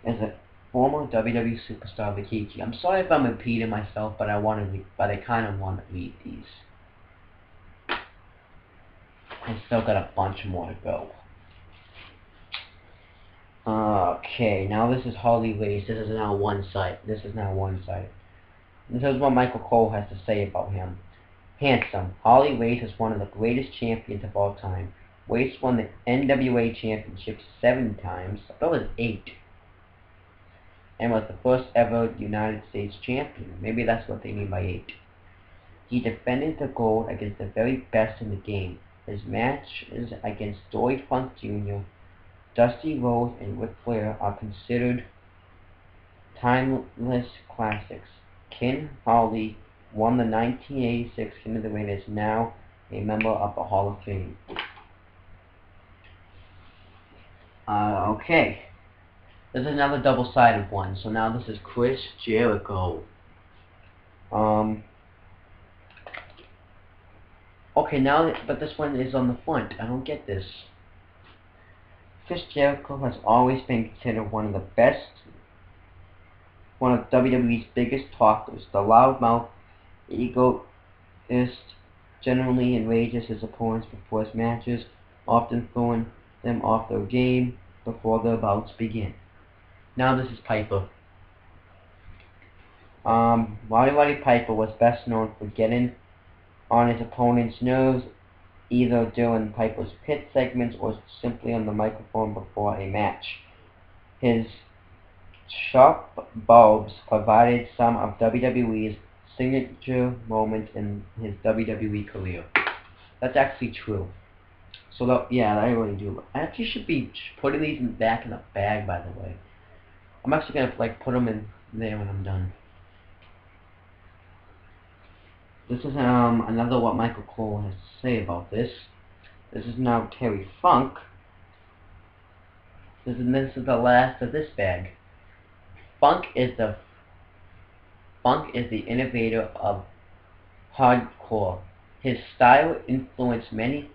is a former WWE superstar, Rikishi. I'm sorry if I'm repeating myself, but I kind of want to read these. I still got a bunch more to go. Okay, now this is Harley Race. This is now one-sided. This is what Michael Cole has to say about him. Handsome. Harley Race is one of the greatest champions of all time. Race won the NWA Championship 7 times. That was 8. And was the first ever United States champion. Maybe that's what they mean by 8. He defended the gold against the very best in the game. His matches against Dory Funk Jr., Dusty Rhodes, and Ric Flair are considered timeless classics. Ken Harley won the 1986 King of the Ring and is now a member of the Hall of Fame. Okay. This is another double-sided one. So now this is Chris Jericho. Okay, but this one is on the front. I don't get this. Chris Jericho has always been considered one of WWE's biggest talkers. The loudmouth, egoist, generally enrages his opponents before his matches, often throwing them off their game before their bouts begin. Now this is Piper. Roddy Piper was best known for getting on his opponent's nerves, either during Piper's pit segments or simply on the microphone before a match. His sharp bulbs provided some of WWE's signature moments in his WWE career. That's actually true. So yeah, I really do. I actually should be putting these back in a bag, by the way. I'm actually gonna put them in there when I'm done. This is another what Michael Cole has to say about this. This is now Terry Funk. This is the last of this bag. Funk is the innovator of hardcore. His style influenced many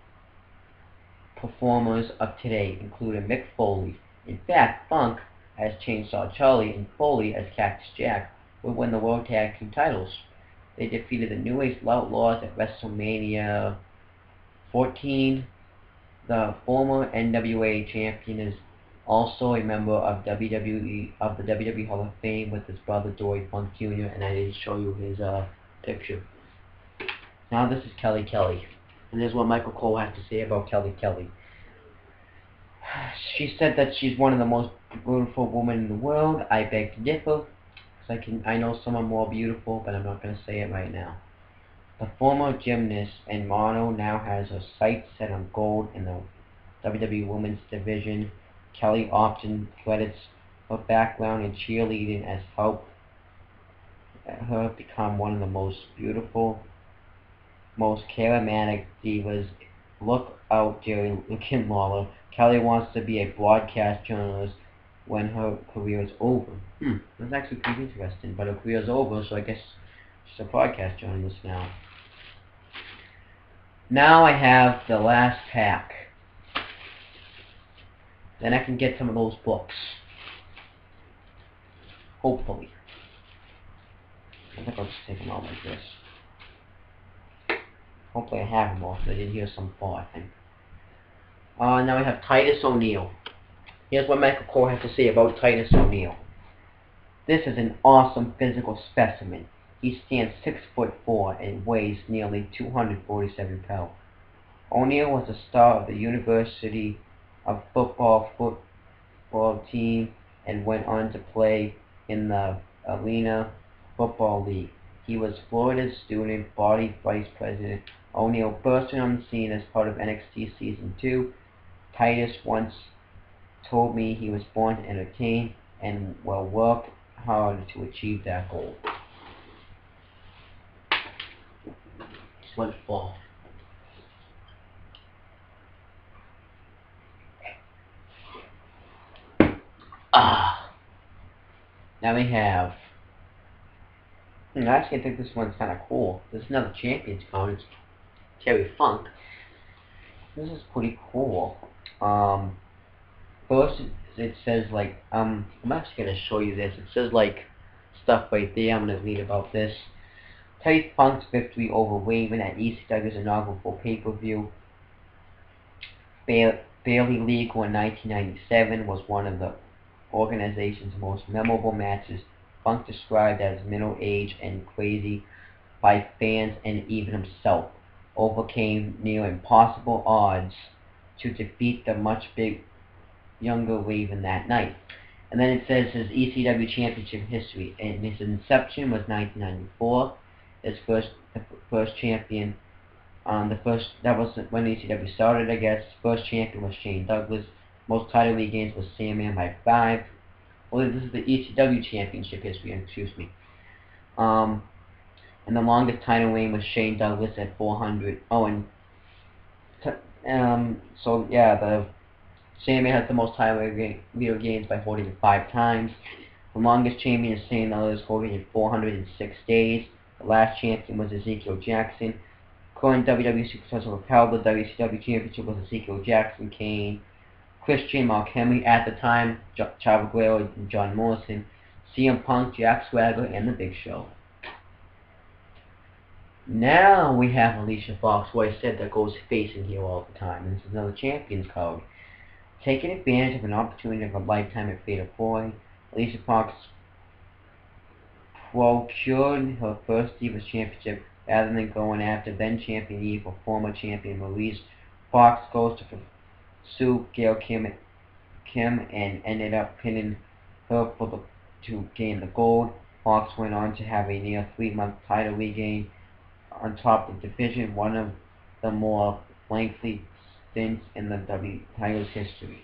performers of today, including Mick Foley. In fact, Funk as Chainsaw Charlie and Foley as Cactus Jack would win the World Tag Team titles. They defeated the New Age Outlaws at WrestleMania 14. The former NWA champion is also a member of the WWE Hall of Fame with his brother Dory Funk Jr. And I didn't show you his picture. Now this is Kelly Kelly, and this is what Michael Cole has to say about Kelly Kelly. She said that she's one of the most beautiful women in the world. I beg to differ, because I know someone more beautiful, but I'm not going to say it right now. The former gymnast and model now has her sights set on gold in the WWE Women's Division. Kelly often credits her background in cheerleading as helped her become one of the most beautiful, most charismatic divas. Look out, Jerry Looking Lawler. Kelly wants to be a broadcast journalist when her career is over. That's actually pretty interesting, but her career is over, so I guess she's a broadcast journalist now. Now I have the last pack. Then I can get some of those books. Hopefully. I think I'll just take them out like this. Hopefully I have them all, so I did hear some fall, I think. Now we have Titus O'Neil. Here's what Michael Cole has to say about Titus O'Neil. This is an awesome physical specimen. He stands 6'4" and weighs nearly 247 pounds. O'Neil was a star of the University of football team and went on to play in the Arena Football League. He was Florida's student body vice president. O'Neil bursting on the scene as part of NXT Season 2. Titus once told me he was born to entertain and will work hard to achieve that goal. Just let it fall. Now we have... actually, I think this one's kind of cool. There's another Champions card. It's Terry Funk. This is pretty cool. First, it says, like, I'm actually going to show you this. It says, like, stuff right there. I'm going to read about this. Terry Funk's victory over Raven at ECW's inaugural pay-per-view. Barely legal in 1997 was one of the organization's most memorable matches. Funk described as middle-aged and crazy by fans and even himself, overcame near impossible odds to defeat the much younger Raven that night. And then it says his ECW championship history, and his inception was 1994. His first champion, that was when ECW started, I guess. First champion was Shane Douglas. Most title regains was Sandman by 5. Well, this is the ECW championship history, excuse me. And the longest title reign was Shane Douglas at 400. So yeah, the Sandman has the most title regains by holding it 5 times. The longest champion is Shane Douglas, holding it 406 days. The last champion was Ezekiel Jackson. Current WWE Superstars who held the WCW Championship was Ezekiel Jackson, Kane, Christian, Mark Henry at the time, Chavo Guerrero, and John Morrison, CM Punk, Jack Swagger, and The Big Show. Now we have Alicia Fox, who I said that goes face in here all the time. And this is another Champions card. Taking advantage of an opportunity of a lifetime at Fatal 4, Alicia Fox procured her first Divas Championship rather than going after then-champion Eve or former champion Maurice. Fox goes to pursue Gail Kim and ended up pinning her to gain the gold. Fox went on to have a near 3-month title regain on top of the division, one of the more lengthy stints in the W title's history.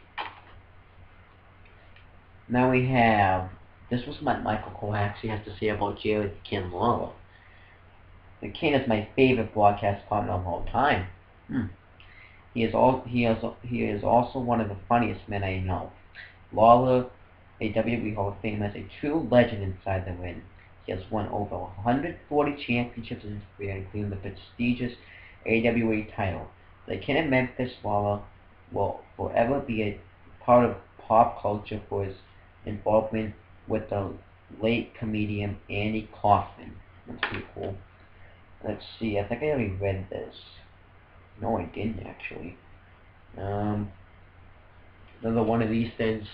Now we have, this was what Michael Cole actually has to say about Jerry the King Lawler. The King is my favorite broadcast partner of all time. He is also one of the funniest men I know. Lawler, a WWE Hall of Famer, is a true legend inside the ring. He has won over 140 championships in his career, including the prestigious AWA title. The King of Memphis, Lawler will forever be a part of pop culture for his involvement with the late comedian Andy Kaufman. That's pretty cool. Let's see, I think I already read this. No, I didn't actually. Another one of these things.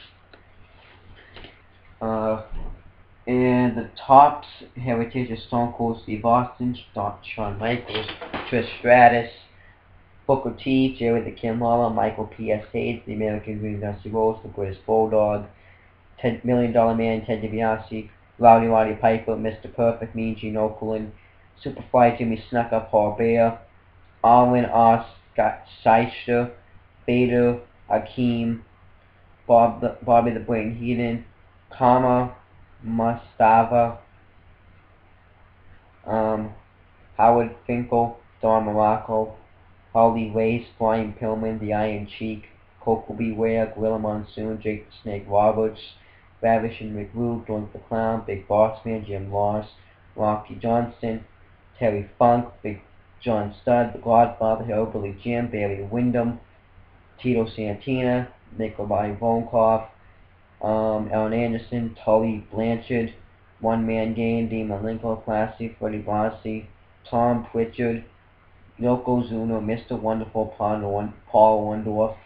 And the Topps heritage of Stone Cold Steve Austin, Shawn Michaels, Trish Stratus, Booker T, Jerry the King Lawler, Michael P.S. Hayes, The American Dream, Dusty Rhodes, The British Bulldog, $10 Million Man, Ted DiBiase, Roddy Piper, Mr. Perfect, Mean Gene Okerlund, Superfly Jimmy Snuka, Paul Bear, Arlen R. Scott Seister, Vader, Akeem, Bobby the Brain Heenan, Kama, Mustafa, Howard Finkel, Don Morocco, Harley Race, Brian Pillman, The Iron Cheek, Coco Beware, Gorilla Monsoon, Jake the Snake Roberts, Ravish and McGrew, Doink the Clown, Big Boss Man, Jim Ross, Rocky Johnson, Terry Funk, Big John Studd, The Godfather, Hillbilly Jim, Barry Windham, Tito Santina, Nikolai Volkov, Alan Anderson, Tully Blanchard, One Man Game, Dean Malenko, Classy, Freddie Rossi, Tom Pritchard, Yokozuna, Mr. Wonderful, Paul Orndorff,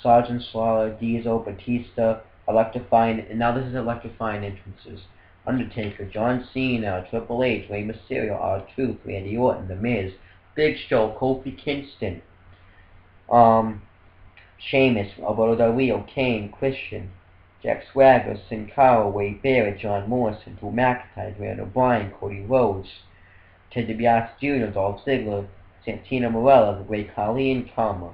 Sergeant Slaughter, Diesel, Batista, Electrifying, and now this is Electrifying Entrances. Undertaker, John Cena, Triple H, Rey Mysterio, R-Truth, Randy Orton, The Miz, Big Show, Kofi Kingston, Sheamus, Alberto Del Rio, Kane, Christian, Jack Swagger, Sin Cara, Wade Barrett, John Morrison, Drew McIntyre, Randall Bryan, Cody Rhodes, Ted DiBiase Jr., Dolph Ziggler, Santino Marella, The Great Khali, and Karma.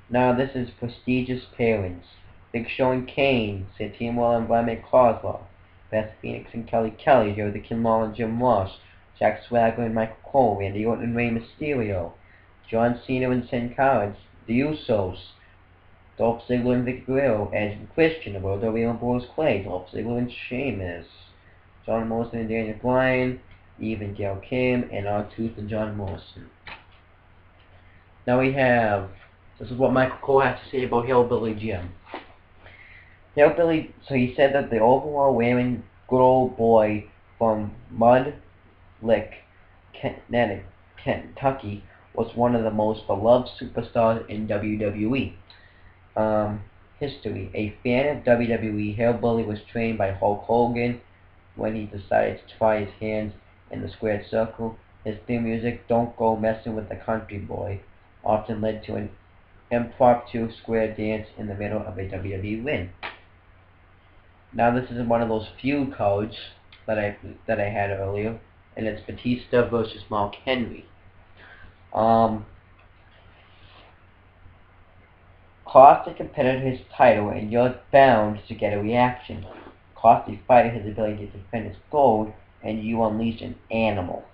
Now this is prestigious pairings. Big Show and Kane, Santino Marella and Brian Kozlov, Beth Phoenix and Kelly Kelly, Joe the King Law and Jim Ross, Jack Swagger and Michael Cole, Randy Orton and Rey Mysterio, John Cena and Sin Cara, The Usos, Dolph Ziggler and Vic Guerrero, Edge and Christian, Alberto Del Rio and Boris Clay, Dolph Ziggler and Sheamus, John Morrison and Daniel Bryan, Eve and Gail Kim, and R-Truth and John Morrison. Now we have, this is what Michael Cole has to say about Hillbilly Jim. Hillbilly, so he said that the overall wearing good old boy from Mud Lick, Kentucky, was one of the most beloved superstars in WWE history. A fan of WWE, Hillbilly was trained by Hulk Hogan when he decided to try his hands in the squared circle. His theme music, Don't Go Messing with the Country Boy, often led to an impromptu square dance in the middle of a WWE win. Now this is one of those feud cards that I had earlier, and it's Batista versus Mark Henry. Cost a competitor his title, and you're bound to get a reaction. Cost a fighter his ability to defend his gold, and you unleash an animal.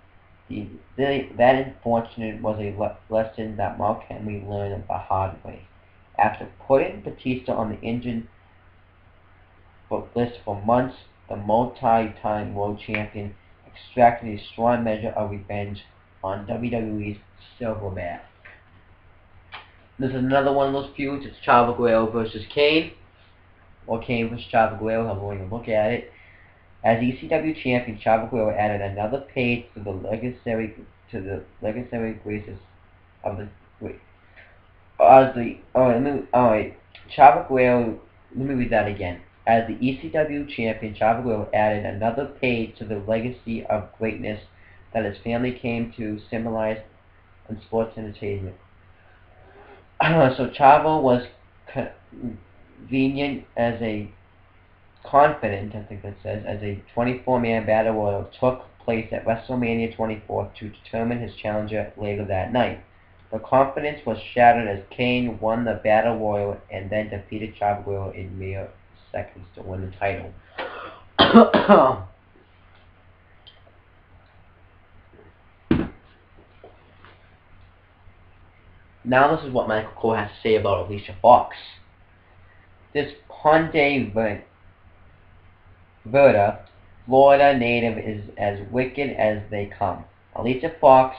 That unfortunate was a lesson that Mark Henry learned the hard way. After putting Batista on the injured list for months, the multi-time world champion extracted a strong measure of revenge on WWE's Silverback. This is another one of those feuds. It's Chavo Guerrero versus Kane, or Kane versus Chavo Guerrero, however you look at it. As ECW champion, Chavo Guerrero added another page to the legendary graces of the Chavo Guerrero. Let me read that again. As the ECW champion, Chavo Guerrero added another page to the legacy of greatness that his family came to symbolize in sports entertainment. So Chavo was confident, as a 24-man battle royal took place at WrestleMania 24 to determine his challenger later that night. The confidence was shattered as Kane won the battle royal and then defeated Chavo Guerrero in mere seconds to win the title. Now this is what Michael Cole has to say about Alicia Fox. This Ponte Verda, Florida native, is as wicked as they come. Alicia Fox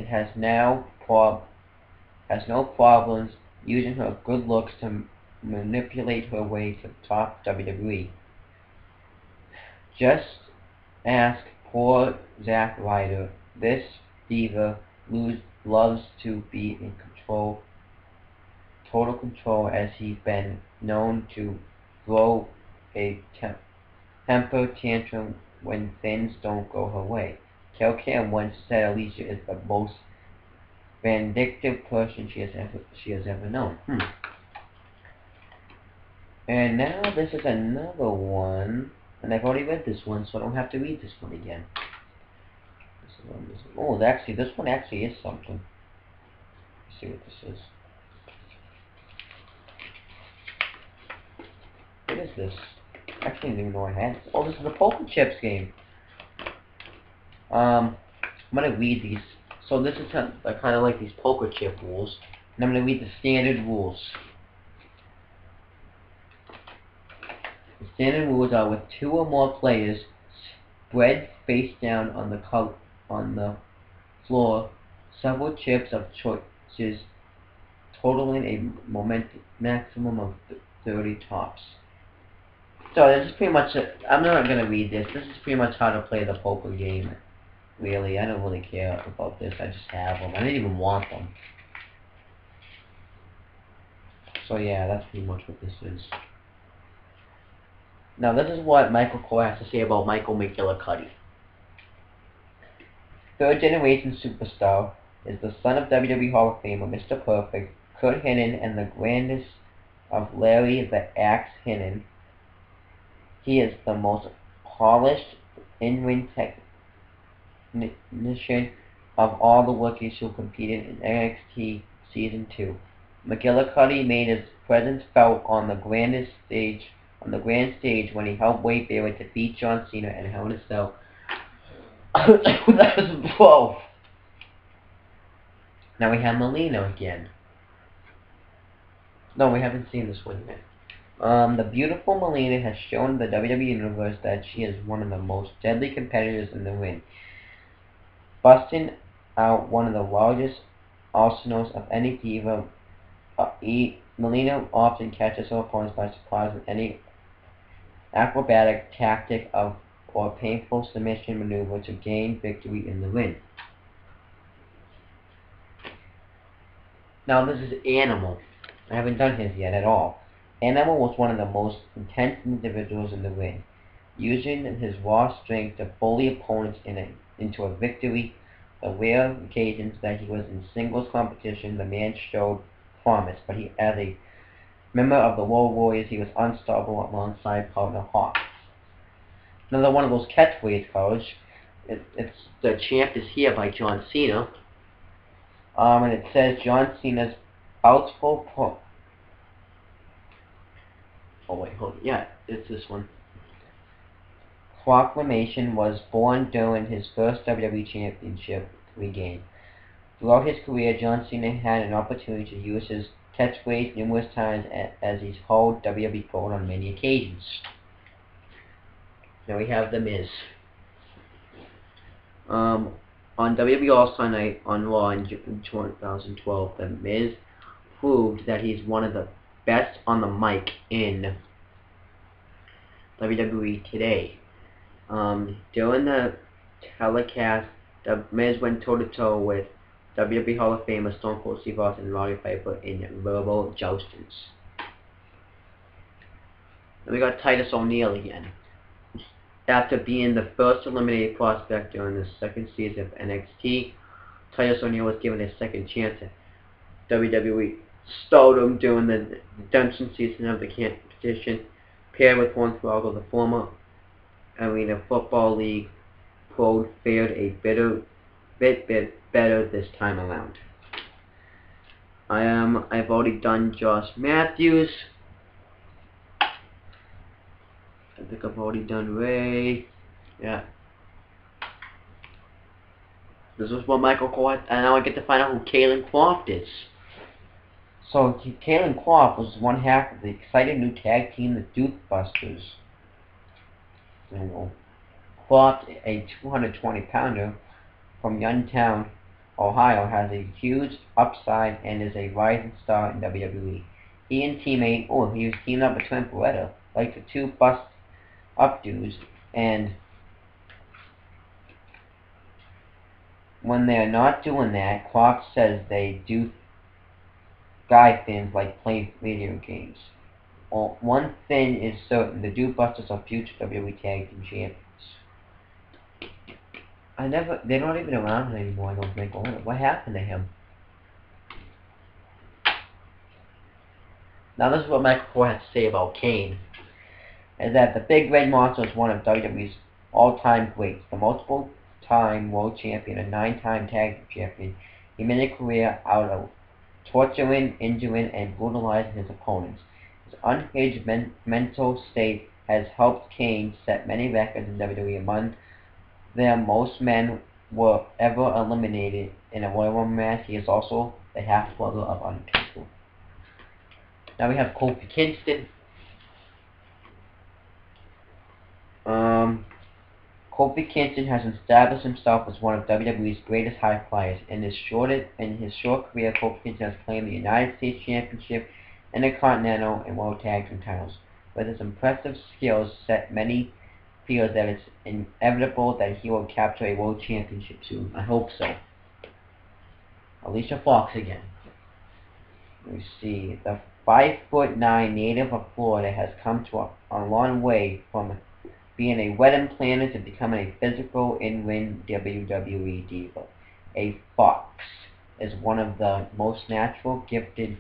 has no problems using her good looks to manipulate her way to top WWE. Just ask poor Zack Ryder. This diva loves to be in control, total control, as he's been known to throw a temper tantrum when things don't go her way. Kel Cam once said Alicia is the most vindictive person she has ever known. And now this is another one, and I've already read this one, so I don't have to read this one again. Oh, this one actually is something. Let's see what this is. What is this? I actually didn't even know I had this. Oh, this is the Poker Chips game. I'm gonna read these. So this is kind of like these poker chip rules, and I'm gonna read the standard rules. The standard rules are: with 2 or more players, spread face down on the floor, several chips of choices, totaling a maximum of 30 tops. So this is pretty much it. I'm not gonna read this. This is pretty much how to play the poker game. Really, I don't really care about this. I just have them. I didn't even want them. So yeah, that's pretty much what this is. Now this is what Michael Cole has to say about Michael McGillicuddy. Third generation superstar, is the son of WWE Hall of Famer Mr. Perfect, Curt Hennig, and the grandest of Larry the Axe Hennig. He is the most polished in-ring technician of all the rookies who competed in NXT Season 2. McGillicuddy made his presence felt on the grand stage when he helped Wade Barrett defeat John Cena and Hell in a Cell. That was both. Now we have Melina again. No, we haven't seen this one yet. The beautiful Melina has shown the WWE Universe that she is one of the most deadly competitors in the ring, busting out one of the largest arsenals of any diva. Melina often catches her opponents by surprise with any acrobatic tactic or painful submission maneuver to gain victory in the ring. Now this is Animal. I haven't done his yet at all. Animal was one of the most intense individuals in the ring, using his raw strength to bully opponents into a victory. The rare occasions that he was in singles competition, the man showed promise, but as a member of the Road Warriors, he was unstoppable alongside partner Hawk. Another one of those catchphrase cards. It's "The Champ is Here" by John Cena. And it says John Cena's boastful it's this one. Proclamation was born during his first WWE Championship regain. Throughout his career, John Cena had an opportunity to use his catchphrase numerous times as he's held WWE gold on many occasions. Now we have The Miz. On WWE All-Star Night on Raw in 2012, The Miz proved that he's one of the best on the mic in WWE today. During the telecast, The Miz went toe-to-toe with WWE Hall of Famer Stone Cold Steve Austin and Roddy Piper in verbal joustings. Then we got Titus O'Neil again. After being the first eliminated prospect during the second season of NXT, Titus O'Neil was given a second chance at WWE Stardom during the redemption season of the competition, paired with Hornswoggle. The former Arena Football League pro fared a bit better this time around. I've already done Josh Matthews. I think I've already done Ray. Yeah. This was what Michael Cole had, and now I get to find out who Kaylen Croft is. So Kaylen Croft was one half of the exciting new tag team, the Doothbusters. Croft, a 220-pounder from Youngstown, Ohio, has a huge upside and is a rising star in WWE. He and teammate, he was teamed up with Trent Beretta, like the two bust up dudes, and when they're not doing that, Clark says they do guy fans like play video games. Well, one thing is certain, the Dude Busters are future WWE Tag Team Champions. They're not even around anymore, I don't think. What happened to him? Now this is what Michael Cole has to say about Kane. Is that the Big Red Monster is one of WWE's all-time greats. The multiple-time world champion and 9-time tag team champion, he made a career out of torturing, injuring, and brutalizing his opponents. His unhinged mental state has helped Kane set many records in WWE. Among them, most men were ever eliminated in a Royal Rumble match. He is also the half-brother of Undertaker. Now we have Kofi Kingston. Kofi Kingston has established himself as one of WWE's greatest high flyers. In his short career, Kofi Kingston has claimed the United States Championship and the Continental and World Tag Team titles. With his impressive skills set, many feel that it's inevitable that he will capture a World Championship soon. I hope so. Alicia Fox again. Let me see. The 5'9" native of Florida has come to a long way from being a wedding planner to becoming a physical in-ring WWE diva. A Fox is one of the most natural, gifted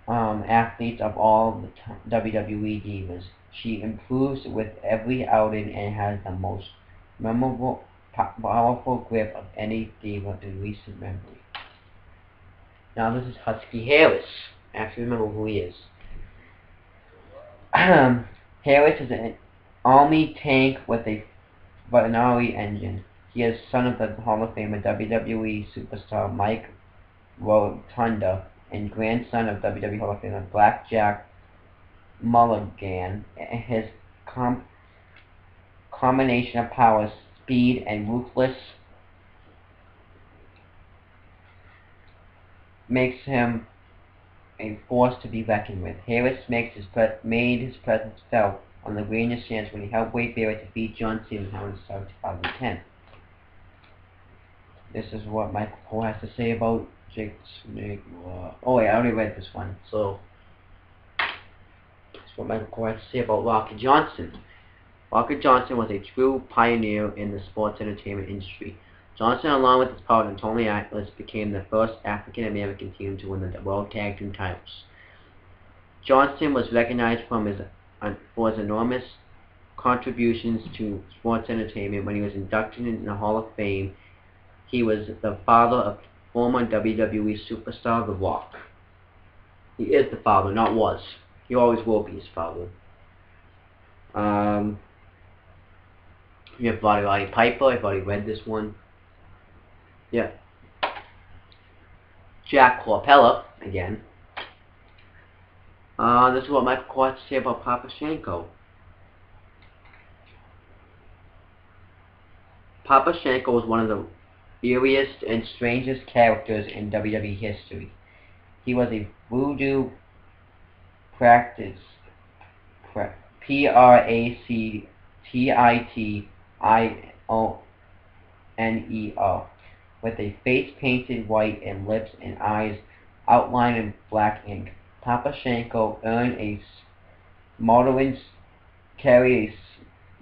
athletes of all the WWE divas. She improves with every outing and has the most memorable, powerful grip of any diva in recent memory. Now this is Husky Harris. I have to remember who he is. Harris is an Army tank with a Venari engine. He is son of the Hall of Famer WWE superstar Mike Rotunda and grandson of WWE Hall of Famer Blackjack Mulligan. His combination of power, speed, and ruthless makes him a force to be reckoned with. Harris made his presence felt on the greatest chance when he helped Wade Barrett defeat John Cena in Hell in a Cell 2010. This is what Michael Cole has to say about Jake Snake. Oh wait, I already read this one. So, that's what Michael Cole has to say about Rocky Johnson. Rocky Johnson was a true pioneer in the sports entertainment industry. Johnson, along with his partner Tony Atlas, became the first African-American team to win the World Tag Team titles. Johnson was recognized for his enormous contributions to sports entertainment. When he was inducted into the Hall of Fame, he was the father of former WWE superstar The Rock. He is the father, not was. He always will be his father. You have Roddy Piper. I've already read this one. Yeah. Jack Corpella, again. This is what Michael Cole has to say about Papa Shango. Papa Shango was one of the eeriest and strangest characters in WWE history. He was a voodoo practitioner, Practitioner, with a face painted white and lips and eyes outlined in black ink. Papa Shango earned a carried a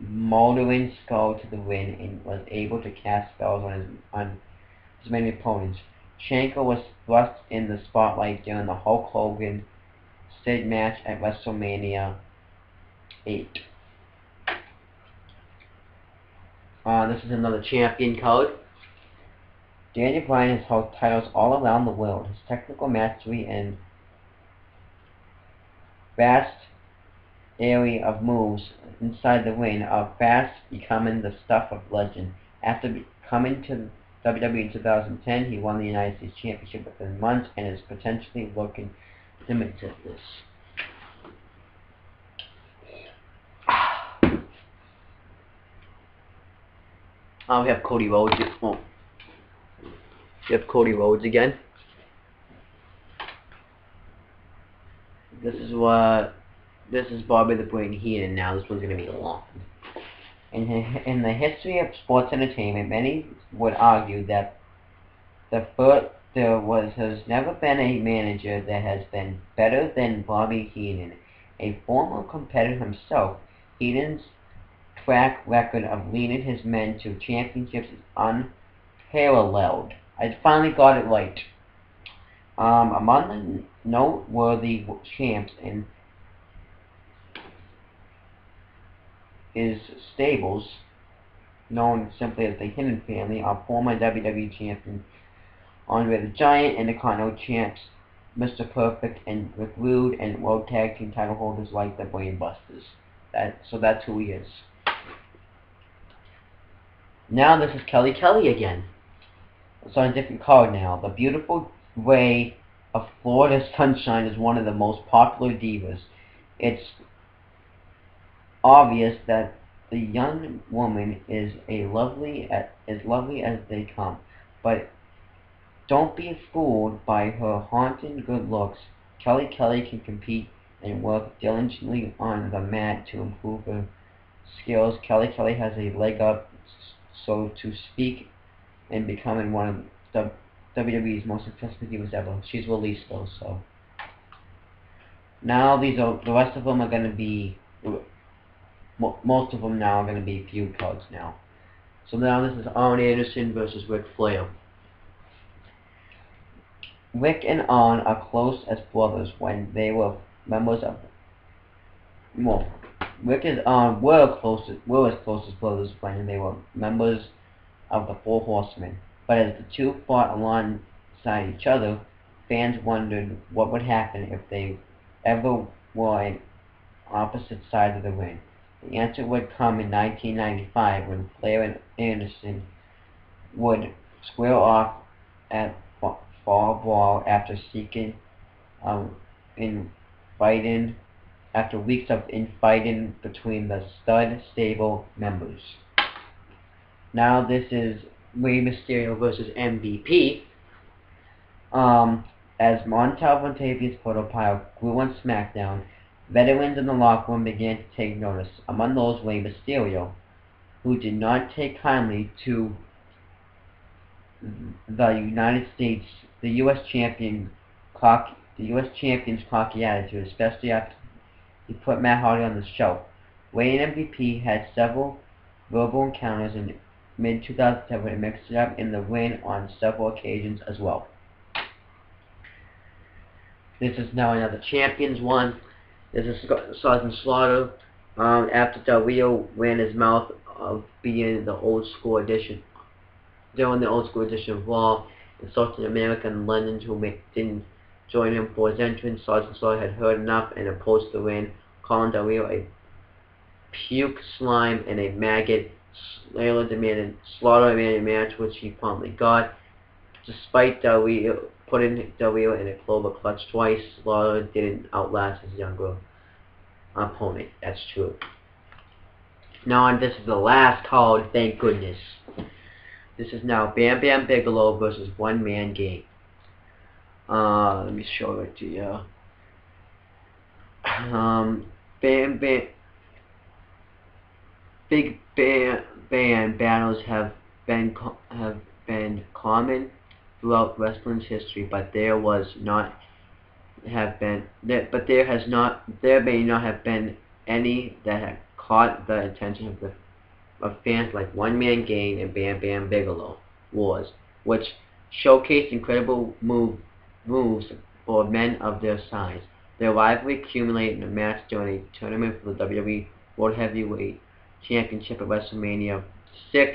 smoldering skull to the ring and was able to cast spells on his many opponents. Shango was thrust in the spotlight during the Hulk Hogan Sid match at WrestleMania 8. This is another champion code. Daniel Bryan has held titles all around the world. His technical mastery and vast area of moves inside the ring are fast becoming the stuff of legend. After coming to WWE in 2010, he won the United States Championship within months and is potentially looking to imitate this. We have Cody Rhodes. You have Cody Rhodes again. This is Bobby the Brain Heenan now. This one's gonna be long. In the history of sports entertainment, many would argue that has never been a manager that has been better than Bobby Heenan. A former competitor himself, Heenan's track record of leading his men to championships is unparalleled. I finally got it right. Among the noteworthy champs in his stables, known simply as the Heenan family, are former WWE champion Andre the Giant, Intercontinental champs Mr. Perfect and Rick Rude, and World Tag Team title holders like the Brain Busters. So that's who he is. Now this is Kelly Kelly again. It's on a different card now. The beautiful Ray of Florida Sunshine is one of the most popular divas. It's obvious that the young woman is lovely as they come, but don't be fooled by her haunting good looks. Kelly Kelly can compete and work diligently on the mat to improve her skills. Kelly Kelly has a leg up, so to speak, in becoming one of the WWE's most successful divas ever. She's released though, so now the rest of them are going to be, most of them now are going to be feud cards now. So now this is Arn Anderson versus Ric Flair. Rick and Arn are close as brothers when they were members of. Well, Rick and Arn were as close as brothers when they were members of the Four Horsemen. But as the two fought alongside each other, fans wondered what would happen if they ever were on opposite sides of the ring. The answer would come in 1995 when Flair and Anderson would square off at Fall Brawl after weeks of infighting between the Stud Stable members. Now this is Rey Mysterio versus MVP. As Montel Vontavious Protopile grew on SmackDown, veterans in the locker room began to take notice. Among those, Rey Mysterio, who did not take kindly to the U.S. champion's cocky attitude, especially after he put Matt Hardy on the show. Rey and MVP had several verbal encounters in mid-2007 and mixed it up in the ring on several occasions as well. This is now another Champions one. This is Sergeant Slaughter. After Del Rio ran his mouth of being the old school edition. During the old school edition of Raw, insulting America and London who didn't join him for his entrance, Sergeant Slaughter had heard enough and approached the ring, calling Del Rio a puke slime and a maggot. Slaughter demanded a match, which he promptly got. Despite putting Del Rio in a clover clutch twice, Slaughter didn't outlast his younger opponent. That's true. Now, this is the last card, thank goodness. This is now Bam Bam Bigelow versus One Man Gang. Let me show it to you. Big band battles have been common throughout wrestling's history, but there may not have been any that have caught the attention of fans like One Man Gang and Bam Bam Bigelow Wars, which showcased incredible moves for men of their size. Their rivalry accumulated in a match during a tournament for the WWE World Heavyweight Championship at WrestleMania 4.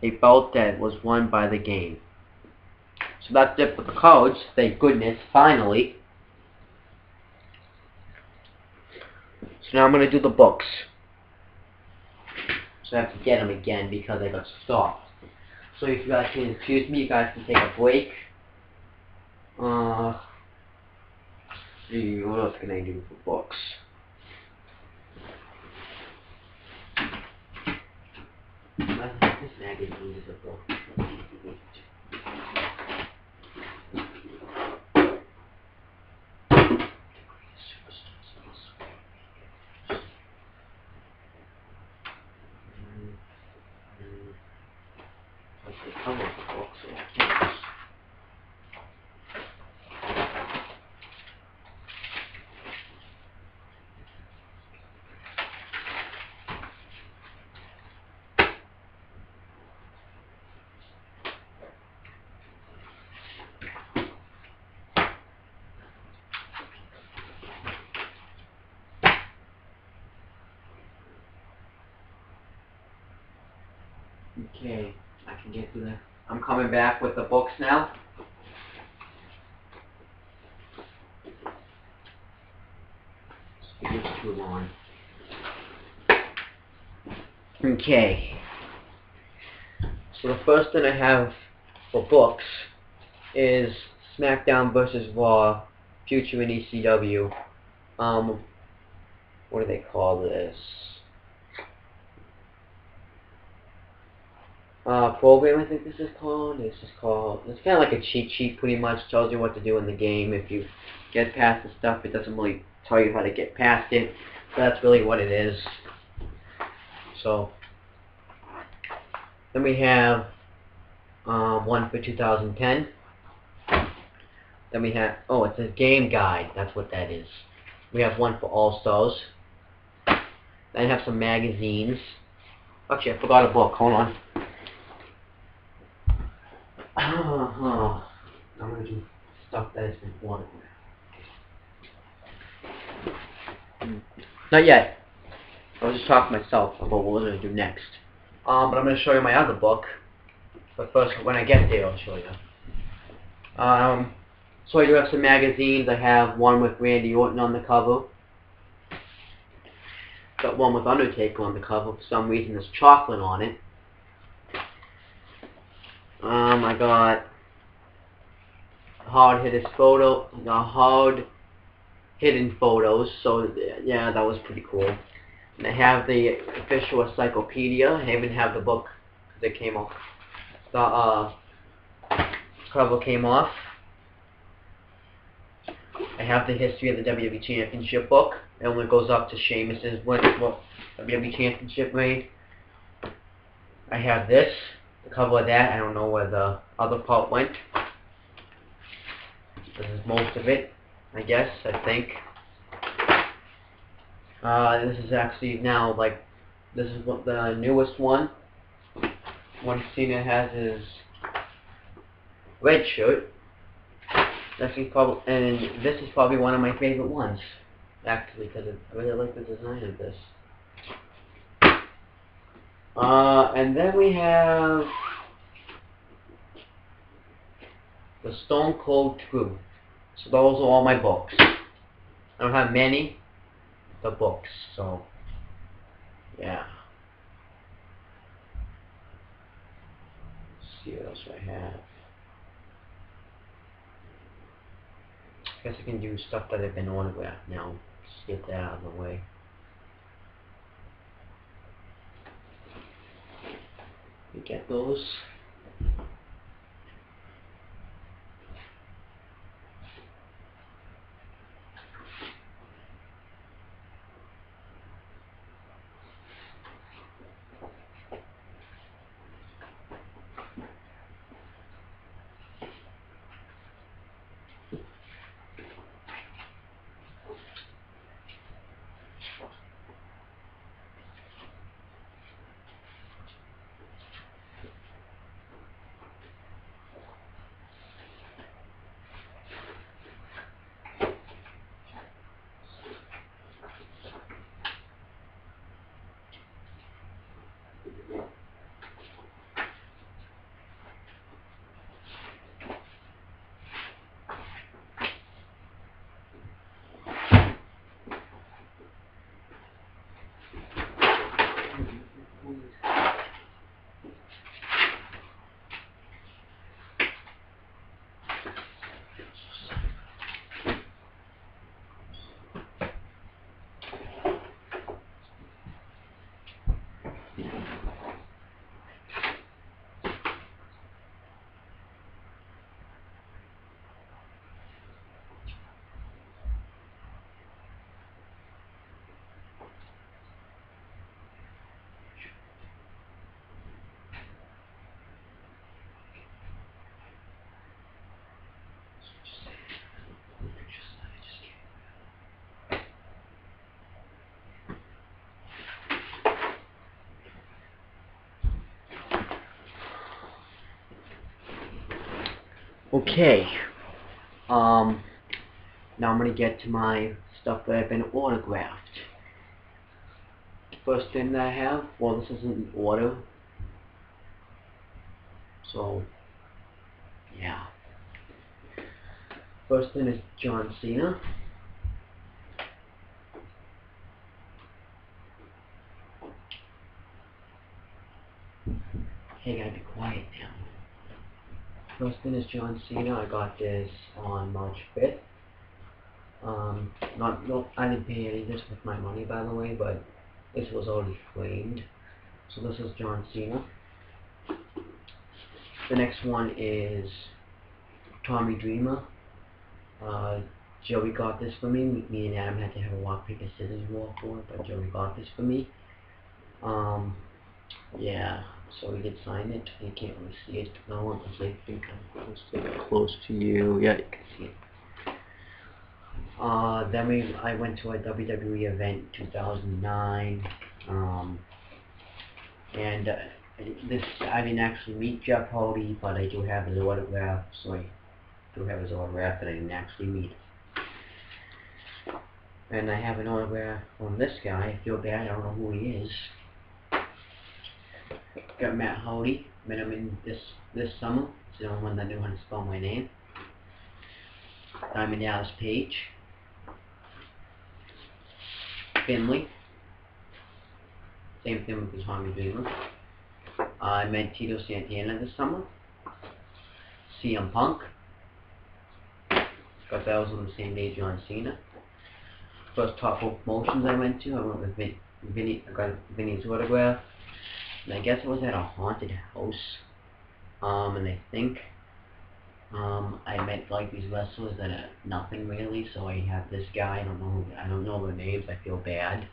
A bout that was won by the Game. So that's it for the cards, thank goodness, finally. So now I'm going to do the books. So I have to get them again because I got stopped. So if you guys can excuse me, you guys can take a break. See, what else can I do for books? love the books. Yeah. Okay, I can get through that. I'm coming back with the books now. It's too long. Okay. So the first thing I have for books is SmackDown vs. Raw, Future in ECW. What do they call this? Program, I think this is called. It's kind of like a cheat sheet, pretty much. Tells you what to do in the game. If you get past the stuff, it doesn't really tell you how to get past it. But that's really what it is. So, then we have one for 2010. Then we have, oh, it's a game guide. That's what that is. We have one for All Stars. Then I have some magazines. Actually, I forgot a book. Hold on. I'm going to do stuff that is important. Not yet. I was just talking to myself about what we're going to do next. But I'm going to show you my other book. But first, when I get there, I'll show you. So I do have some magazines. I have one with Randy Orton on the cover. Got one with Undertaker on the cover. For some reason, there's chocolate on it. I got hard hidden photos. So yeah, that was pretty cool. And I have the official encyclopedia. I even have the book that came off. The cover came off. I have the history of the WWE Championship book. It only goes up to Sheamus's WWE Championship reign. I have this, the cover of that. I don't know where the other part went. This is most of it, I guess, I think. This is actually now, like, this is what the newest one. One Cena has his red shirt. This is probably one of my favorite ones, actually, because I really like the design of this. And then we have the Stone Cold Truth. So those are all my books. I don't have many, the books, so yeah. Let's see what else I have. I guess I can do stuff that I've been autographed now. Just get that out of the way. You get those. Okay. Now I'm gonna get to my stuff that I've been autographed. First thing that I have, well, this isn't in order. So, yeah. First thing is John Cena. Hey, gotta be quiet now. First thing is John Cena. I got this on March 5th. I didn't pay any of this with my money, by the way, but this was already framed. So this is John Cena. The next one is Tommy Dreamer. Joey got this for me. Me and Adam had to have a rock, paper, scissors war for it, but Joey got this for me. Yeah, so he did sign it. You can't really see it. No, because I think I'm close to you. Yeah, you can see it. Then I went to a WWE event in 2009. And this, I didn't actually meet Jeff Hardy, but I do have his autograph. So I do have his autograph that I didn't actually meet. And I have an autograph from this guy. I feel bad, I don't know who he is. Got Matt Hardy. Met him in this summer. It's the only one that knew how to spell my name. Diamond Dallas Page. Finley. Same thing with the Tommy Dreamer. I met Tito Santana this summer. CM Punk. Got that was on the same day John Cena. First Top Rope Promotions I went to, I went with Vinny. I got Vinny's autograph. And I guess it was at a haunted house. And I think I met like these wrestlers that are nothing really. So I have this guy. I don't know their names. I feel bad.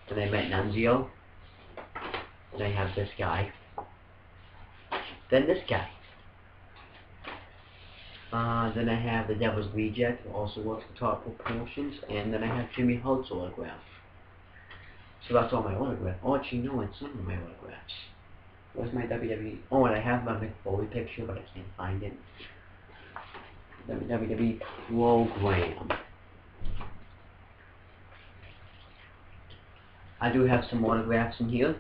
Then I met Nunzio. Then I have this guy. Then this guy. Then I have the Devil's Reject, who also works for Top Rope Promotions, and then I have Jimmy Holt's autograph. So that's all my autographs. Oh, actually, no, it's some of my autographs. Where's my WWE? Oh, and I have my Mick Foley picture, but I can't find it. WWE program. I do have some autographs in here.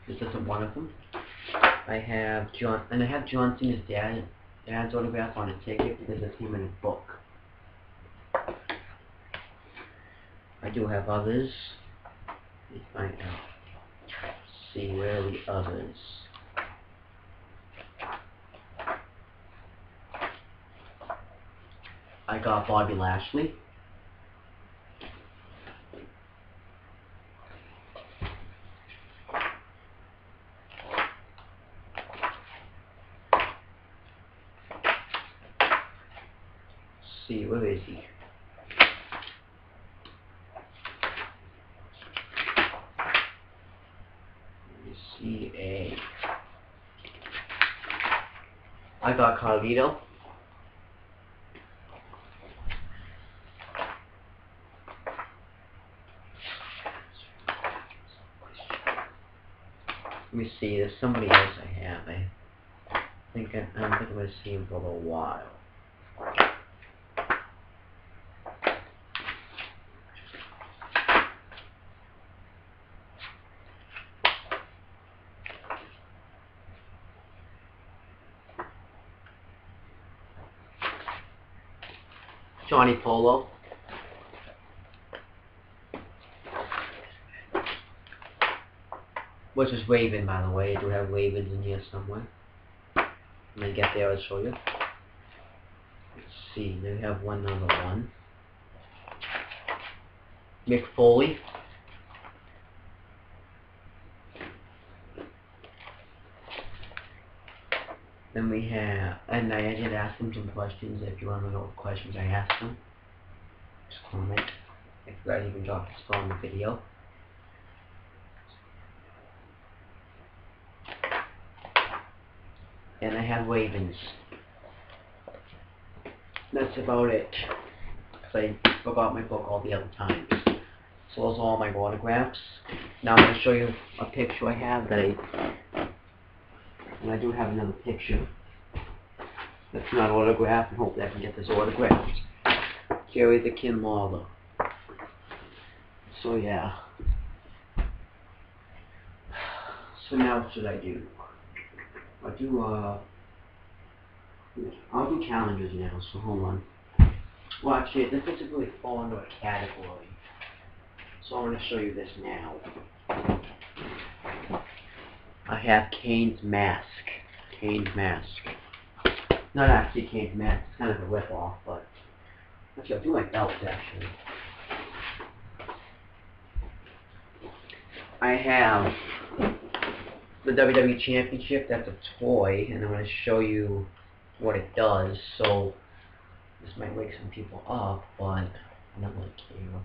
This isn't one of them. I have John Cena's dad's autograph on a ticket because it's him in a book. I do have others. Let me find out. Let's see, where are the others? I got Bobby Lashley. See, where is he? C.A. I got Carlito. Let me see, there's somebody else I have. I don't think I'm going to see him for a little while. Johnny Polo. Which is Raven, by the way. I do have Ravens in here somewhere. When I get there, I'll show you. Let's see, then we have one number one. Mick Foley. Then we have, and I did ask them some questions. If you want to know what questions I asked them, just comment. If you guys even drop this on the video. And I have Ravens. That's about it. Because I forgot my book all the other times. So those are all my autographs. Now I'm going to show you a picture I have that And I do have another picture that's not autographed, and hopefully I can get this autographed. Jerry the King Lawler. So yeah. So now what should I do? I'll do calendars now, so hold on. Well actually, this doesn't really fall into a category. So I'm going to show you this now. I have Kane's Mask. Kane's Mask. Not actually Kane's Mask, it's kind of a rip-off, but actually I'll do my belts actually. I have the WWE Championship, that's a toy, and I'm going to show you what it does. So this might wake some people up, but I don't really care.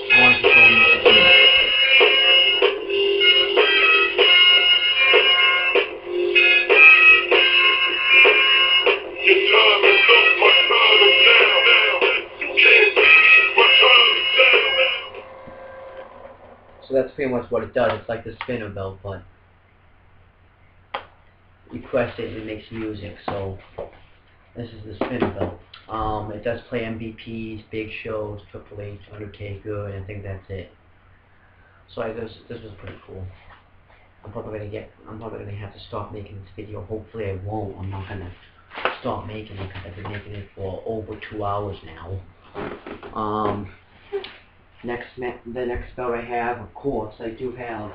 I want to show you what it is. So that's pretty much what it does. It's like the spinner belt, but you press it and it makes music. So this is the spinner belt. It does play MVPs, Big Shows, Triple H, Undertaker, and I think that's it. So this was pretty cool. I'm probably gonna have to stop making this video. Hopefully I won't. I'm not gonna stop making it because I've been making it for over 2 hours now. The next belt I have, of course, I do have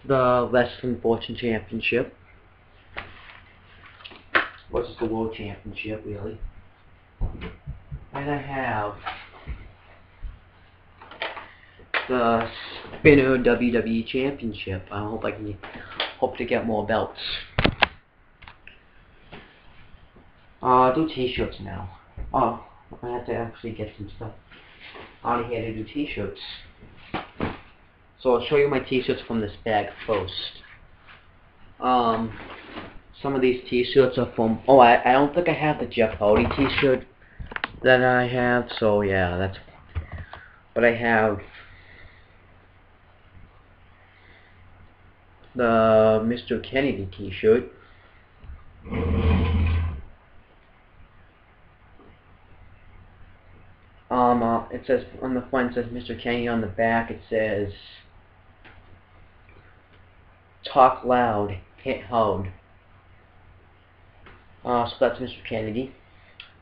the Wrestling Fortune Championship, which is the World Championship, really. And I have the Spinner WWE Championship. I hope to get more belts. I'll do t-shirts now. Oh, I have to actually get some stuff out of here to do t-shirts. So I'll show you my t-shirts from this bag first. Some of these t-shirts are from, I don't think I have the Jeff Hardy t-shirt that I have, so yeah, that's, but I have the Mr. Kennedy t-shirt. It says, on the front it says Mr. Kennedy, on the back it says, talk loud, hit hard. So that's Mr. Kennedy.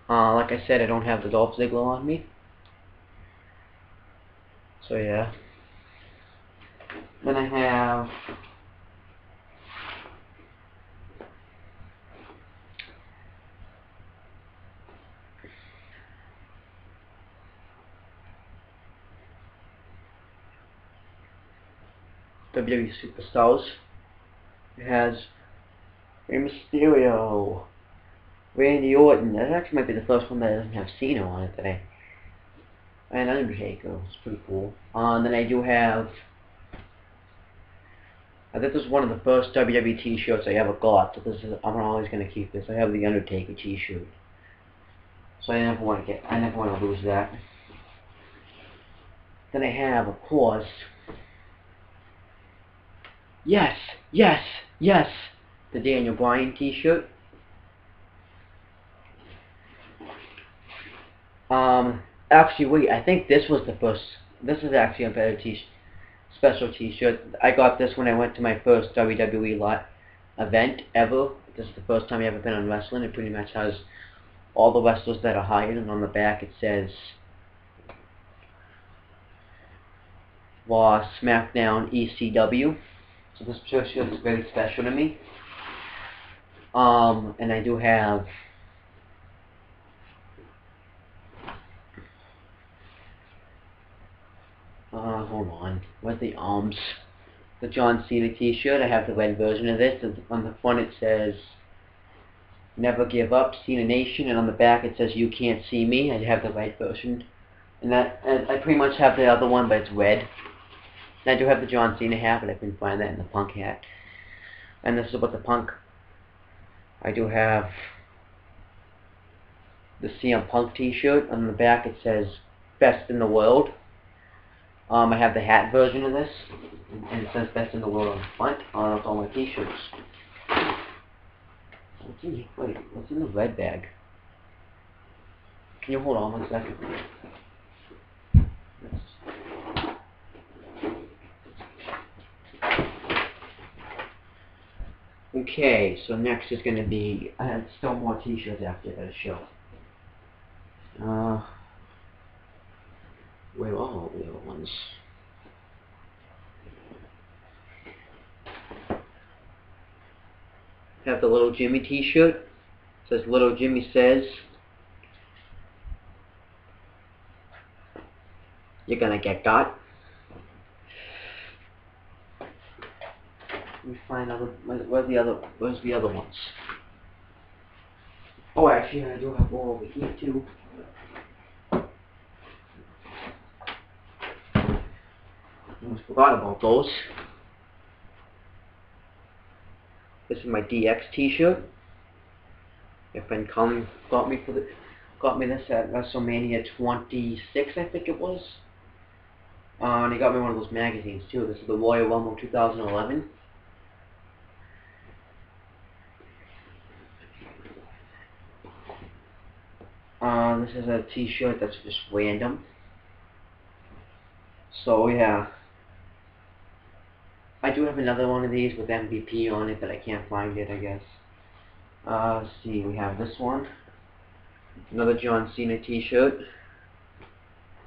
Like I said, I don't have the Dolph Ziggler on me. So yeah. Then I have WWE Superstars. It has Rey Mysterio, Randy Orton. That actually might be the first one that doesn't have Cena on it today. And Undertaker. It's pretty cool. Then I do have, I think this is one of the first WWE t-shirts I ever got. So this is, I'm always going to keep this. I have the Undertaker t-shirt. So I never want to lose that. Then I have, of course, yes, the Daniel Bryan t-shirt. Actually, wait, I think this was the first, this is actually a better special t-shirt. I got this when I went to my first WWE event ever. This is the first time I ever been on wrestling. It pretty much has all the wrestlers that are hired, and on the back it says Raw, SmackDown, ECW. So this shirt is very special to me. And I do have hold on, where's the arms? The John Cena t-shirt. I have the red version of this. On the front it says Never Give Up, Cena Nation, and on the back it says You Can't See Me. I have the red version. And I pretty much have the other one, but it's red. And I do have the John Cena hat, but I couldn't find that in the Punk hat. And this is about the Punk. I do have the CM Punk t-shirt. On the back it says Best in the World. I have the hat version of this, and it says Best in the World on the front. That's all my t-shirts. What's in the red bag? Can you hold on 1 second? Okay, so next is going to be, I have still more t-shirts after that show. Where are all the other ones? Have the Little Jimmy t-shirt. It says Little Jimmy says, "You're gonna get got." Let me find other. Where's the other ones? Oh, actually, I do have more over here too. Almost forgot about those. This is my DX t-shirt. My friend got me this at WrestleMania 26, I think it was. And he got me one of those magazines too. This is the Royal Rumble 2011. This is a t-shirt that's just random. So yeah. I do have another one of these with MVP on it, but I can't find it, I guess. Let's see, we have this one. Another John Cena t-shirt.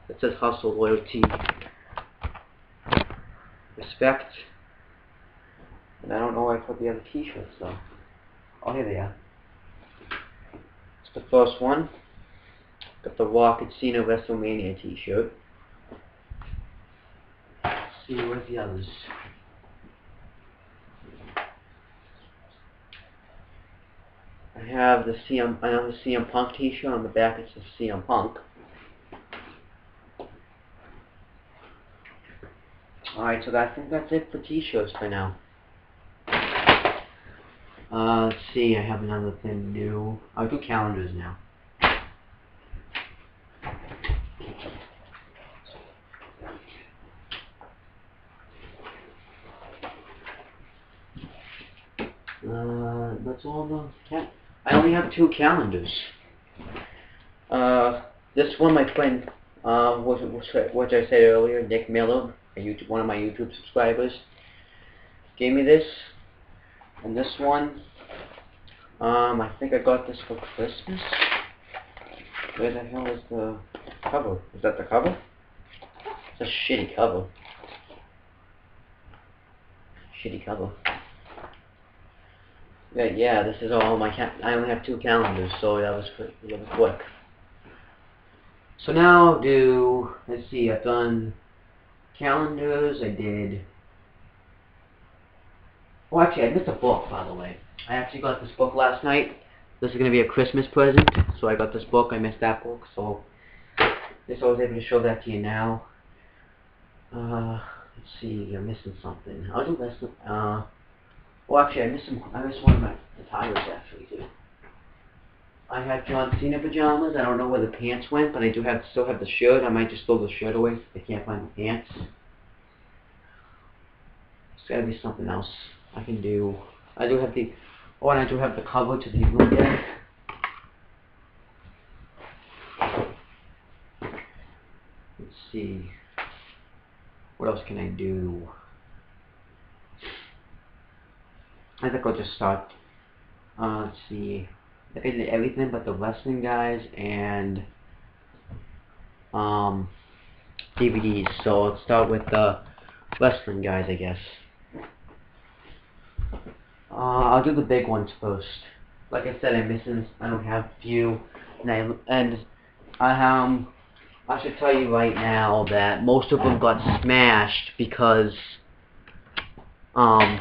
It says Hustle, Loyalty, Respect. And I don't know where I put the other t-shirts though. Oh, here they are. It's the first one. Got the Rock and Cena WrestleMania t-shirt. Let's see, where's the others? I have the CM Punk t-shirt. On the back it says CM Punk. Alright, so I think that's it for t-shirts for now. Let's see, I have another thing new. I'll do calendars now. That's all the I only have 2 calendars. This one, my friend, which I said earlier, Nick Miller, one of my YouTube subscribers, gave me this. And this one, I think I got this for Christmas. Where the hell is the cover? Is that the cover? It's a shitty cover. Shitty cover. Yeah, this is all my I only have 2 calendars, so that was quick. So now I'll do, let's see, I've done calendars, I did, oh actually I missed a book, by the way. I actually got this book last night. This is going to be a Christmas present, so I got this book, I missed that book, so I was able to show that to you now. Let's see, I'm missing something. I'll do this, well actually I missed one of the tires actually too. I have John Cena pajamas. I don't know where the pants went, but I do still have the shirt. I might just throw the shirt away if I can't find the pants. There's gotta be something else I can do. I do have the cover to the room deck. Let's see. What else can I do? I think I'll just start. Let's see. I think I did everything but the wrestling guys and DVDs. So let's start with the wrestling guys, I guess. I'll do the big ones first. Like I said, I don't have few, and I should tell you right now that most of them got smashed because hold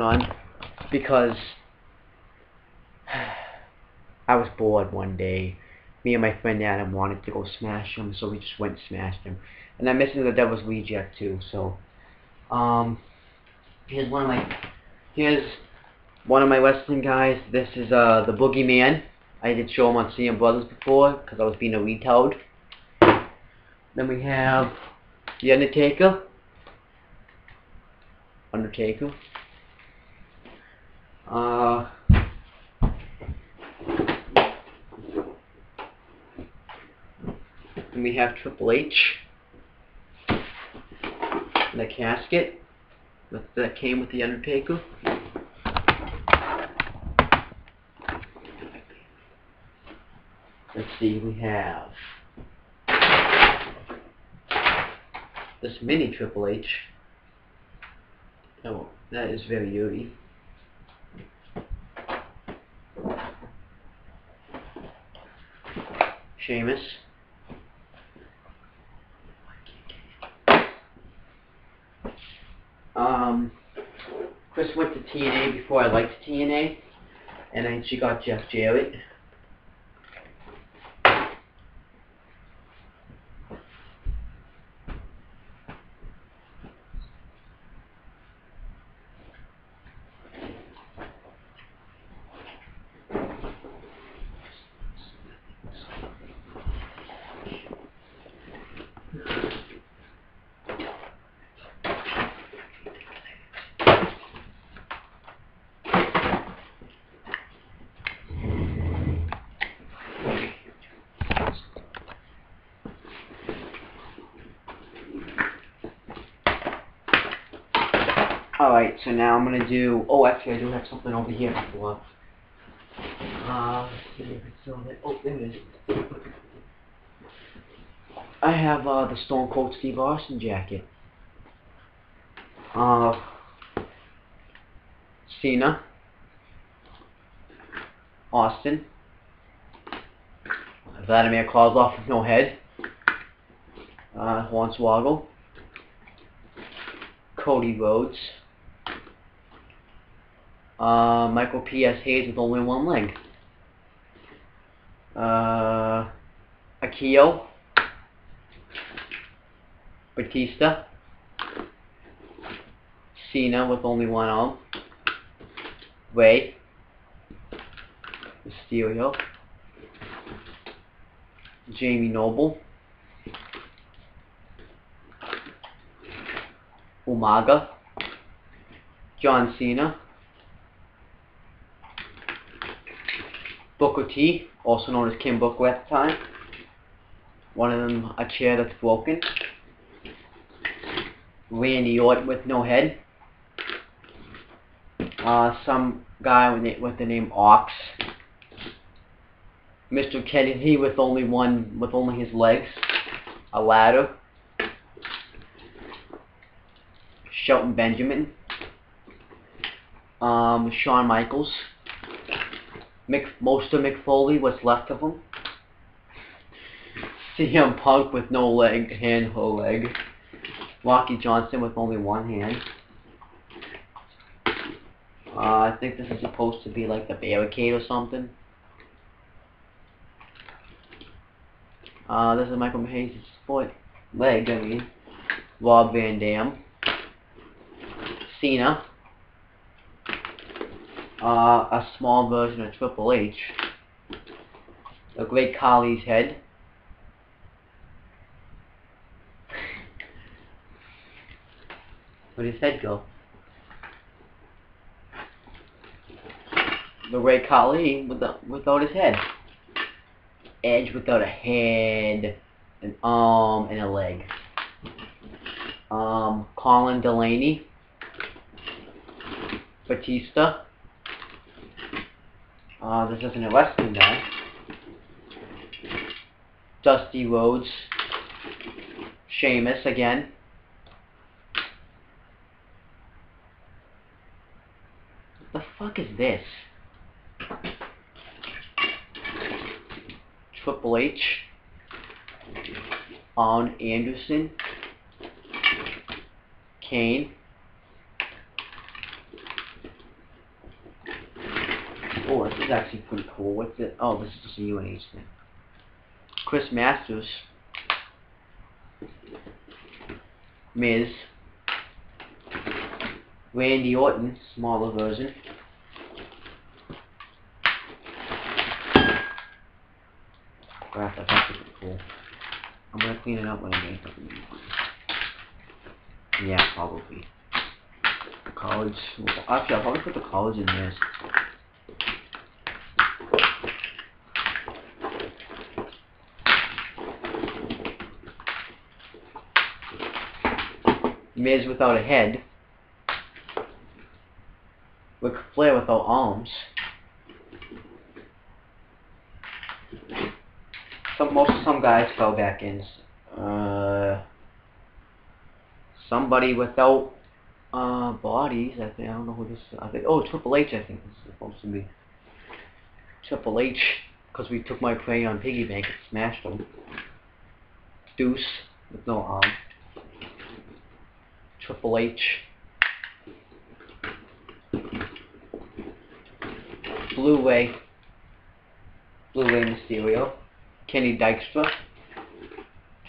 on, because I was bored one day. Me and my friend Adam wanted to go smash him, so we just went and smashed him. And I'm missing the Devil's Reject too, so here's one of my wrestling guys. This is the Boogeyman. I did show him on CM Brothers before because I was being a retard. Then we have the Undertaker. And we have Triple H in a casket that came with the Undertaker. Let's see, we have this mini Triple H. Oh, that is very eerie. Sheamus. Chris went to TNA before I liked TNA, and then she got Jeff Jarrett. Alright, so now I'm gonna do, oh actually I do have something over here before. Let's see if it's still there. Oh, there it is. I have the Stone Cold Steve Austin jacket. Cena. Austin. Vladimir Kozlov with no head. Hornswoggle. Cody Rhodes. Michael P.S. Hayes with only one leg. Akio. Batista. Cena with only one arm. Ray. Mysterio. Jamie Noble. Umaga. John Cena. Booker T, also known as Kim Booker at the time. One of them, a chair that's broken. Randy Orton with no head. Some guy with the name Ox. Mr. Kennedy with only his legs. A ladder. Shelton Benjamin. Shawn Michaels. Most of Mick Foley, what's left of him. CM Punk with no leg, hand or leg. Rocky Johnson with only one hand. I think this is supposed to be like the barricade or something. This is Michael Hayes' leg, I mean. Rob Van Dam. Cena. A small version of Triple H. The Great Khali's head. Where'd his head go? The Great Khali without his head. Edge without a head, an arm, and a leg. Colin Delaney. Batista. This isn't a wrestling guy. Dusty Rhodes. Sheamus again. What the fuck is this? Triple H. Arn Anderson. Kane. Oh, this is actually pretty cool. What's it? Oh, this is just a UNH thing. Chris Masters. Miz. Randy Orton, smaller version. clean it up when I make it. Yeah, probably. The college. Actually, I'll probably put the college in this. Miz without a head. Ric Flair without arms. Some guys fell back in. Somebody without bodies. I don't know who this is. Triple H. I think this is supposed to be Triple H, because we took my crayon piggy bank and smashed him. Deuce with no arm. Triple H. Blue Ray Mysterio. Kenny Dykstra.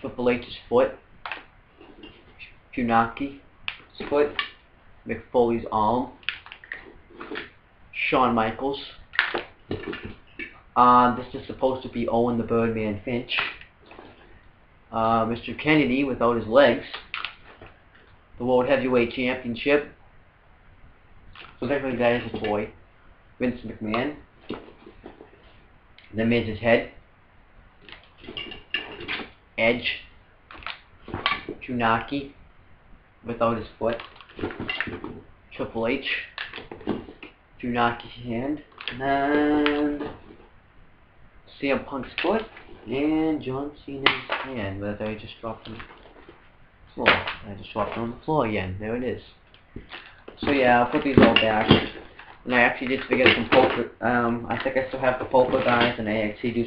Triple H's foot. Funaki foot. Mick Foley's arm. Shawn Michaels. This is supposed to be Owen the Birdman Finch. Mr. Kennedy without his legs. The World Heavyweight Championship. So technically that is a toy. Vince McMahon. The Miz's head. Edge. Funaki without his foot. Triple H. Funaki's hand. And CM Punk's foot. And John Cena's hand. But I just dropped on the floor. I just dropped it on the floor again. There it is. So yeah, I'll put these all back. And I actually did forget some poker. I think I still have the poker guys, and I actually do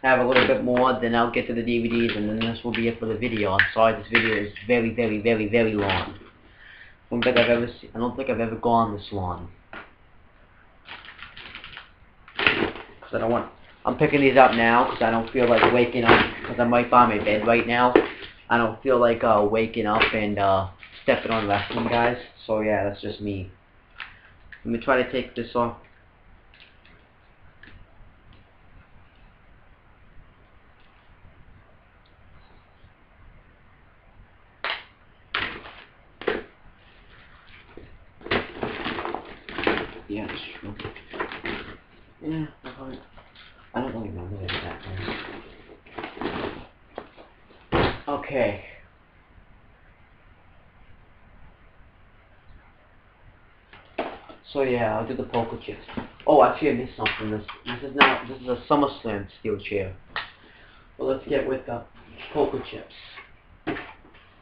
have a little bit more. Then I'll get to the DVDs, and then this will be it for the video. I'm sorry, this video is very, very, very, very long. I don't think I've ever gone this long. Cause I don't want. I'm picking these up now because I don't feel like waking up. Because I'm right by my bed right now. I don't feel like waking up and stepping on wrestling guys. So yeah, that's just me. Let me try to take this off. Yeah, that's true. Yeah, I don't really remember that exactly. Okay. So yeah, I'll do the poker chips. Oh, actually I missed something. This is a SummerSlam steel chair. Well, let's get with the poker chips.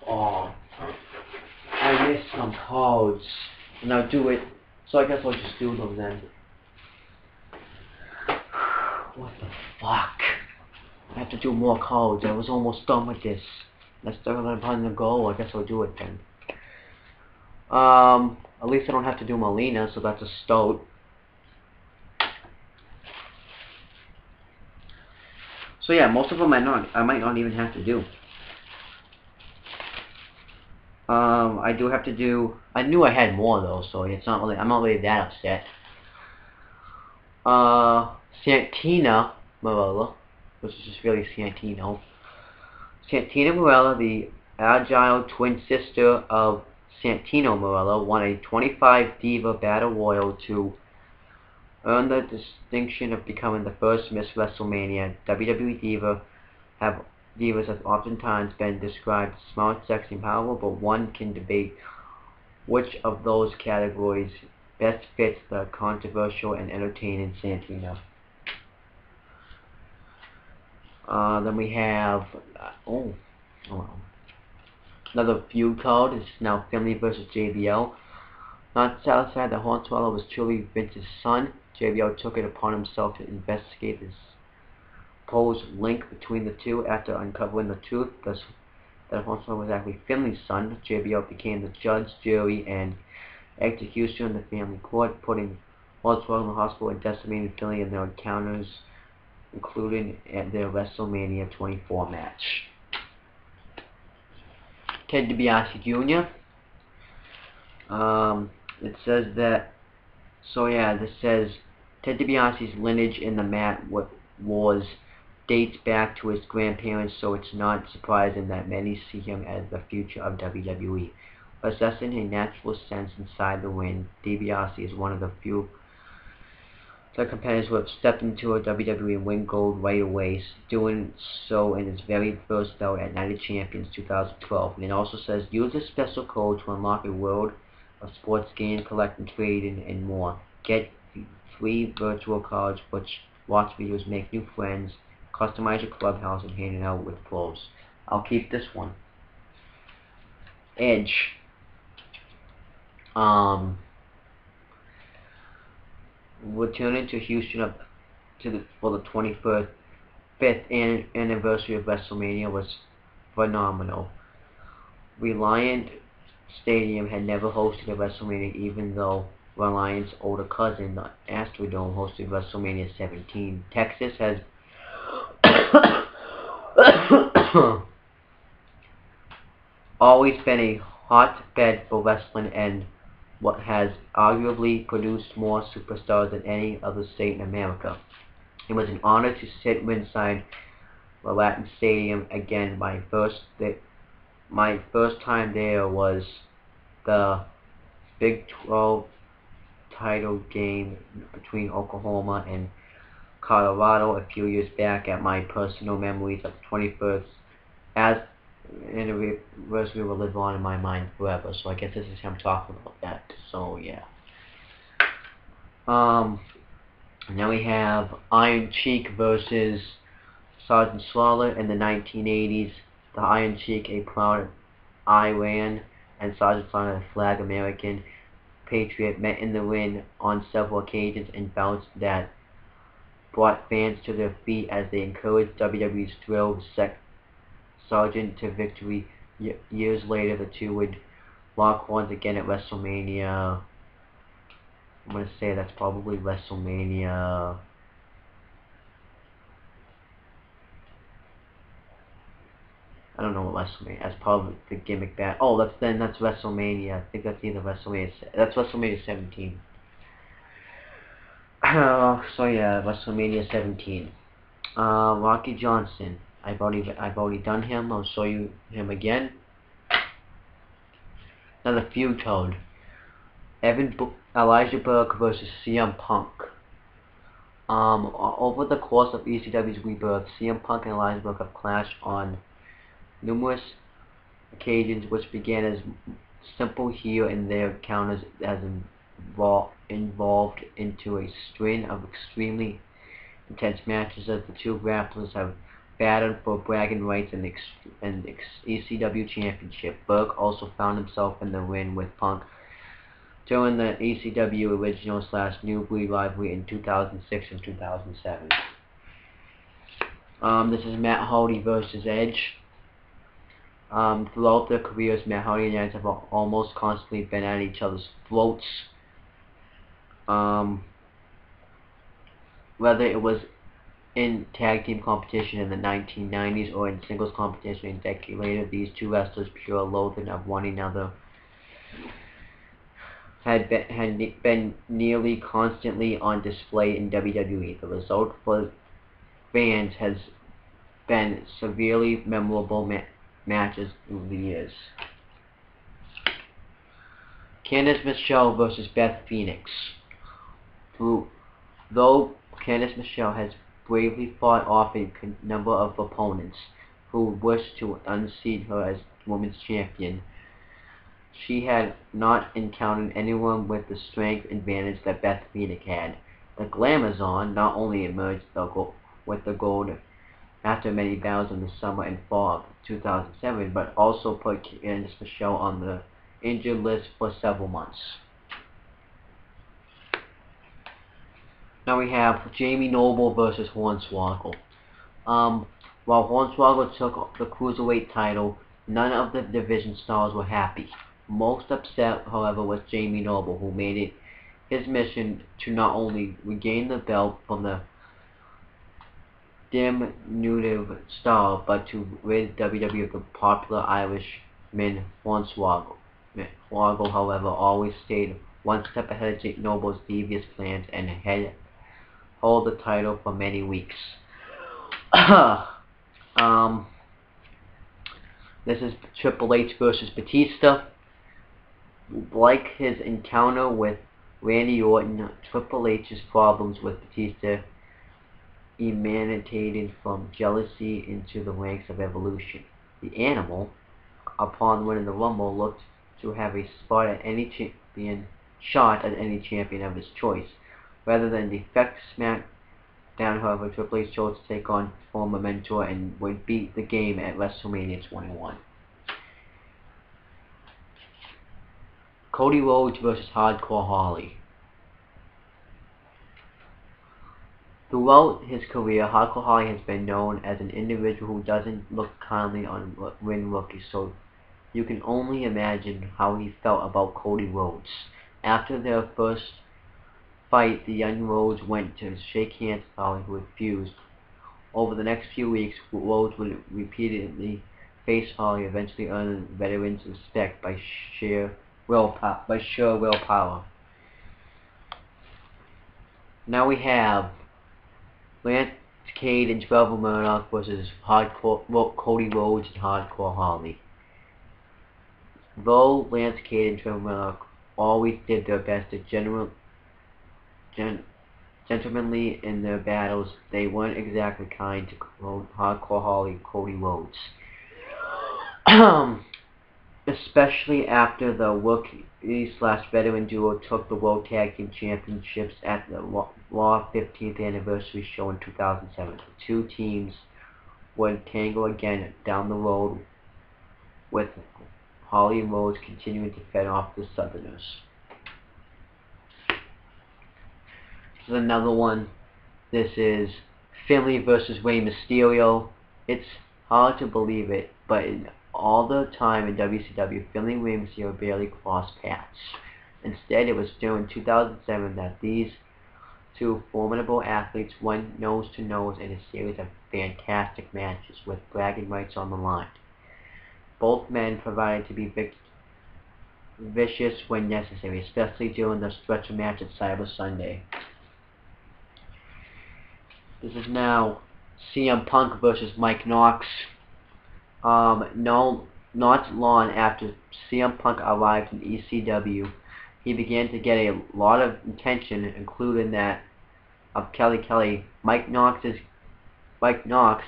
Oh, I missed some codes. And I'll do it. So I guess I'll just do them then. What the fuck? I have to do more codes. I was almost done with this. Let's start on the goal. I guess I'll do it then. At least I don't have to do Melina, so that's a start. So yeah, most of them I might not even have to do. I do have to do. I knew I had more though, so it's not really. I'm not really that upset. Santina Marella, which is just really Santino. Santina Marella, the agile twin sister of Santino Marella, won a 25 Diva Battle Royal to earn the distinction of becoming the first Miss WrestleMania. WWE Divas have oftentimes been described as smart, sexy, and powerful, but one can debate which of those categories best fits the controversial and entertaining Santina. Then we have another feud card. It's now Finlay versus JBL. Not satisfied that Hornswoggle was truly Vince's son, JBL took it upon himself to investigate the supposed link between the two. After uncovering the truth that Hornswoggle was actually Finlay's son, JBL became the judge, jury, and executioner in the family court, putting Hornswoggle in the hospital and decimating Finlay in their encounters, including at their WrestleMania 24 match. Ted DiBiase Jr. It says that. So yeah, this says Ted DiBiase's lineage in the mat was dates back to his grandparents, so it's not surprising that many see him as the future of WWE. Possessing a natural sense inside the ring, DiBiase is one of the few competitors who have stepped into a WWE and win gold right away, doing so in his very first bout at Night of Champions 2012. And it also says, use a special code to unlock a world of sports games, collecting, trading, and more. Get free virtual cards, which watch videos, make new friends, customize your clubhouse, and hang it out with pros. I'll keep this one. Edge. Returning to Houston for the 25th anniversary of WrestleMania was phenomenal. Reliant Stadium had never hosted a WrestleMania, even though Reliant's older cousin, the Astrodome, hosted WrestleMania 17. Texas has always been a hotbed for wrestling and what has arguably produced more superstars than any other state in America. It was an honor to sit ringside Reliant Stadium again. My first time there was the Big 12 title game between Oklahoma and Colorado a few years back. At my personal memories of the 21st as anniversary will live on in my mind forever. So I guess this is him talking about that. So yeah. Now we have Iron Sheik versus Sergeant Slaughter in the 1980s. The Iron Sheik, a proud Iran, and Sergeant Slaughter, a flag American patriot, met in the ring on several occasions in bouts that brought fans to their feet as they encouraged WWE's Thrill Sergeant to victory. Years later, the two would lock horns again at WrestleMania. I'm going to say that's probably WrestleMania. I don't know what WrestleMania. That's probably the gimmick that. Oh, that's WrestleMania. I think that's either WrestleMania. That's WrestleMania 17. So yeah, WrestleMania 17. Rocky Johnson. I've already done him. I'll show you him again. Now the feud code. Elijah Burke versus CM Punk. Over the course of ECW's rebirth, CM Punk and Elijah Burke have clashed on numerous occasions, which began as simple here and there encounters as evolved into a string of extremely intense matches as the two grapplers have battled for bragging rights and ECW championship. Burke also found himself in the ring with Punk during the ECW original/New Breed rivalry in 2006 and 2007. This is Matt Hardy versus Edge. Throughout their careers, Matt Hardy and Edge have almost constantly been at each other's throats. Whether it was in tag team competition in the 1990s or in singles competition a decade later, these two wrestlers' pure loathing of one another had been nearly constantly on display in WWE. The result for fans has been severely memorable matches through the years. Candice Michelle versus Beth Phoenix. Though Candice Michelle has bravely fought off a number of opponents who wished to unseat her as Women's Champion, she had not encountered anyone with the strength advantage that Beth Phoenix had. The Glamazon not only emerged with the gold after many battles in the summer and fall of 2007, but also put Candice Michelle on the injured list for several months. Now we have Jamie Noble versus Hornswoggle. While Hornswoggle took the Cruiserweight title, none of the division stars were happy. Most upset, however, was Jamie Noble, who made it his mission to not only regain the belt from the diminutive star, but to rid WWE of the popular Irishman Hornswoggle. Hornswoggle, however, always stayed one step ahead of Noble's devious plans and had held the title for many weeks. This is Triple H versus Batista. Like his encounter with Randy Orton, Triple H's problems with Batista emanated from jealousy into the ranks of Evolution. The Animal, upon winning the Rumble, looked to have a shot at any champion of his choice. Rather than defect SmackDown, however, Triple H chose to take on former mentor and would beat the game at WrestleMania 21. Cody Rhodes versus Hardcore Holly. Throughout his career, Hardcore Holly has been known as an individual who doesn't look kindly on ring rookies, so you can only imagine how he felt about Cody Rhodes. After their first fight, the young Rhodes went to shake hands with Holly, who refused. Over the next few weeks, Rhodes would repeatedly face Holly, eventually earning veterans' respect by sheer willpower. Now we have Lance Cade and Trevor Murdoch versus Cody Rhodes and Hardcore Holly. Though Lance Cade and Trevor Murdoch always did their best to gentlemanly in their battles, they weren't exactly kind to Hardcore Holly and Cody Rhodes. Especially after the rookie/veteran duo took the World Tag Team Championships at the Raw 15th Anniversary show in 2007. The two teams would tangle again down the road, with Holly and Rhodes continuing to fend off the Southerners. This is another one. This is Finlay versus Rey Mysterio. It's hard to believe it, but all the time in WCW, Finlay and Rey Mysterio barely crossed paths. Instead, it was during 2007 that these two formidable athletes went nose-to-nose in a series of fantastic matches with bragging rights on the line. Both men provided to be vicious when necessary, especially during the stretcher match at Cyber Sunday. This is now CM Punk versus Mike Knox. No, not long after CM Punk arrived in ECW, he began to get a lot of attention, including that of Kelly Kelly. Mike Knox,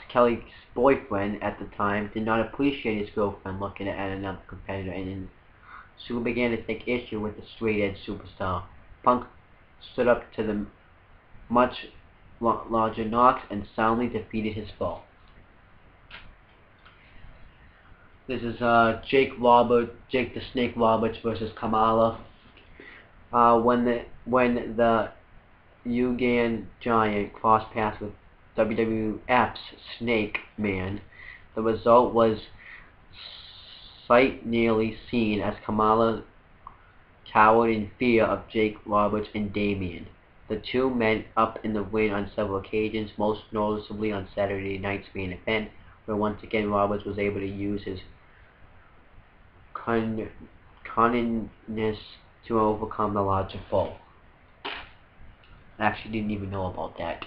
Kelly's boyfriend at the time, did not appreciate his girlfriend looking at another competitor, and soon began to take issue with the straight-edge superstar. Punk stood up to the much larger Knox and soundly defeated his foe. This is Jake the Snake Roberts versus Kamala. When the Ugan Giant crossed paths with WWF's Snake Man, the result was sight nearly seen as Kamala cowered in fear of Jake Roberts and Damien. The two met up in the ring on several occasions, most noticeably on Saturday night's main event, where once again Roberts was able to use his cunningness to overcome the larger foe. I actually didn't even know about that.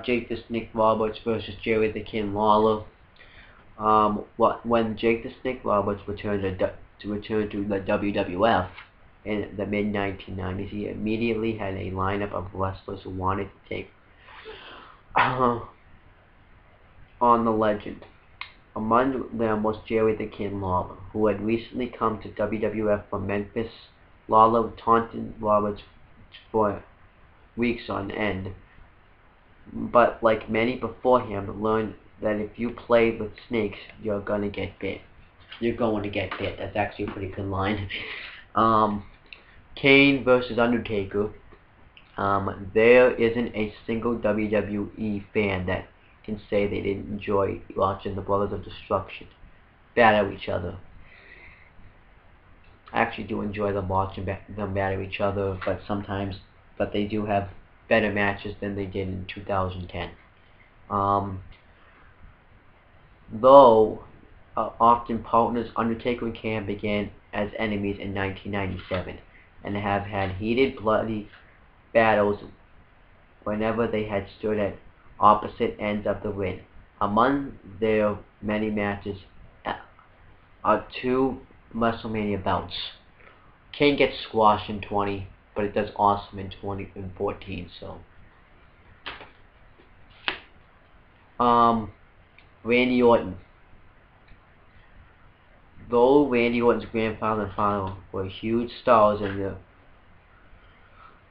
Jake the Snake Roberts versus Jerry the King Lawler. When Jake the Snake Roberts returned to the WWF in the mid-1990s, he immediately had a lineup of wrestlers who wanted to take on the legend. Among them was Jerry the King Lawler, who had recently come to WWF from Memphis. Lawler taunted Roberts for weeks on end, but like many before him, learned that if you play with snakes, you're going to get bit. You're going to get bit. That's actually a pretty good line. Kane versus Undertaker. There isn't a single WWE fan that can say they didn't enjoy watching the Brothers of Destruction battle each other. I actually do enjoy them watching them battle each other, but they do have better matches than they did in 2010. Though often partners, Undertaker and Kane began as enemies in 1997 and have had heated, bloody battles whenever they had stood at opposite ends of the ring. Among their many matches are 2 WrestleMania belts. Kane gets squashed in 20, but it does awesome in 2014. So, Randy Orton. Though Randy Orton's grandfather and father were huge stars in their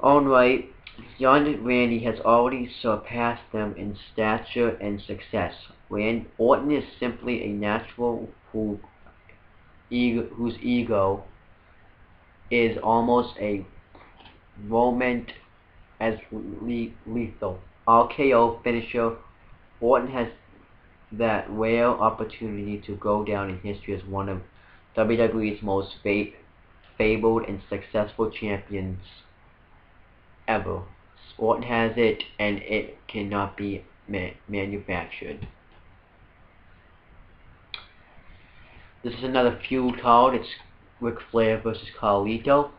own right, young Randy has already surpassed them in stature and success. Orton is simply a natural whose ego is almost a moment as lethal. RKO finisher. Orton has that rare opportunity to go down in history as one of WWE's most fabled and successful champions ever. Orton has it, and it cannot be manufactured. This is another feud card. It's Ric Flair versus Carlito.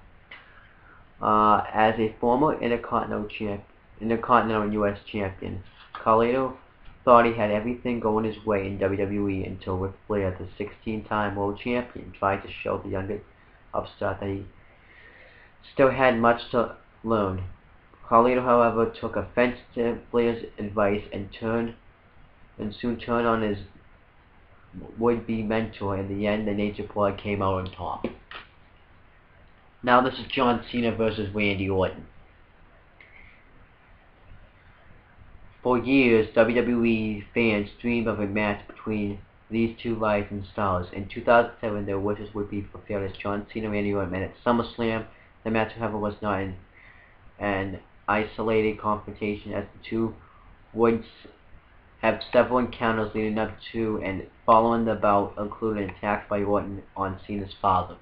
As a former Intercontinental and U.S. champion, Carlito thought he had everything going his way in WWE until Ric Flair, the 16-time world champion, tried to show the younger upstart that he still had much to learn. Carlito, however, took offense to Flair's advice and soon turned on his would-be mentor. In the end, the Nature Boy came out on top. Now this is John Cena versus Randy Orton. For years, WWE fans dreamed of a match between these two rising stars. In 2007, their wishes would be fulfilled as John Cena and Randy Orton met at SummerSlam. The match, however, was not an isolated confrontation, as the two would have several encounters leading up to and following the bout, including an attack by Orton on Cena's father.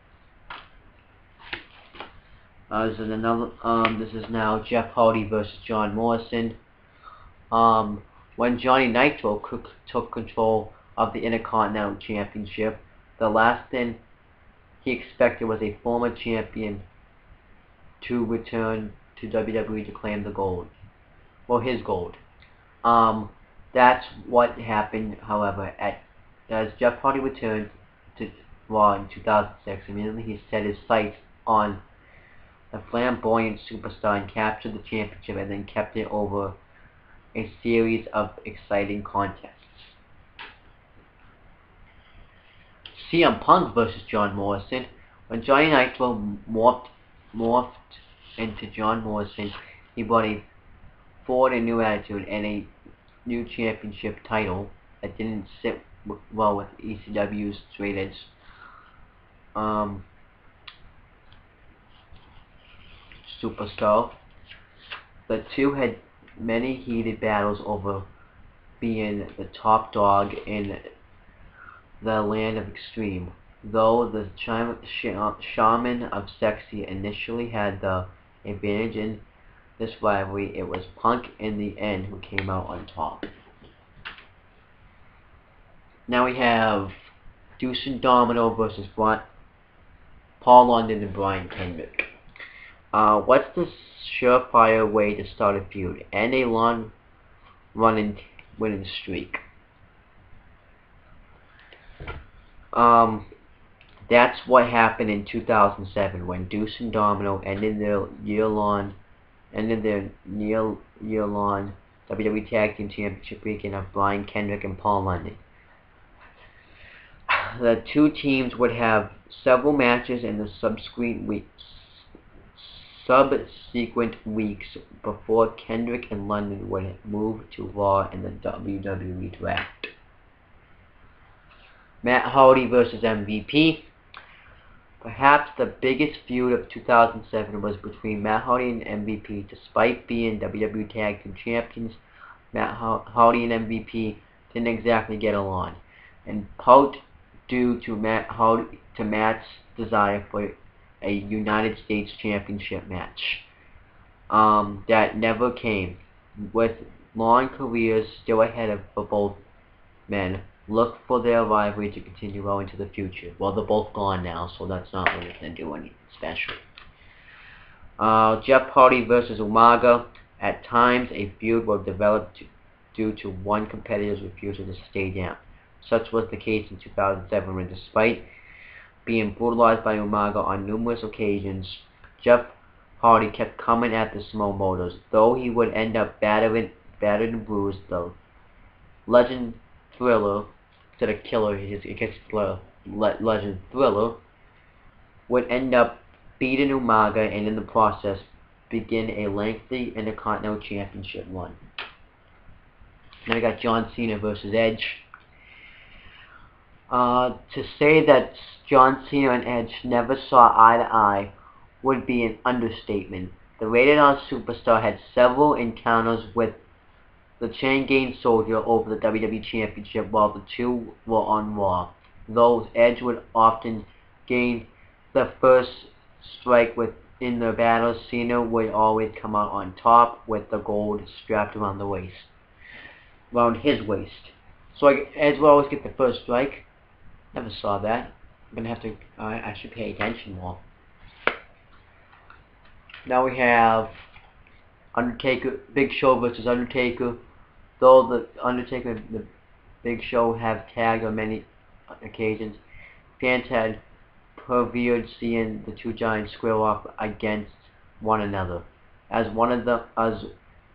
This is now Jeff Hardy versus John Morrison. When Johnny Nitro took control of the Intercontinental Championship, the last thing he expected was a former champion to return to WWE to claim the gold. Well, his gold. That's what happened, however, as Jeff Hardy returned to Raw in 2006. Immediately he set his sights on the flamboyant superstar and captured the championship, and then kept it over a series of exciting contests. CM Punk versus John Morrison. When Johnny Nitro morphed into John Morrison, he brought forward a new attitude and a new championship title that didn't sit well with ECW's straight edge superstar. The two had many heated battles over being the top dog in the land of Extreme. Though the Shaman of Sexy initially had the advantage in this rivalry, it was Punk in the end who came out on top. Now we have Deuce and Domino versus Paul London and Brian Kendrick. What's the surefire way to start a feud and a long-running winning streak? That's what happened in 2007 when Deuce and Domino ended their year-long WWE Tag Team Championship weekend of Brian Kendrick and Paul London. The two teams would have several matches in the subsequent weeks before Kendrick and London would move to Raw in the WWE Draft. Matt Hardy versus MVP. Perhaps the biggest feud of 2007 was between Matt Hardy and MVP. Despite being WWE Tag Team Champions, Matt Hardy and MVP didn't exactly get along, in part due to Matt's desire for a United States Championship match that never came. With long careers still ahead for both men, look for their rivalry to continue well into the future. Well, they're both gone now, so that's not really going to do anything special. Jeff Hardy versus Umaga. At times, a feud will develop due to one competitor's refusal to stay down. Such was the case in 2007 when, despite being brutalized by Umaga on numerous occasions, Jeff Hardy kept coming at the Smomotos. Though he would end up battered and bruised, the Legend Thriller, instead of Killer, it gets Legend Thriller, would end up beating Umaga and in the process begin a lengthy Intercontinental Championship run. Then we got John Cena versus Edge. To say that John Cena and Edge never saw eye to eye would be an understatement. The Rated R Superstar had several encounters with the Chain Gang Soldier over the WWE Championship while the two were on Raw. Though Edge would often gain the first strike in the battle, Cena would always come out on top with the gold strapped around his waist. So Edge would always get the first strike. Never saw that. I'm gonna have to actually pay attention more. Now we have Undertaker, Big Show versus Undertaker. Though the Undertaker and the Big Show have tagged on many occasions, fans had persevered seeing the two giants square off against one another. As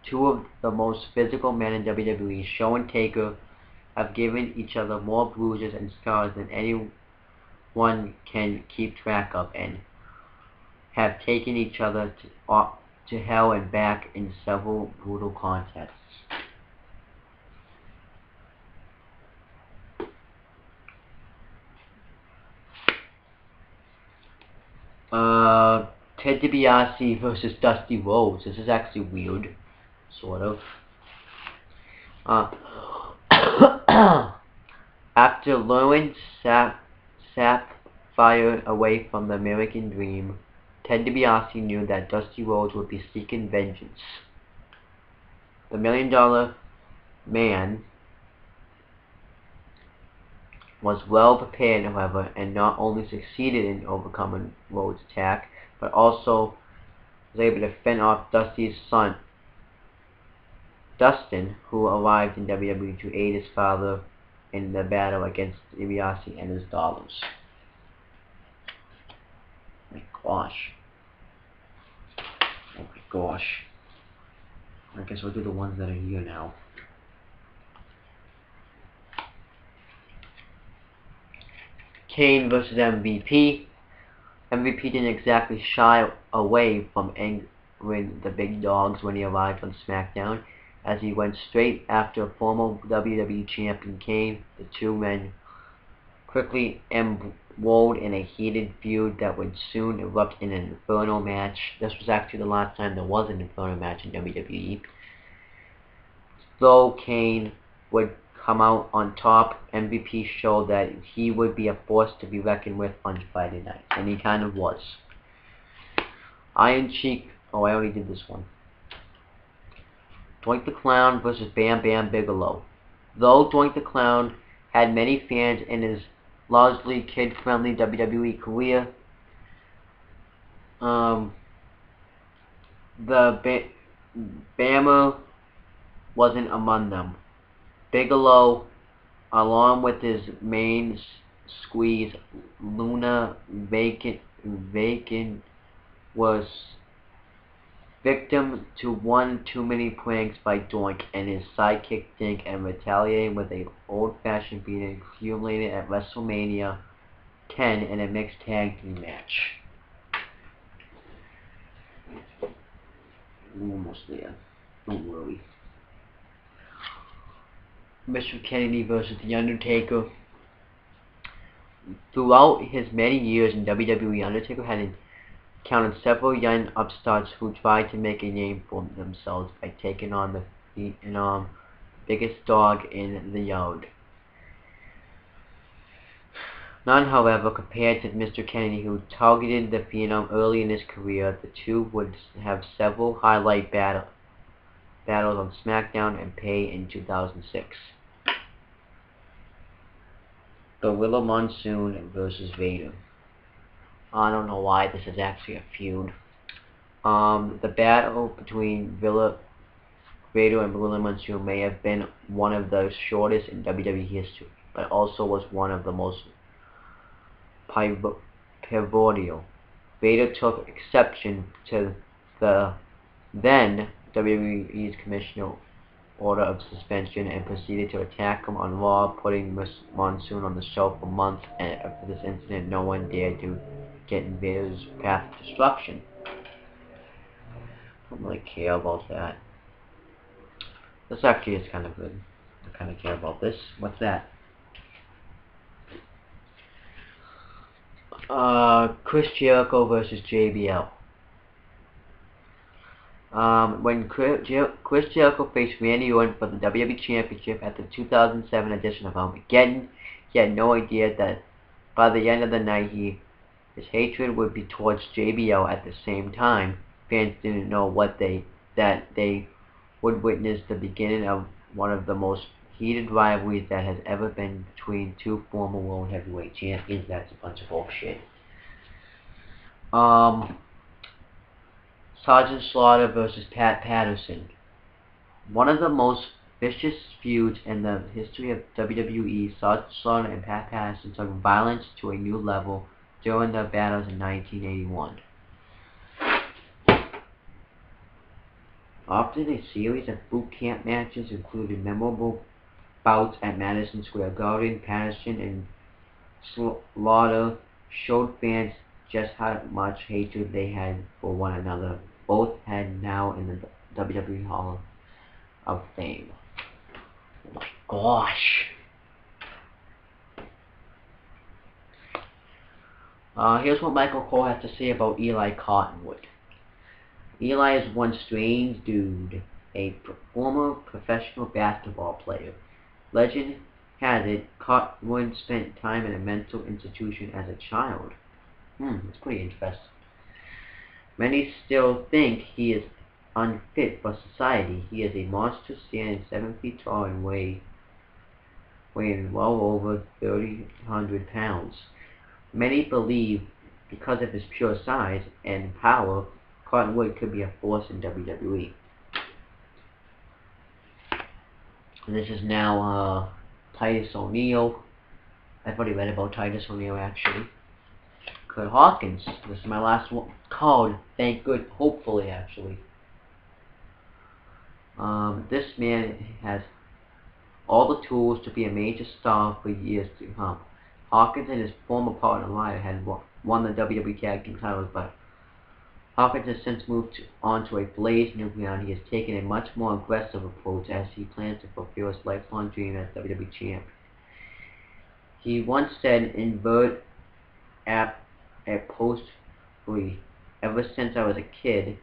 two of the most physical men in WWE, Show and Taker have given each other more bruises and scars than anyone can keep track of, and have taken each other to hell and back in several brutal contests. Ted DiBiase versus Dusty Rhodes. This is actually weird, sort of. After luring Sapphire away from the American Dream, Ted DiBiase knew that Dusty Rhodes would be seeking vengeance. The $1 Million Man was well prepared, however, and not only succeeded in overcoming Rhodes' attack, but also was able to fend off Dusty's son, Dustin, who arrived in WWE to aid his father in the battle against DiBiase and his dollars. Oh my gosh. Oh my gosh. I guess we'll do the ones that are here now. Kane versus MVP. MVP didn't exactly shy away from angering the big dogs when he arrived on SmackDown, as he went straight after former WWE Champion Kane. The two men quickly embroiled in a heated feud that would soon erupt in an Inferno match. This was actually the last time there was an Inferno match in WWE. Though Kane would come out on top, MVP showed that he would be a force to be reckoned with on Friday night, and he kind of was. Iron Sheik, oh, I already did this one. Doink the Clown versus Bam Bam Bigelow. Though Doink the Clown had many fans in his largely kid-friendly WWE career, the Bammer wasn't among them. Bigelow, along with his main squeeze, Luna Vacant, was victim to one too many pranks by Doink and his sidekick Dink, and retaliated with an old-fashioned beating accumulated at WrestleMania 10 in a mixed tag team match. Almost there. Don't worry. Mr. Kennedy versus The Undertaker. Throughout his many years in WWE, Undertaker had encountered several young upstarts who tried to make a name for themselves by taking on the biggest dog in the yard. None, however, compared to Mr. Kennedy, who targeted the Phenom early in his career. The two would have several highlight battles on SmackDown and Pay in 2006. Gorilla Monsoon versus Vader. I don't know why this is actually a feud. The battle between Vader and Gorilla Monsoon may have been one of the shortest in WWE history, but also was one of the most pivotal. Vader took exception to the then WWE's commissioner order of suspension and proceeded to attack him on Raw, putting Monsoon on the show for months, and after this incident no one dared to get in Vader's path of destruction. I don't really care about that. This actually is kind of good. I kind of care about this. What's that? Chris Jericho versus JBL. When Chris Jericho faced Randy Orton for the WWE Championship at the 2007 edition of Armageddon, he had no idea that by the end of the night his hatred would be towards JBL. At the same time, fans didn't know that they would witness the beginning of one of the most heated rivalries that has ever been between two former World Heavyweight Champions. That's a bunch of bullshit. Sergeant Slaughter versus Pat Patterson. One of the most vicious feuds in the history of WWE, Sergeant Slaughter and Pat Patterson took violence to a new level during their battles in 1981. After a series of boot camp matches included memorable bouts at Madison Square Garden, Patterson and Slaughter showed fans just how much hatred they had for one another. Both had now in the WWE Hall of Fame. Oh my gosh. Here's what Michael Cole has to say about Eli Cottonwood. Eli is one strange dude, a former professional basketball player. Legend has it Cottonwood spent time in a mental institution as a child. That's pretty interesting. Many still think he is unfit for society. He is a monster standing 7 feet tall and weighing well over 300 pounds. Many believe because of his pure size and power, Cottonwood could be a force in WWE. And this is now Titus O'Neil. I've already read about Titus O'Neil actually. Kurt Hawkins. This is my last one called. Thank good. Hopefully, actually. This man has all the tools to be a major star for years to come. Hawkins and his former partner Lyle had won the WWE Tag Team titles, but Hawkins has since moved on to a blaze new ground. He has taken a much more aggressive approach as he plans to fulfill his lifelong dream as WWE Champ. He once said, "Invert at post-free. Ever since I was a kid,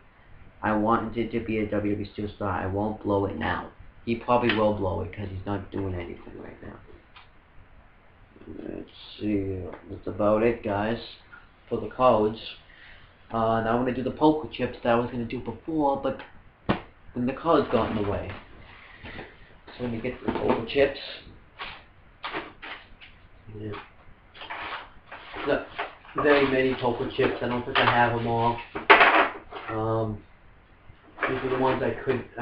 I wanted to be a WWE superstar. I won't blow it now." He probably will blow it because he's not doing anything right now. Let's see. That's about it, guys, for the codes. Now I'm going to do the poker chips that I was going to do before, but then the cards got in the way. So let me get the poker chips. Yeah. Not very many poker chips. I don't think I have them all. These are the ones I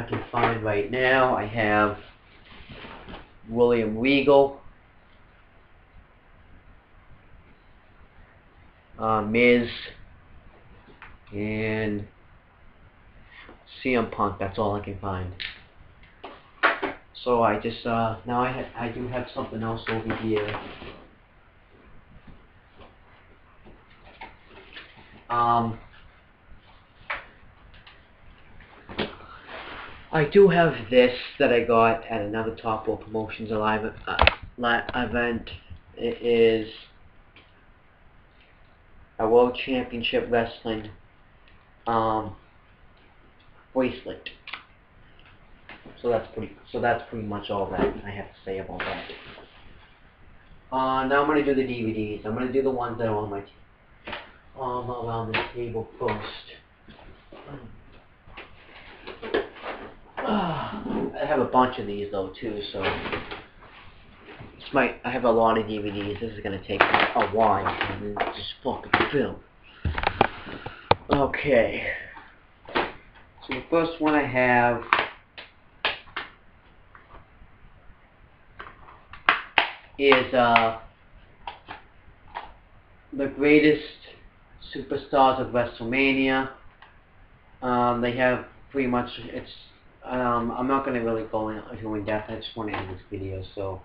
can find right now. I have William Regal, Miz, and CM Punk. That's all I can find. So I just now I do have something else over here. I do have this that I got at another Top Rope Promotions live event. It is a World Championship Wrestling bracelet. So that's pretty much all that I have to say about that. Now I'm gonna do the DVDs. I'm gonna do the ones that are on my around this table first. I have a bunch of these though too, so I have a lot of DVDs. This is gonna take a while, and then just fucking film. Okay. So the first one I have is the greatest superstars of WrestleMania. They have pretty much, it's, I'm not going to really go into in depth, I just want to end this video, so,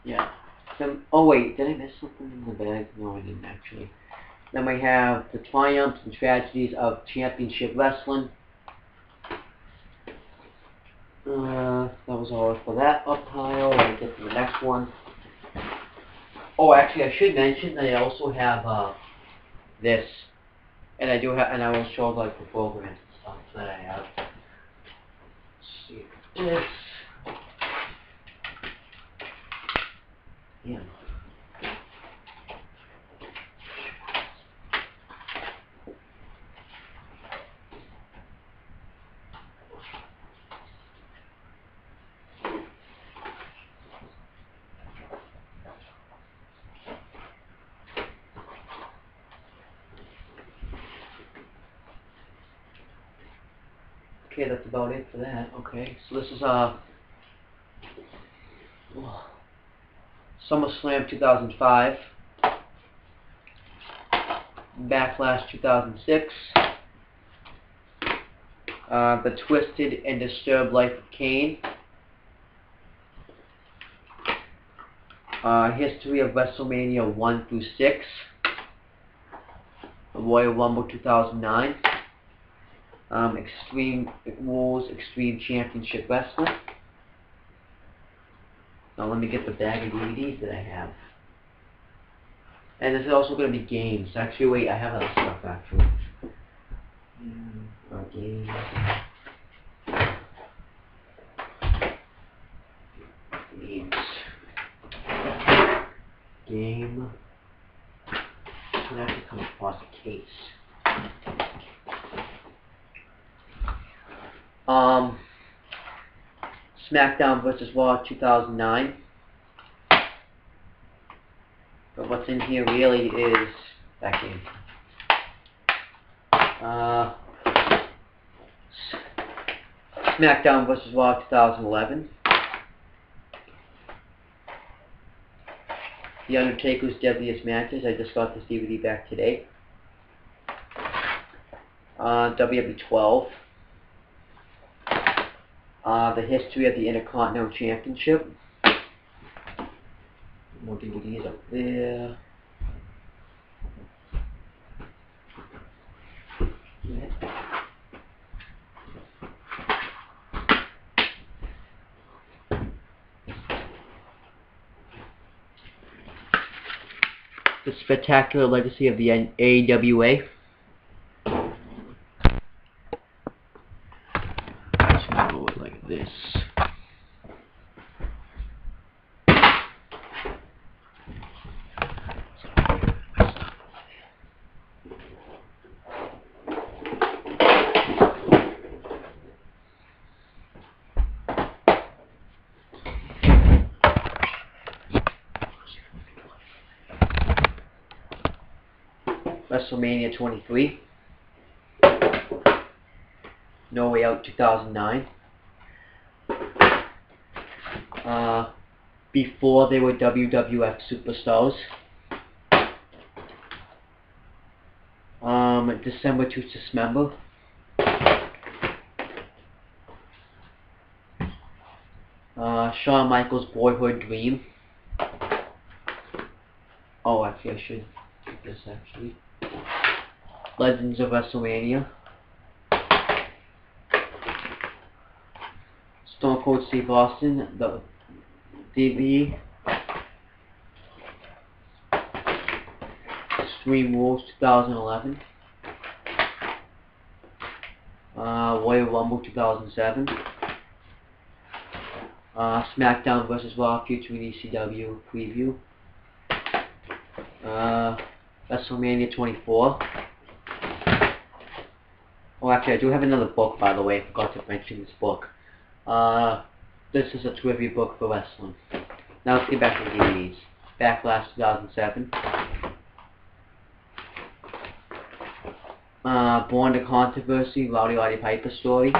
yeah. Then, oh wait, did I miss something in the bag? No, I didn't actually. Then we have the triumphs and tragedies of championship wrestling. That was all for that up pile. Let me get to the next one. Oh, actually, I should mention that I also have this, and I do have, and I will show like the programs and stuff that I have. Let's see this. Yeah. Okay, that's about it for that. Okay, so this is SummerSlam 2005, Backlash 2006, The Twisted and Disturbed Life of Kane, History of WrestleMania 1 through 6, the Royal Rumble 2009, Extreme Rules Extreme Championship Wrestling. Now let me get the bag of DVDs that I have. And this is also going to be games. Actually, wait, I have other stuff actually. Games. Games. Game. I'm going to have to come across a case. SmackDown vs. Raw 2009. But what's in here really is that game. SmackDown vs. Raw 2011. The Undertaker's Deadliest Matches. I just got this DVD back today. WWE 12. The History of the Intercontinental Championship. More DVDs up there. The Spectacular Legacy of the AWA. Let's go like this. WrestleMania 23, No Way Out 2009, before they were WWF superstars, December to Dismember, Shawn Michaels' Boyhood Dream. Oh, actually, I should do this actually. Legends of WrestleMania. Stone Cold Steve Austin, the DVD. Extreme Rules 2011. Royal Rumble 2007. SmackDown vs. Raw featuring ECW preview. WrestleMania 24. Oh, actually, I do have another book, by the way. I forgot to mention this book. This is a trivia book for wrestling. Now let's get back to the DVDs. Backlash 2007. Born to Controversy, Rowdy Roddy Piper story.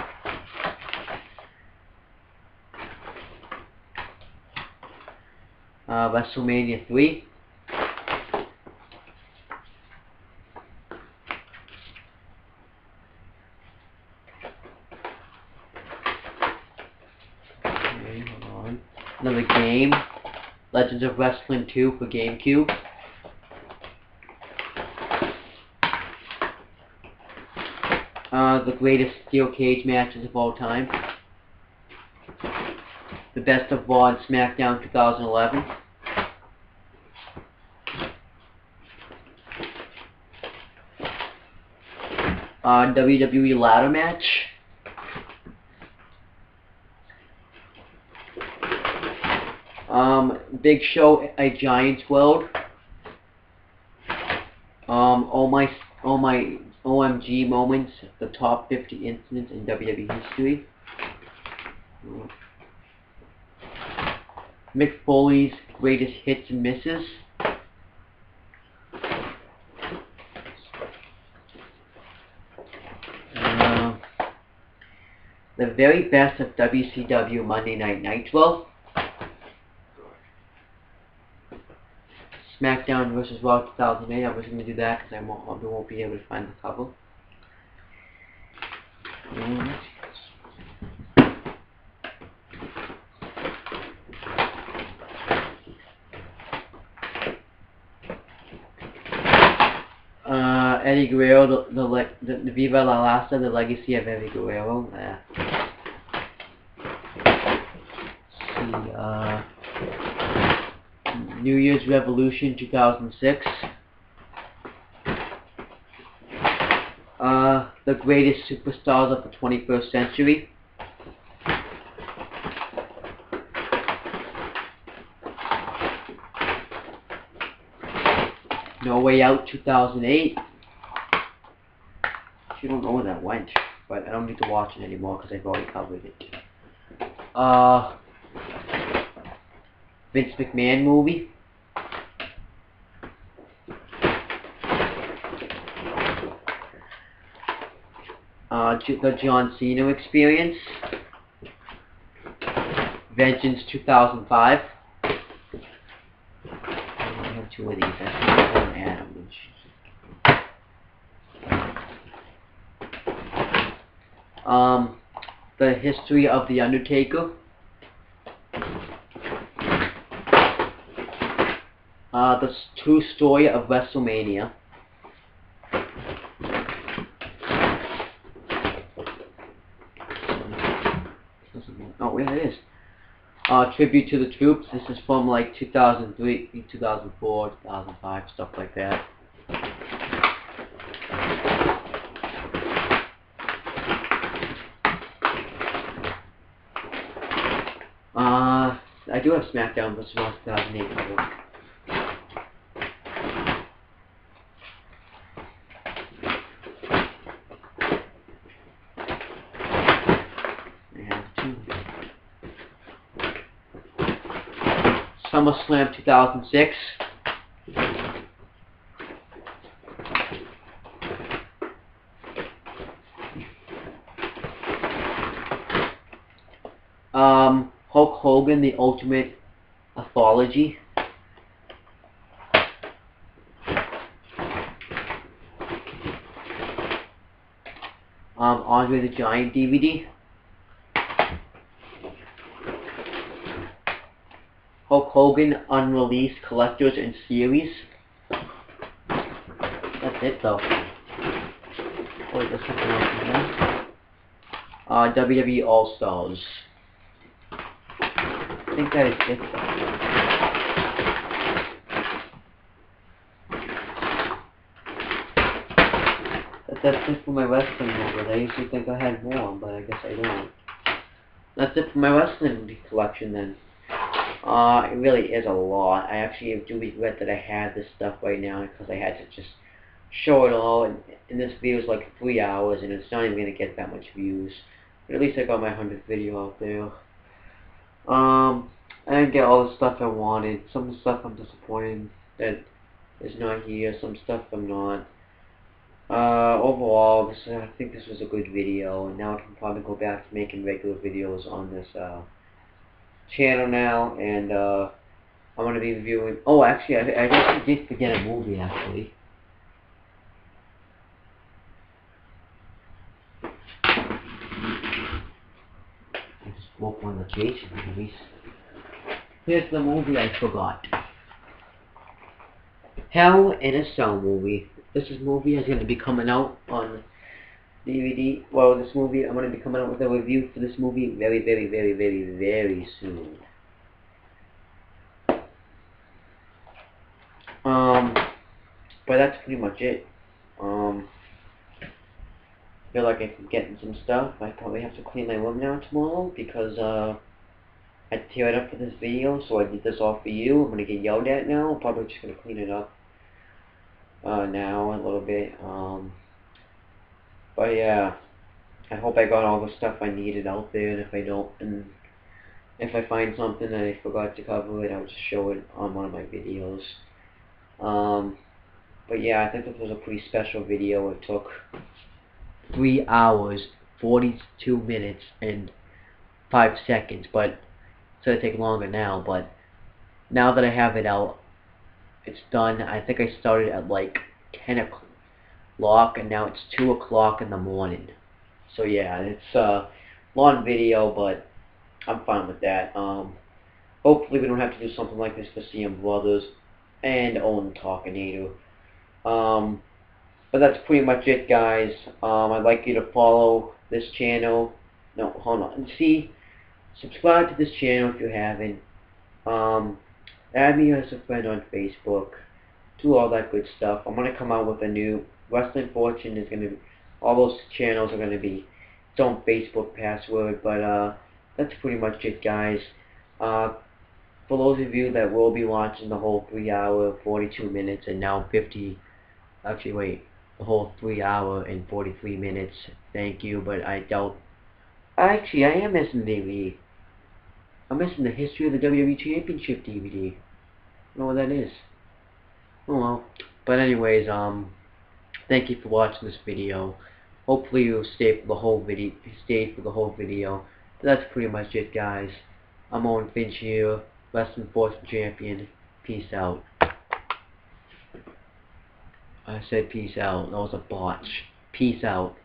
WrestleMania 3. Okay, hold on. Another game, Legends of Wrestling 2 for GameCube. The greatest steel cage matches of all time. The Best of Raw and SmackDown 2011. WWE ladder match. Big Show at Giants World. All my OMG moments, the top 50 incidents in WWE history. Mick Foley's greatest hits and misses. The very best of WCW Monday Night Nitro. SmackDown vs. Raw 2008. I was going to do that because I won't be able to find the cover. Eddie Guerrero, the Viva La Raza, the legacy of Eddie Guerrero. New Year's Revolution 2006. The greatest superstars of the 21st century. No Way Out 2008. I don't know where that went, but I don't need to watch it anymore because I've already covered it. Vince McMahon movie. The John Cena Experience. Vengeance 2005. I have two of these. I think Adam. The History of the Undertaker. The True Story of WrestleMania. Oh, yeah, it is. Tribute to the Troops. This is from like 2003, 2004, 2005, stuff like that. I do have SmackDown vs. Raw 2008. SummerSlam 2006. Hulk Hogan, The Ultimate Anthology. Andre the Giant DVD. Hulk Hogan Unreleased Collectors and Series. That's it though. Wait, there's something else in there. WWE All Stars. I think that is it though. That's it for my wrestling movies. I usually think I had more, but I guess I don't. That's it for my wrestling collection then. It really is a lot. I actually do regret that I had this stuff right now because I had to just show it all, and this video is like 3 hours and it's not even going to get that much views. But at least I got my 100th video out there. I didn't get all the stuff I wanted. Some of the stuff I'm disappointed that is not here. Some stuff I'm not. Overall, I think this was a good video, and now I can probably go back to making regular videos on this channel now, and I'm going to be reviewing... Oh, actually, I guess I did forget a movie, actually. I just broke one of the Jason movies. Here's the movie I forgot. Hell in a Cell movie. This movie is going to be coming out on DVD. Well, this movie, I'm going to be coming out with a review for this movie very, very, very, very, very soon. But that's pretty much it. I feel like I'm getting some stuff. I probably have to clean my room now tomorrow because I had to tear it up for this video, so I did this all for you. I'm gonna get yelled at now. I'm probably just gonna clean it up now a little bit. But yeah, I hope I got all the stuff I needed out there, and if I don't, and if I find something that I forgot to cover it, I'll just show it on one of my videos. But yeah, I think this was a pretty special video. It took 3 hours, 42 minutes, and 5 seconds, but it's going to take longer now. But now that I have it out, it's done. I think I started at like 10 o'clock, and now it's 2 o'clock in the morning. So yeah, it's a long video, but I'm fine with that. Hopefully we don't have to do something like this for CM Brothers and Owen Talkinator. But that's pretty much it, guys. I'd like you to follow this channel. No, hold on. And see, subscribe to this channel if you haven't. Add me as a friend on Facebook. Do all that good stuff. I'm gonna come out with a new Wrestling Fortune. Is gonna be, all those channels are gonna be its own Facebook password. But that's pretty much it, guys. For those of you that will be watching the whole 3 hour, 42 minutes, and now 50. Actually, wait. The whole 3 hour and 43 minutes. Thank you, but I doubt. Actually, I am missing the DVD. I'm missing the History of the WWE Championship DVD. I don't know what that is. Oh well. But anyways, thank you for watching this video. Hopefully you'll stay for the whole video. But that's pretty much it, guys. I'm Owen Finch here, Wrestling Fortune Champion. Peace out. I said peace out. That was a botch. Peace out.